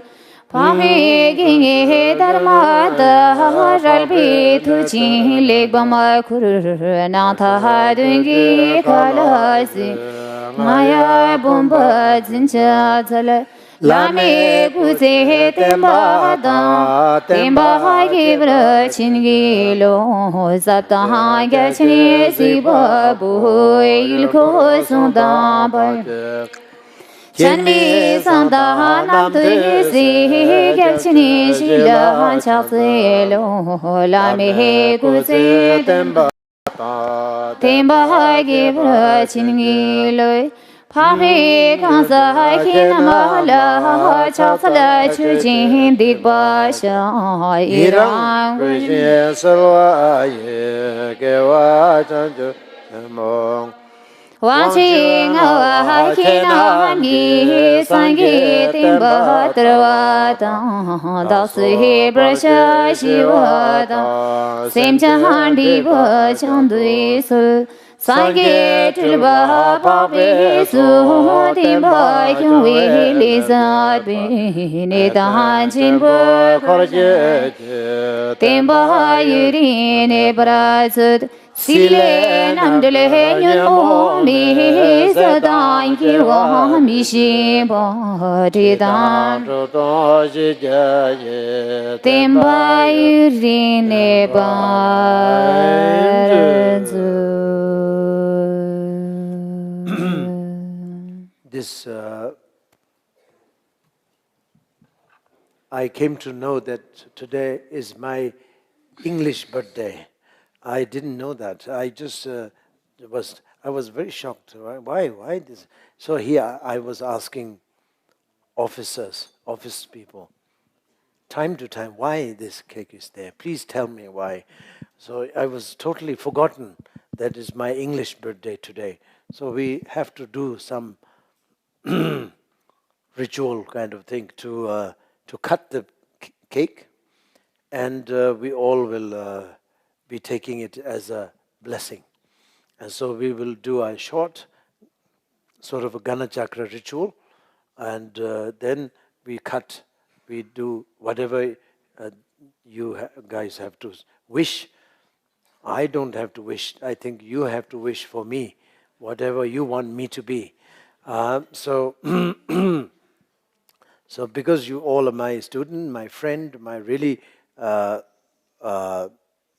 Pami ginge dharma da ralbi tu chin le bama kur na tha dungi khalasi maya bomba jincha jala lame kuse temba da temba ge bra chingi lo sata ga chini si ba bu il ko sunda ba Chanmi sanda nam tu si gelchini shila chakse lo la me kuse temba ge bra chingi lo pami kansa kinama la chaksala chujin digba sha irang Krishna Sarva Ye Kewa Chanchu Mong Wanching awa kina ni sangi timba trava dasi brasha shivada sem chandi ba chandui su sangi tilba papi su timba kyunwi lizat bi ne dahan chinbo timba yuri ne brazut Sile namdele nyuno mi sadai ki wa mi shi ba de dan temba irine ba This I came to know that today is my English birthday. I didn't know that. I just I was very shocked. Why this? So here I was asking officers, office people, time to time, why this cake is there? Please tell me why. So I was totally forgotten that is my English birthday today. So we have to do some ritual kind of thing to cut the cake, and we all will be taking it as a blessing. And so we will do a short sort of a Gana Chakra ritual, and then we do whatever you guys have to wish. I don't have to wish. I think you have to wish for me, whatever you want me to be. So because you all are my student, my friend, my really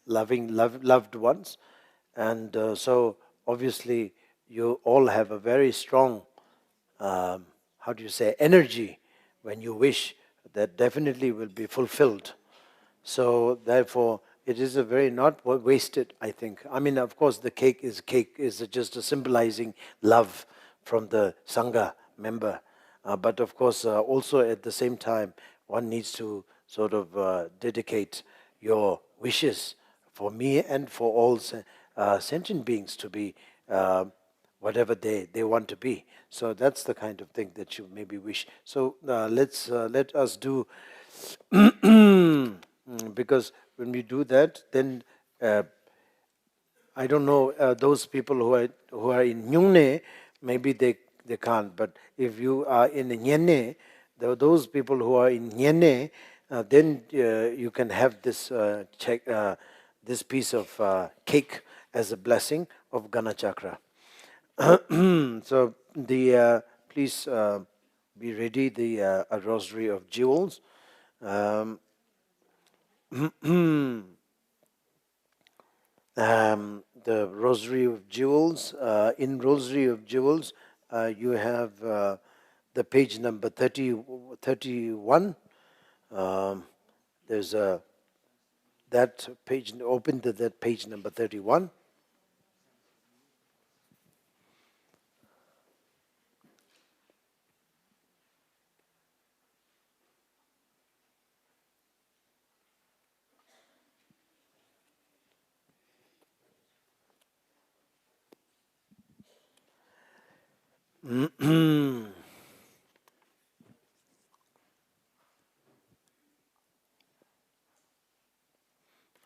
loved ones, and so obviously you all have a very strong, energy when you wish that definitely will be fulfilled. So therefore, it is a very not wasted, I think. I mean, of course, the cake is just a symbolizing love from the Sangha member. But of course, also at the same time, one needs to sort of dedicate your wishes for me and for all sentient beings to be whatever they want to be. So that's the kind of thing that you maybe wish. So let us do because when we do that, then I don't know those people who are in Nyungne, maybe they can't. But if you are in Nyene, those people who are in Nyene, then you can have this this piece of cake as a blessing of Gana Chakra. So the please be ready the a rosary of jewels. Um, the Rosary of Jewels. In Rosary of Jewels, you have the page number 31. There's that page, open to that page number 31.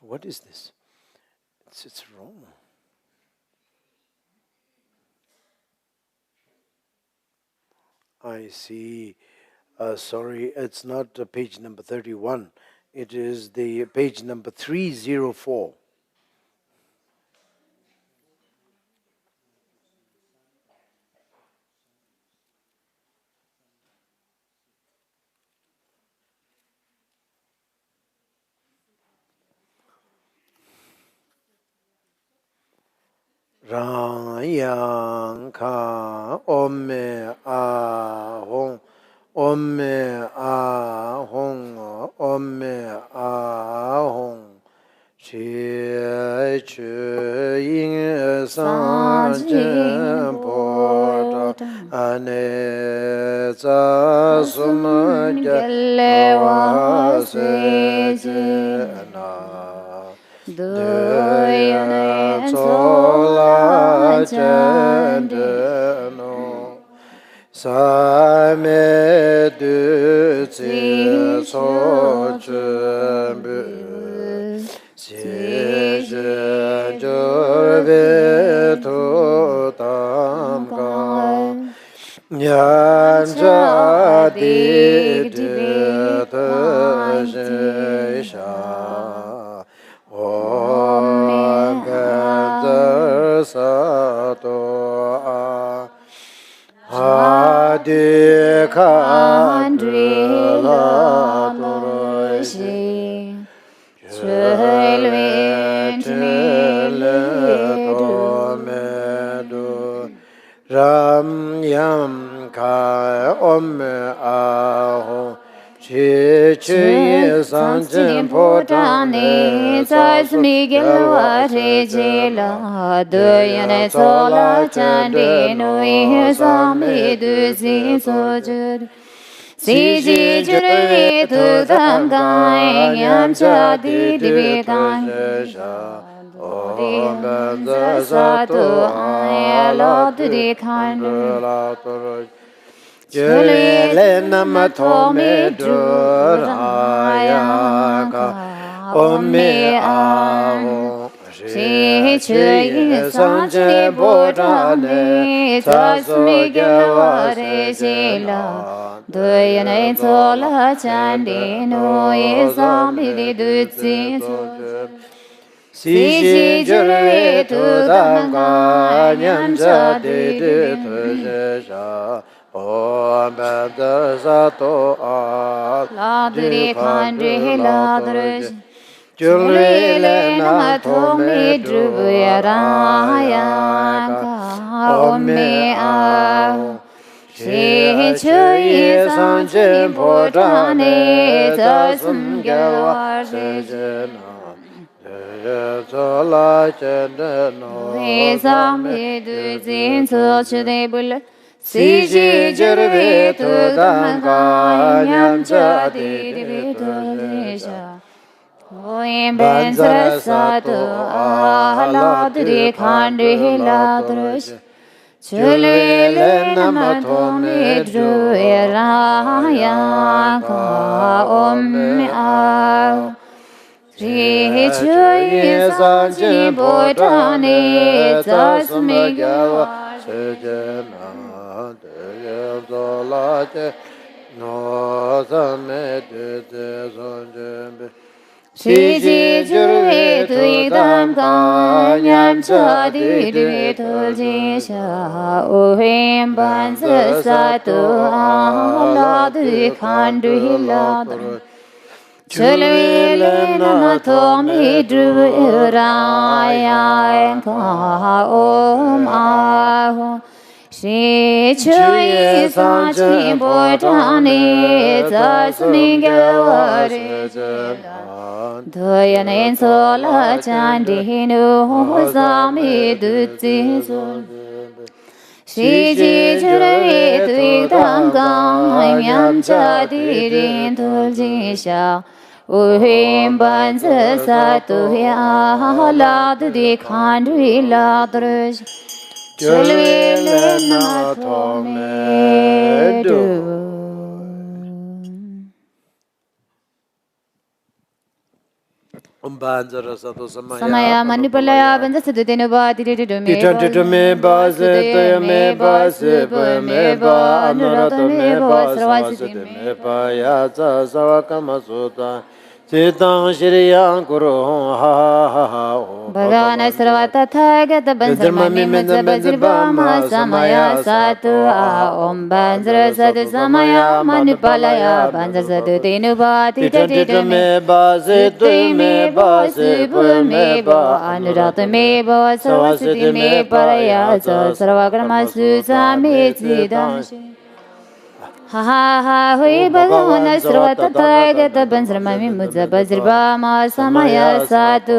What is this? It's wrong. I see. Sorry, it's not page number 31. It is the page number 304. Rang yang ka ome a hong ome a hong ome a hong chi chu yin san jen po ta ane za sum ge wa se je na Duyane Tsola Chandano Same Dutsi So Chambu Si Jorve To Tamka Nyanja Di Dita Sha Om Gandhar Sato Adi Kandrila Toroshi Chulwe Chile Tomedu Ram Yam Kai Om Aho Chi Chi San Chen Po Tane Sai Smi Gilwa Re Jela Duyane Sola Chande Nui Sami Du Si So Jud Si Ji Jure Tu Tam Gai Yam Cha Di Di Bi Gai Om Benza Sato Ay La Tu Di Khandu Jule Nama Tome Durayaka Ome Aho Shi Chuyi Sanche Bodhane Sasmi Gyaware Shila Duyane Tsola Chandi Noye Sami Dutsi Si Si Jure Tu Dhamga Nyamcha Di Di Tujja Om Banda Sato La Dri Khandri La Dri Juli Le Na Tomi Druya Raya Ka Ome A Shri Chui Sanjin Potane Tasum Gyalwa Zola Chendano Sami Du Zin So Chide Bul Siji Jirve Tu Dhamka Nyam Jadi Divi Tu Nisha Oim Ben Sarasatu Ala Dri Khandi La Drush Chulele Namatome Dru Eraya Ka Om A Sri Chui Sanji Botane Tasme Gyawa Sejana Deya Zola No Same De Sonjembe Siji Jurve Tuidam Kanyam Chadi Divitul Jisha Uhim Bansa Satu Ala Dri Khandu Hiladra Chulvele Namatomi Dru Raya Ka Om Aho Shri Chui Sanchi Botane Tasmi Gyawari Doyan Sola Chandinu Sami Dutsi Sol Shri Jurve Tuidam Kanyam Chadirin Tuljisha Uhim Bansa Satu Ya Lad Di Khandri Ladrush Chulvele Namatome Du Samaya Manipalaya Bansa Dinuba Didu me base me base me ba anurata me ba savasiti me ba yaza savakama sota Sitang Shriyan Guru ha Bhagavana Sarvata Thagata Bansarmami Mudzabazirvama Samaya Satu Om Banzara Sadu Samaya Manipalaya Banzar Sadu Dinuba Tita me ba situ me ba sipu me ba Anurata me ba Sarvasiti me Paraya Sarvakrama Susami Siddhamshi Ha ha ha hui bhagavana sarvata thagata bansramami mudzabazirvama samaya satu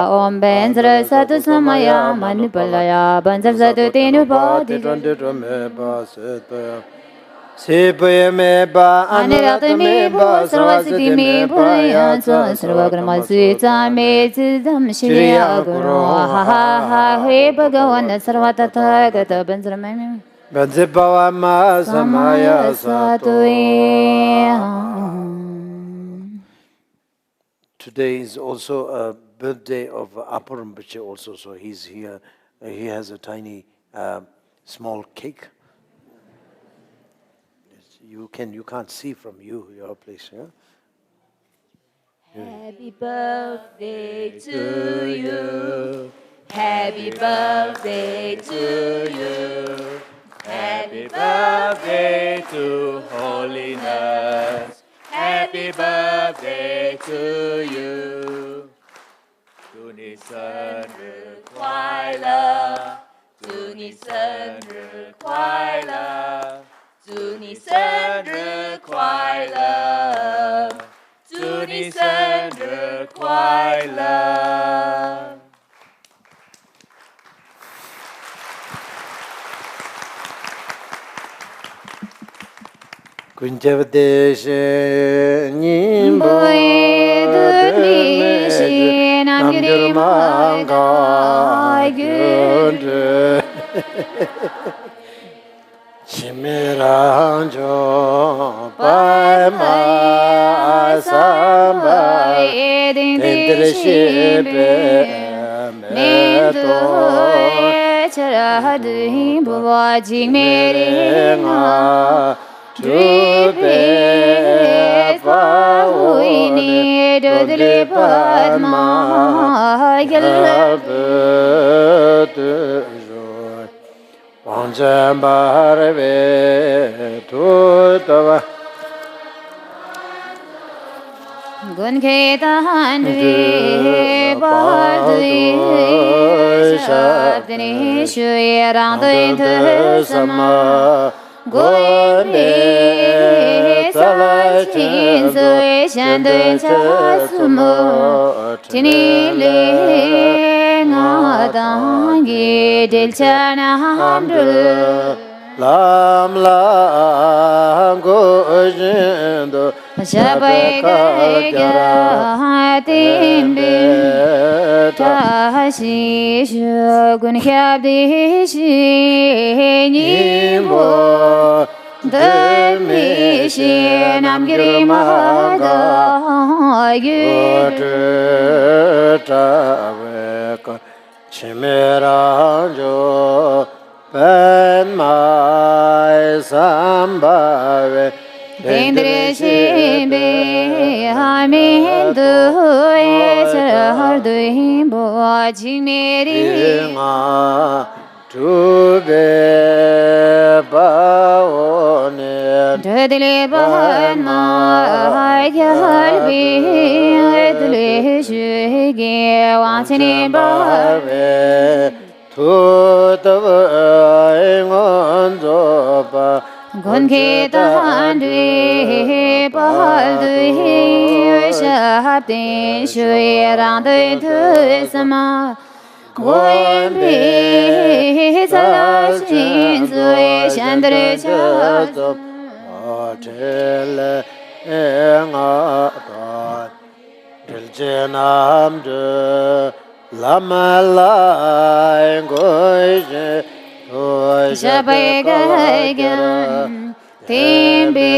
om bensra satu samaya manipalaya bansar satu tinupati Sipuya me ba Anirata me ba sarvasiti me paraya sarvakrama suita me siddham shriya guru ha ha ha hui bhagavana sarvata thagata bansramami Banzipavama Samaya Sato. Today is also a birthday of Appa Rinpoche also, so he's here. He has a tiny small cake. You can't see from your place, yeah? Happy birthday to you. Happy birthday to you. Happy birthday to holiness. Happy birthday to you. 祝你生日快乐，祝你生日快乐，祝你生日快乐，祝你生日快乐。Kunjavadeshe Nimbo Dudnishi Namgyalma Puja Chimiranjo Pai Ma Samba Tendrishipe Meto Charahadhi Bhuvaji Merina Dripe Pauini Dudli Padma Yalabete Panjambarve Tutava Gunketa Handvi Bhadvi Shabdini Shuyarandhi Sama Goybe Tsala Chinsu Shandu Chasumo Tinile Ngadangi Dilchana Hamdu Lam la Gojindo Shabaiga Timbe Tashi Shogun Kyabdishi Nimo Demishi Namgyalma Puja Chimeranjo Pen mai sambave Dendre Shimbe Hamindu Esardu Himbo Chimeri Inga Tube Baone Dudle Bahma Yalbi Dudle Shuge Wansini Bave Tutava Ingonzoba Gunke Tahandri Bahaldri Shabdin Shuirandri Tusama Goybe Salashin Zui Shandri Chazo Tele Enga Diljenamde Lama Lai Goje Shabaigagan Timbe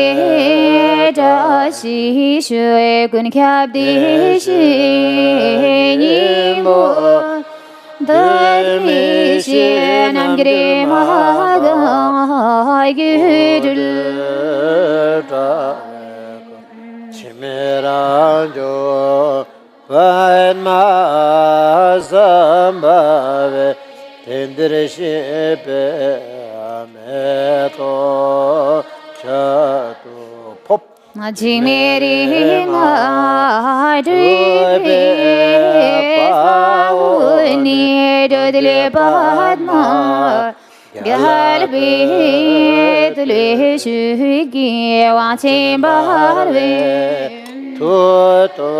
Dashi Shui Gun Kyabdishi Nimo Damishi Namgyalma Puja Chimeranjo Vain Masambave Tendere Shepe Ameto Chato Pop Jimeri Madribe Pauni Dudle Padma Galbi Dule Shugi Watim Barve Toto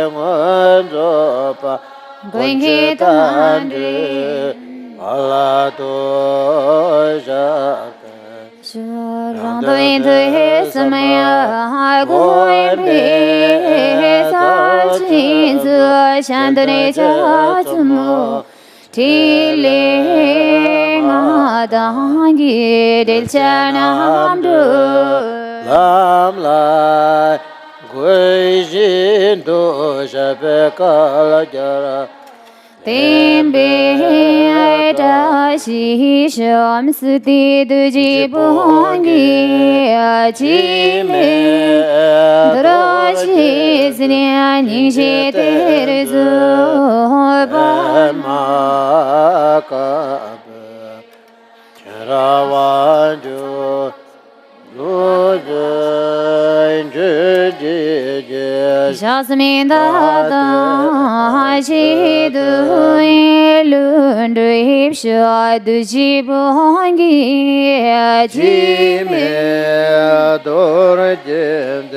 Engonzopa Gonjitande Alato Jaka Surrounded into his Maya Goybe Sashin Shandane Jatumo Tile Ngadangi Dilchana Hamdu Lam Lai Guijindo Shabekala Jara Timbe Dashi Shamsuti Dujibongi Achime Drashi Znyani Sheterzo Makab Charavanjo Jasmine Dada Shidu Lundu Hipsha Dujibongi Jime Dorjend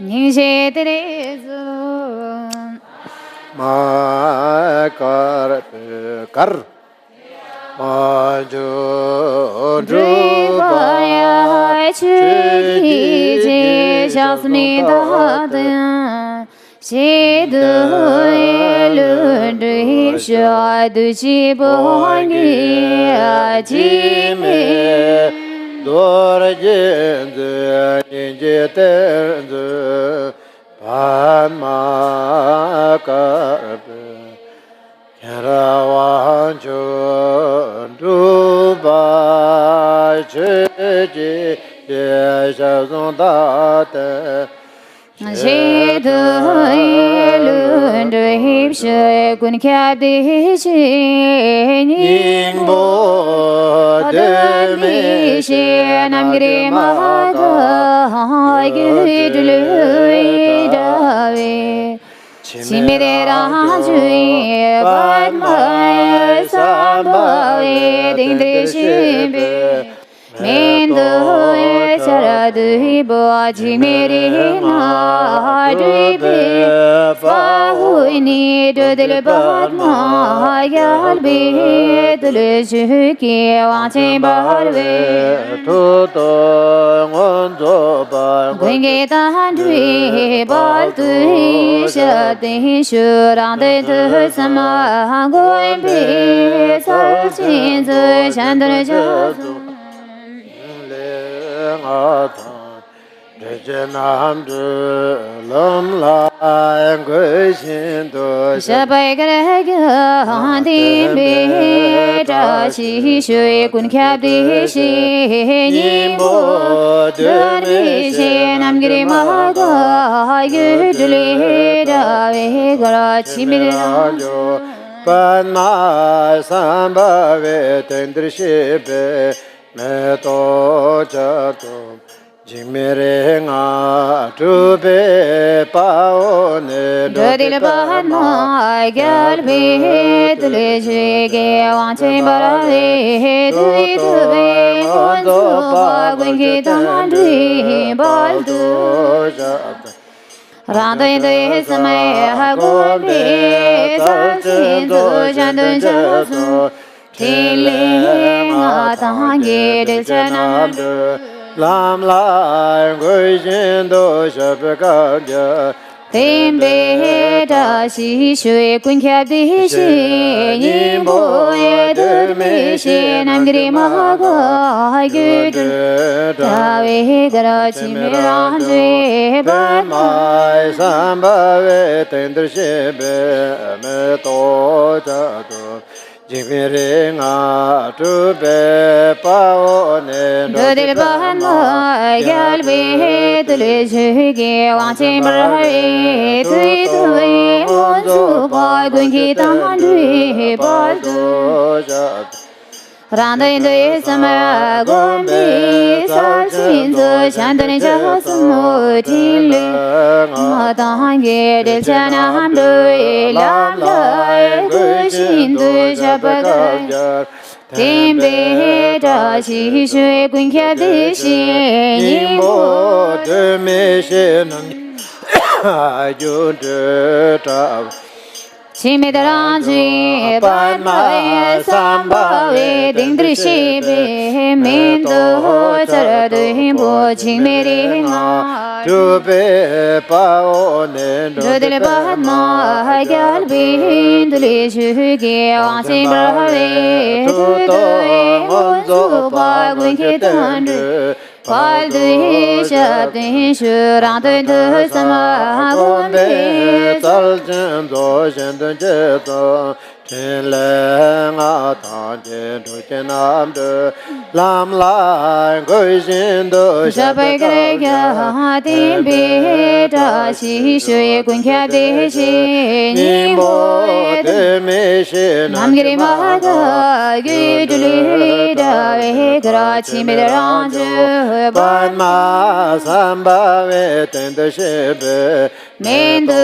Nisheterezo Makar Kar Majo Drupaya Chukije Jasmine Dada Shidu Lundu Hipsha Dujibongi Jime Dorjend Ninjeternd Panmakar Karawanjo Dubai Cheji Yeshazondate Shidu Lundu Hipsha Gun Kyabdishi Ningbo Demishi Namgyalma Puja Chimere Rajui Padma Sambhavi Dindri Shimbe Mendo Saradu Boji Merina Dribe Fahuini Dudil Badma Yalbi Dulusuki Wanti Barve Toto Ngondo Bar Gwingita Handri Baltu Shati Shurande Tusama Goimbi Sarchin Chandra Jatu Shabai Garaga Hanti Beta Shi Shui Kun Kabdi Shi Nimbo Dani Shi Namgiri Maga Yudli Davi Garachi Midra Pana Sambave Tendrishibe Meto Chato Jimerenga Tube Paone Dodil Bahana Galbi Dulishige Wanti Baravi Dui Wanzu Pagwingi Dandri Baldu Randa Inde Samay Hagombi Sarchin Tu Jandun Jasu Tiling Atangi Dilchanam Lam Lai Guijin Do Shabakadya Timbe Da Shi Shui Kun Kabdi Shi Nimbo Edu Mishi Namgiri Mahaga Gudu Tavi Garachi Miranji Mai Sambave Tendrishibe Meto Chato Jimiringa Tube Paone Dodil Bahana Galbi Dulishige Wanti Baravi Tui Tui Wanzu Pagwingi Dandri Baldu Randa Inde Samaya Gombi Sarchin Tu Chandra Jasu Tiling Matangi Dilchanam Dui Lam Lai Gushin Tu Shabagaya Timbe Da Shi Shui Kun Kabdi Shi Nimbo De Mishin Ayudu Tav Chimidaranji Padmaya Sambhavi Dindrishibe Mendo Charadu Himbo Chimiringa Tube Paone Dudil Padma Galbi Dulishugi Wansi Brahavi Tudoi Wanzu Pagwinki Tandru Paldu Shabdi Shurantun Tu Sama Gombi Taljan Do Shendun Jeto Chenleng Atan Tu Chenam De Lam Lai Guijin Do Shabai Garaga Timbe Da Shi Shui Kun Kabdi Shi Nimbo De Mishin Namgiri Mahaga Guduli Davi Garachi Midaranju Padma Sambave Tendrishibe Mendo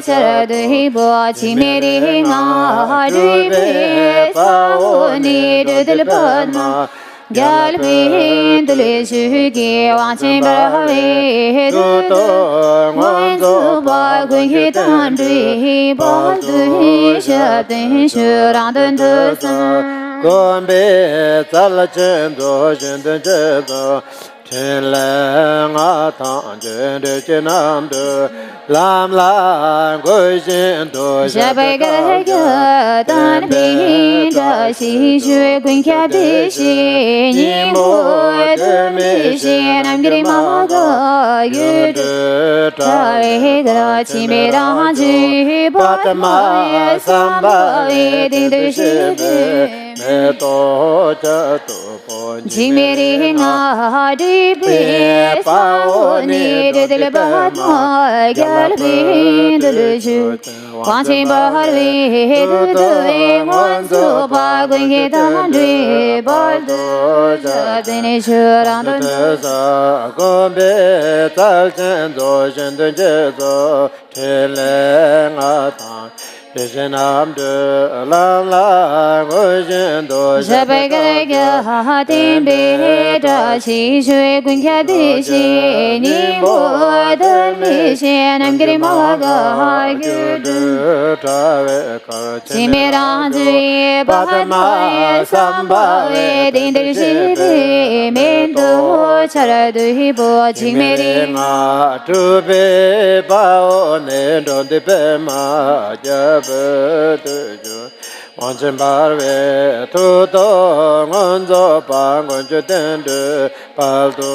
Charadu Hibo Chimiringa Dribe Fauni Dudil Padma Galbi Dulishugi Wanti Baravi Tuto Wanzu Pagwingi Dandri Baldu Shabdi Shurantun Tu Sama Gombe Talchen Do Shendun Jeto Chenleng Atan Jende Chenam De Lam Lai Guijin Do Shabai Garaga Tanbi Da Shi Shui Kun Kabdi Shi Nimbo De Mishi Namgiri Mahaga Yudu Tavi Garachi Miranji Padmaya Sambhavi Dindrishibe Meto Chato Ponji Chimiringa Dribe Fauni Dudil Bahana Galbi Dulushu Wanti Baravi Tudoi Wanzu Pagwingi Dandri Baldu Shabdi Shurantun Gombe Talchen Do Shendun Jeto Chenleng Atan Desenam de lam la gojin do Jabai gare gya ha ha tin be da chi shui gun kya de shi ni bo da mi shi nam giri ma ga ha gyu du chi me ran ji ba ha ma sam ba ve din de shi de men do chara du hi bo chi me ri ma tu be ba o ne do de be ma ja be de ju wan chen bar ve tu do ngon zo pa ngon ju den de pa do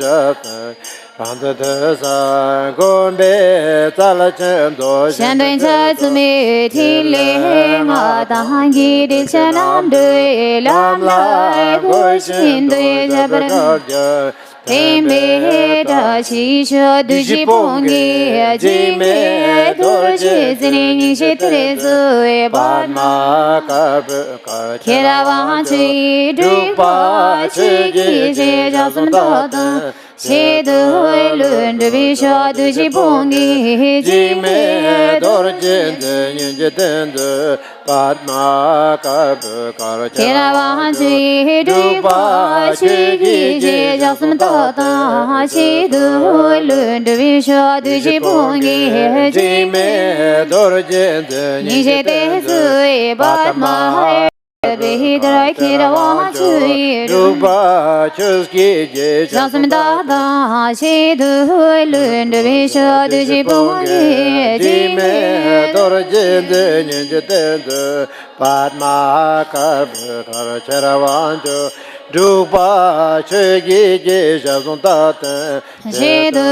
ja pe ran de de sa gon be ta la chen do shan duen cha zi mi ti le ma da han gi de chen nam de lam lai gu xin de ja ba ra Te me da chi sho du ji pong ge ji me do ji zini ni shi tre zu e ba ma ke ra wa chi du pa chi gi je ja sum da da she du lun du bi sho du ji pong ge ji me do ji Padma Kara ke ra wa chi du pa chi gi je ja sum da da she du lun du bi sho du ji pong ge ji me ni je de zu e ba ma be da ke ra wa chi du Jasam da da shi du lun du bi sho du ji bong ge ji me Padma Kara Charavanjo Drupa Chegi Jazon Tata shi du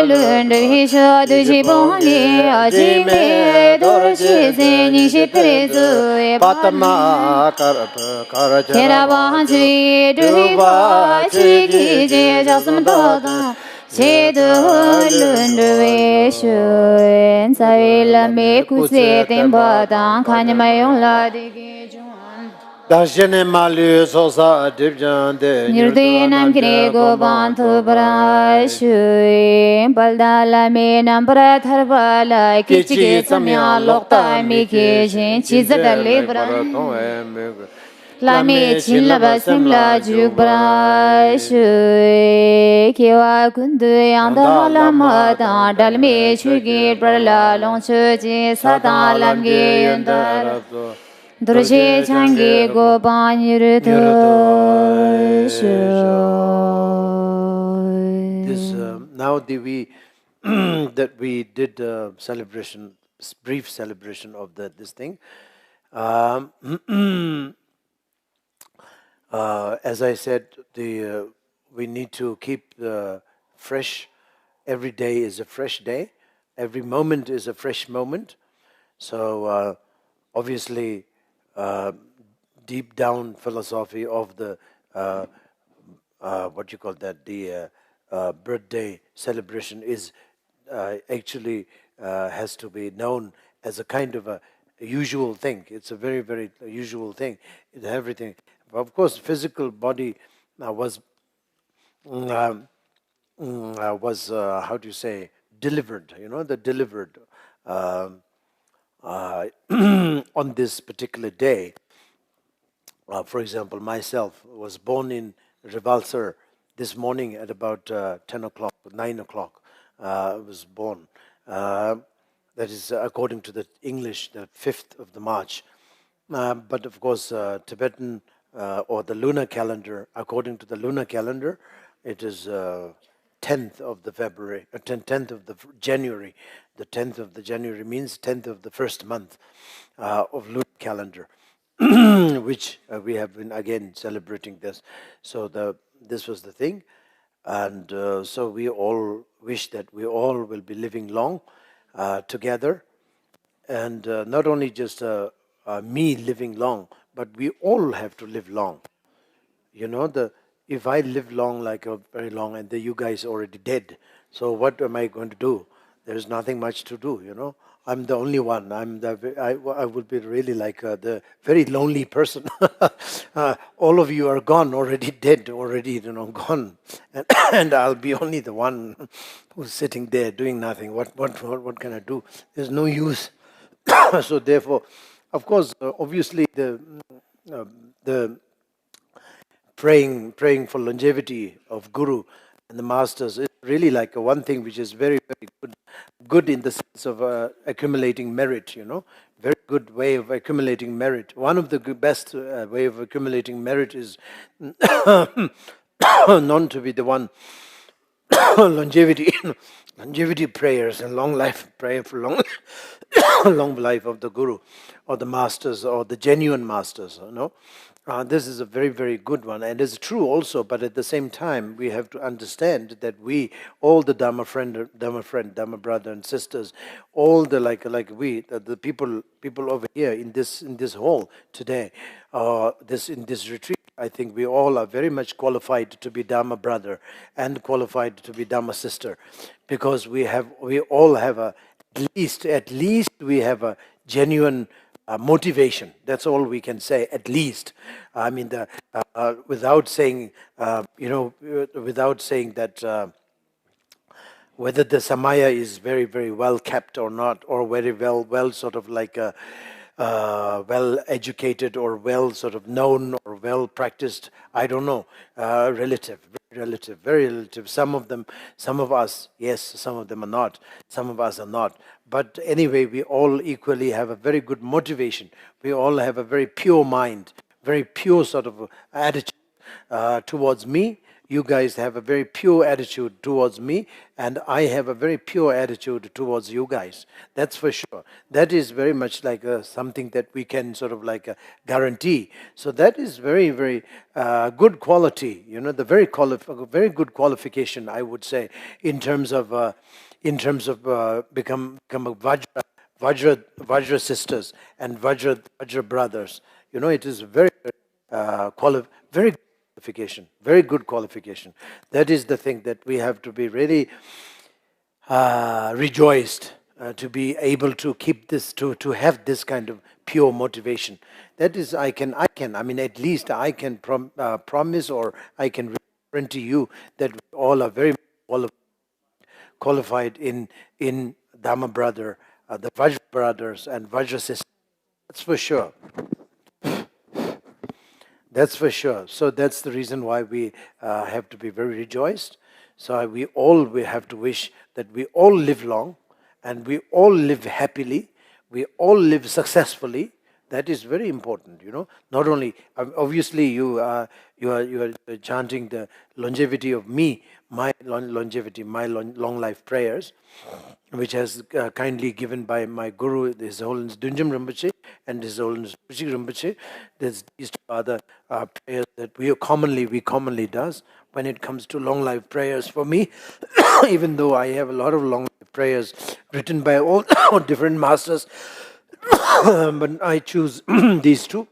lun du bi sho du ji bong ge ji me do shi se ni shi tre zu e Padma Kara ke ra wa chi du ba chi gi je jasam da da she du lun du bi sho en sa la me ku se tem ba da khan ma yong la de ge juan Dashene Malu Sosa Dibjan de Nirde nam kire go ban tu pra shui balda la me nam pra thar bala ki chi ge samya lok ta mi ke shin chi za da le bra la me chin la ba sim la ju bra shui ki wa kun du yang da la ma da dal me chu ge bra la long chu ji sa da lam ge yun da Durje changi go banyiru This now that we did celebration, brief celebration of this thing. Um, as I said, we need to keep fresh. Every day is a fresh day. Every moment is a fresh moment. So obviously, deep down philosophy of the what you call that the birthday celebration is actually has to be known as a kind of a usual thing. It's a very very usual thing. It's everything. Of course, physical body was um, how do you say delivered? You know, the delivered on this particular day. For example, myself was born in Revalsar this morning at about 10 o'clock, 9 o'clock. I was born. That is according to the English, the 5th of the March. But of course, Tibetan or the lunar calendar, according to the lunar calendar, it is 10th of the February, 10th of the January. The 10th of the January means 10th of the first month of lunar calendar. Which we have been again celebrating this. So this was the thing, and so we all wish that we all will be living long together, and not only just me living long, but we all have to live long. You know, if I live long, like a very long, and you guys already dead, so what am I going to do? There's nothing much to do. You know, I'm the only one. I would be really like the very lonely person. All of you are gone already, dead already. You know, gone, and, and I'll be only the one who's sitting there doing nothing. What can I do? There's no use. So therefore, of course, obviously uh, the praying for longevity of Guru and the masters is really like a one thing which is very, very good in the sense of accumulating merit, very good way of accumulating merit. One of the best way of accumulating merit is not to be the one longevity longevity prayers and long life prayer for long long life of the guru or the masters or the genuine masters, this is a very, very good one, and it's true also. But at the same time, we have to understand that we, all the Dharma brother and sisters, all the the people over here in this hall today, in this retreat, I think we all are very much qualified to be Dharma brother and qualified to be Dharma sister, because we all have at least we have a genuine motivation. That's all we can say. At least, I mean, without saying, without saying that. Whether the samaya is very, very well kept or not, or very well sort of like well educated or well sort of known or well practiced, I don't know. Very relative. Some of us, yes, some of them are not. Some of us are not. But anyway, we all equally have a very good motivation. We all have a very pure mind, very pure sort of attitude towards me. You guys have a very pure attitude towards me, and I have a very pure attitude towards you guys. That's for sure. That is very much like something that we can sort of like guarantee. So that is very, very good quality. The very good qualification, I would say, in terms of become a Vajra sisters and Vajra brothers. It is very, very good qualification, very good qualification. That is the thing that we have to be really rejoiced to be able to keep this, to have this kind of pure motivation. That is, I mean, at least I can promise, or I can represent to you that we all are very qualified in Dhamma brother, the Vajra brothers and Vajra sisters. That's for sure. That's for sure. So that's the reason why we have to be very rejoiced. So we have to wish that we all live long, and we all live happily, we all live successfully. That is very important, Not only obviously you are chanting the longevity of me, my longevity, my long life prayers, which has kindly given by my guru, His Holiness Dunjam Rinpoche and His Holiness Puchi Rinpoche. These two are the prayers that we commonly does when it comes to long life prayers for me. Even though I have a lot of long life prayers written by all different masters, but I choose these two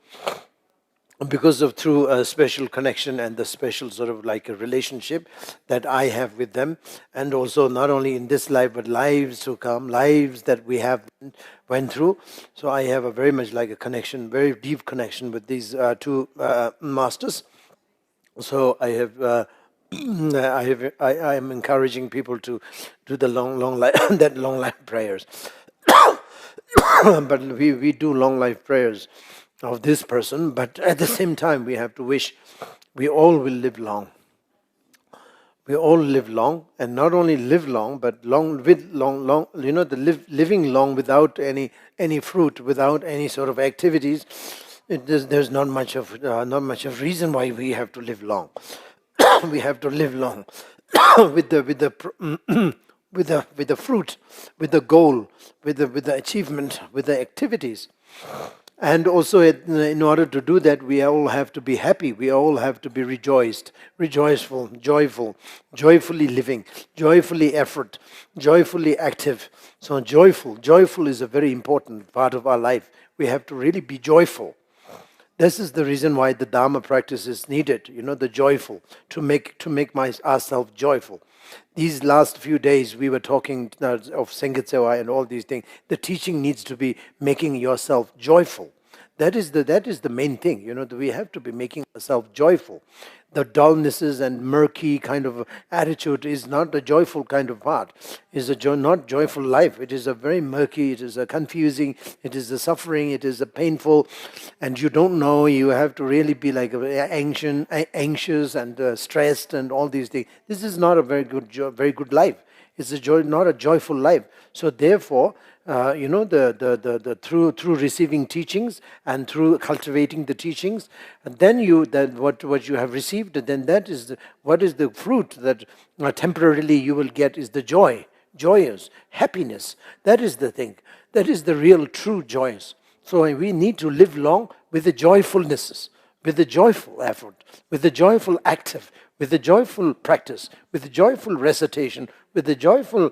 because of through a special connection and the special sort of like a relationship that I have with them, and also not only in this life but lives to come, lives that we have went through. So I have a very much like a connection, very deep connection with these two masters. So I have. I am encouraging people to do the long life that long life prayers. But we do long life prayers of this person, but at the same time we have to wish we all will live long. We all live long, and not only live long, but long, living long without any fruit, without any sort of activities. There's not much of reason why we have to live long. We have to live long with the fruit, with the goal, with the achievement, with the activities. And also, in order to do that, we all have to be happy. We all have to be rejoiceful, joyfully living, joyfully effort, joyfully active. So joyful is a very important part of our life. We have to really be joyful. This is the reason why the Dharma practice is needed, the joyful, to make ourselves joyful. These last few days we were talking of Sangat Seva and all these things. The teaching needs to be making yourself joyful. That is the main thing. We have to be making ourselves joyful. The dullnesses and murky kind of attitude is not a joyful kind of part. It's not joyful life. It is a very murky, it is a confusing, it is a suffering, it is a painful, and you don't know. You have to really be like anxious and stressed and all these things. This is not a very good life. It's not a joyful life. So therefore, through receiving teachings and through cultivating the teachings, and then what you have received, then that is what is the fruit that temporarily you will get is the joyous happiness. That is the thing. That is the real true joyous. So we need to live long with the joyfulnesses, with the joyful effort, with the joyful active, with the joyful practice, with the joyful recitation, with the joyful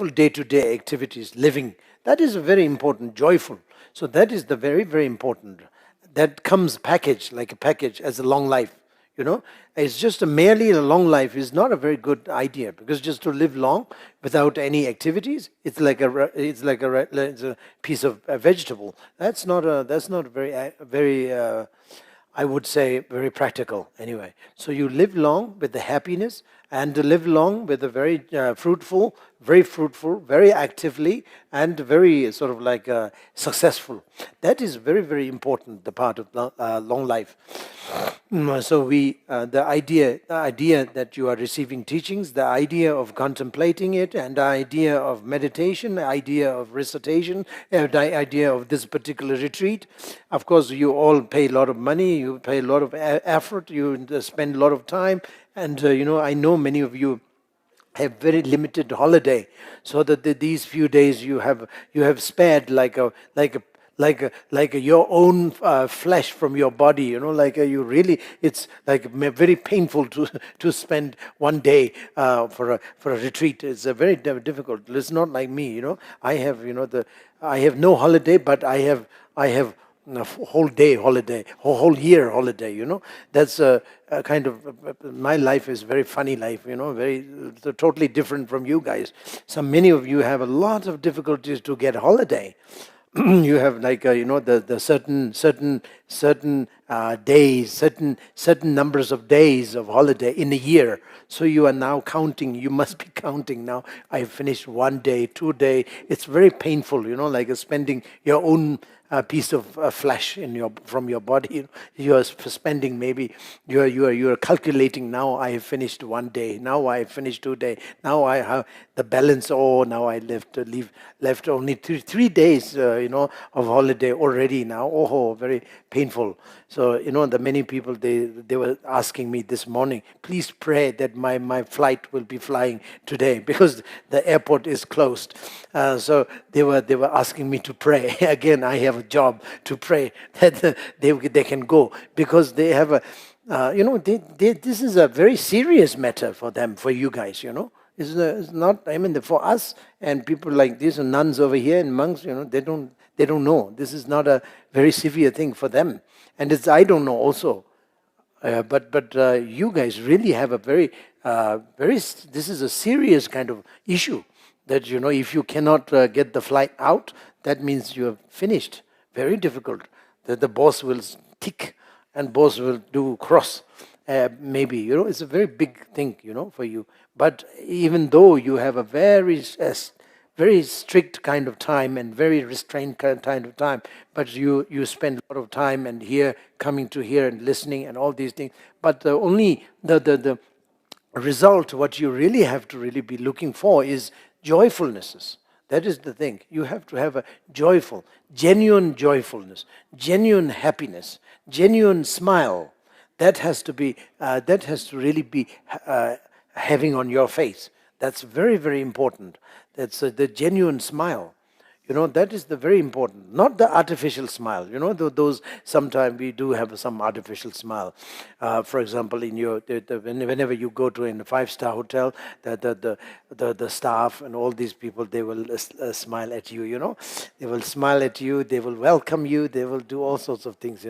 day-to-day activities, living. That is very important, joyful. So that is the very, very important. That comes packaged, like a package, as a long life. It's just merely a long life is not a very good idea, because just to live long without any activities, it's like a piece of a vegetable. That's not very I would say very practical anyway. So you live long with the happiness and live long with the very fruitful, very actively, and very sort of like successful. That is very, very important, the part of long life. So the idea that you are receiving teachings, the idea of contemplating it, and the idea of meditation, the idea of recitation, the idea of this particular retreat. Of course, you all pay a lot of money, you pay a lot of effort, you spend a lot of time, and I know many of you have very limited holiday, so that these few days you have spared like your own flesh from your body. You really, it's like very painful to spend one day for a retreat. It's a very difficult. It's not like me. I have I have no holiday, but I have a whole day holiday, whole year holiday. That's a kind of my life is very funny life. Very totally different from you guys. So many of you have a lot of difficulties to get holiday. You have like the certain days, certain numbers of days of holiday in a year. So you are now counting. You must be counting now. I finished 1 day, 2 day. It's very painful. Like spending your own piece of flesh from your body. You are spending maybe you are calculating. Now I have finished 1 day. Now I have finished 2 days. Now I have the balance. Oh, now I left only 3 days. Of holiday already now. Oh, very painful. So the many people they were asking me this morning, please pray that my flight will be flying today, because the airport is closed. So they were asking me to pray. Again, I have a job to pray that they can go, because they have a this is a very serious matter for them, for you guys. It's not. I mean, for us and people like this, and nuns over here and monks, they don't know. This is not a very severe thing for them, and I don't know also. But you guys really have a very this is a serious kind of issue, that if you cannot get the flight out, that means you have finished. Very difficult. That the boss will tick and boss will do cross. Maybe it's a very big thing for you. But even though you have a very strict kind of time and very restrained kind of time, but you spend a lot of time and coming to here and listening and all these things. But the result, what you really have to really be looking for is joyfulnesses. That is the thing. You have to have a joyful, genuine joyfulness, genuine happiness, genuine smile. That has to really be having on your face. That's very, very important. That's the genuine smile. That is the very important, not the artificial smile. Those sometimes we do have some artificial smile. For example, in whenever you go to a 5-star hotel, the staff and all these people, they will smile at you. They will smile at you. They will welcome you. They will do all sorts of things.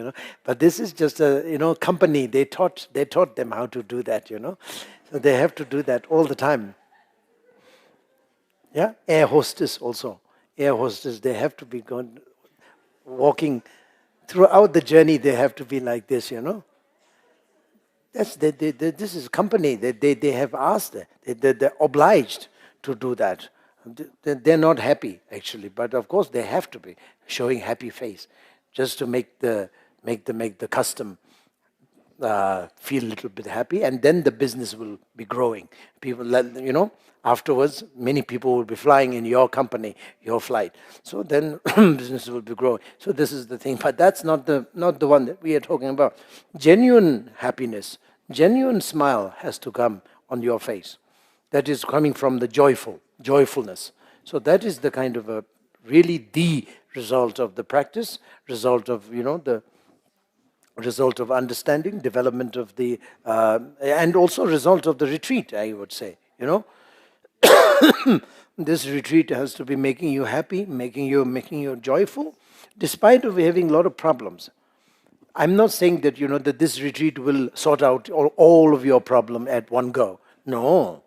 But this is just a company. They taught them how to do that. So they have to do that all the time. Yeah, air hostess also. Air hostess, they have to be going. walking throughout the journey, they have to be like this, this is company. They have asked, they're obliged to do that. They're not happy actually, but of course they have to be showing happy face, just to make the custom feel a little bit happy, and then the business will be growing. Afterwards, many people will be flying in your company, your flight. So then business will be growing. So this is the thing, but that's not the one that we are talking about. Genuine happiness, genuine smile has to come on your face. That is coming from the joyfulness. So that is the kind of really the result of the practice, result of the result of understanding, development of and also result of the retreat, I would say. This retreat has to be making you happy, making you joyful, despite of having a lot of problems. I'm not saying that that this retreat will sort out all of your problem at one go. No,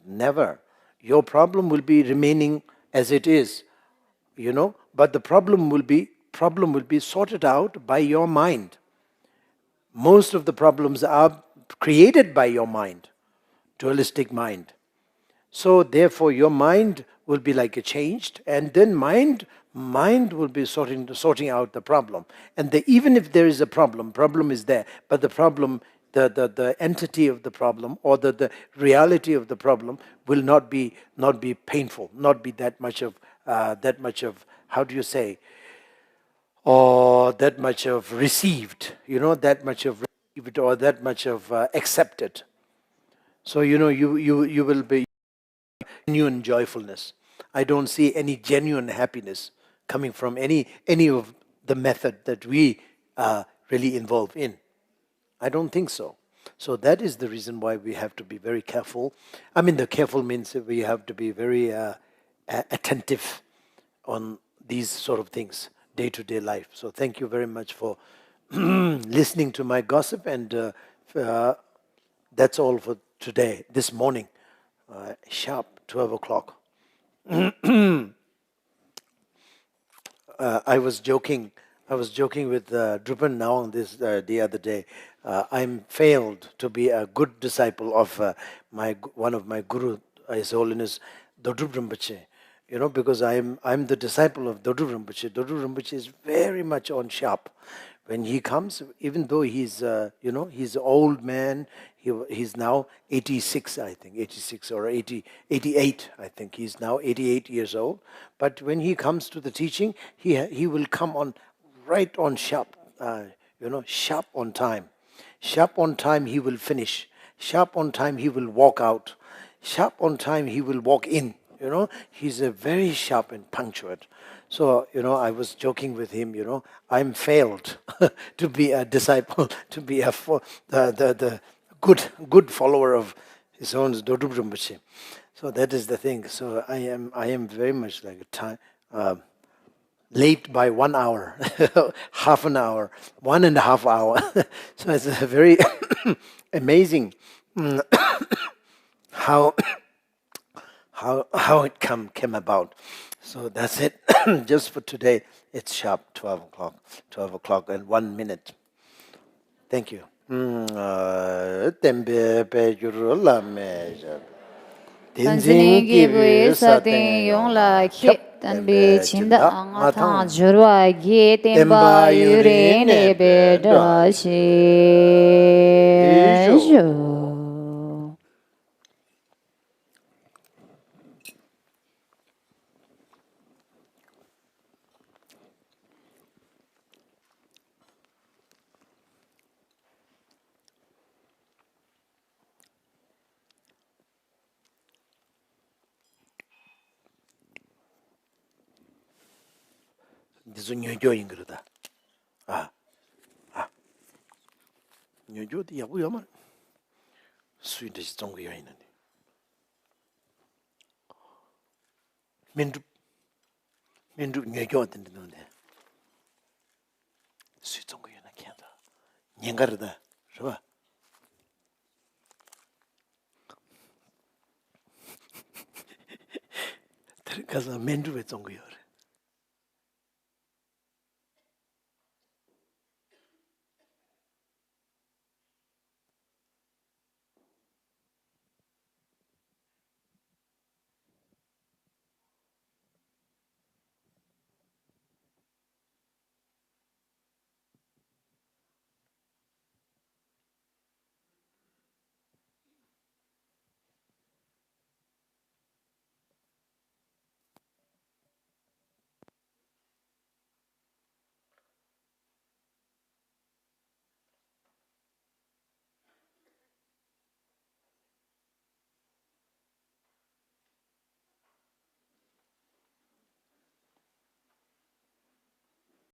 never. Your problem will be remaining as it is, but the problem will be sorted out by your mind. Most of the problems are created by your mind, dualistic mind. So therefore your mind will be like a changed, and then mind will be sorting out the problem. And even if there is a problem is there, but the problem, the entity of the problem, or the reality of the problem will not be painful, not be that much of how do you say, or that much of received, that much of received, or that much of accepted. So you will be genuine joyfulness. I don't see any genuine happiness coming from any of the method that we are really involved in. I don't think so. So that is the reason why we have to be very careful. I mean, the careful means that we have to be very attentive on these sort of things, day-to-day life. So thank you very much for listening to my gossip, and that's all for today, this morning, sharp 12 o'clock. I was joking with Drupan Naung the other day. I'm failed to be a good disciple of one of my guru, His Holiness Dodrup Rinpoche. Because I'm the disciple of Dodrup Rinpoche. Dodrup Rinpoche is very much on sharp. When he comes, even though he's he's an old man, he's now 86, I think, 86 or 88, I think. He's now 88 years old. But when he comes to the teaching, he will come on right on sharp, sharp on time. Sharp on time he will finish. Sharp on time he will walk out. Sharp on time he will walk in. He's a very sharp and punctual. So, I was joking with him, I'm failed to be a disciple, to be the good follower of His own Dodrup Rinpoche. So that is the thing. So I am very much like late by 1 hour, half an hour, 1.5 hours. So it's a very amazing how it came about. So that's it. Just for today, it's sharp 12 o'clock. 12 o'clock and 1 minute. Thank you. Tanzini gibu satin yong la khit tan be chinda anga thang jurwa gi temba yure ne be da shi jo. This is Nyojo Ingruda. Nyojo the Yabu Yaman. Swedish Tongu Yainani. Mindu Nyojo at the Nune. Switongu Yana Kanda. Yangarda. Sure. Because I'm Mendu with Tongu.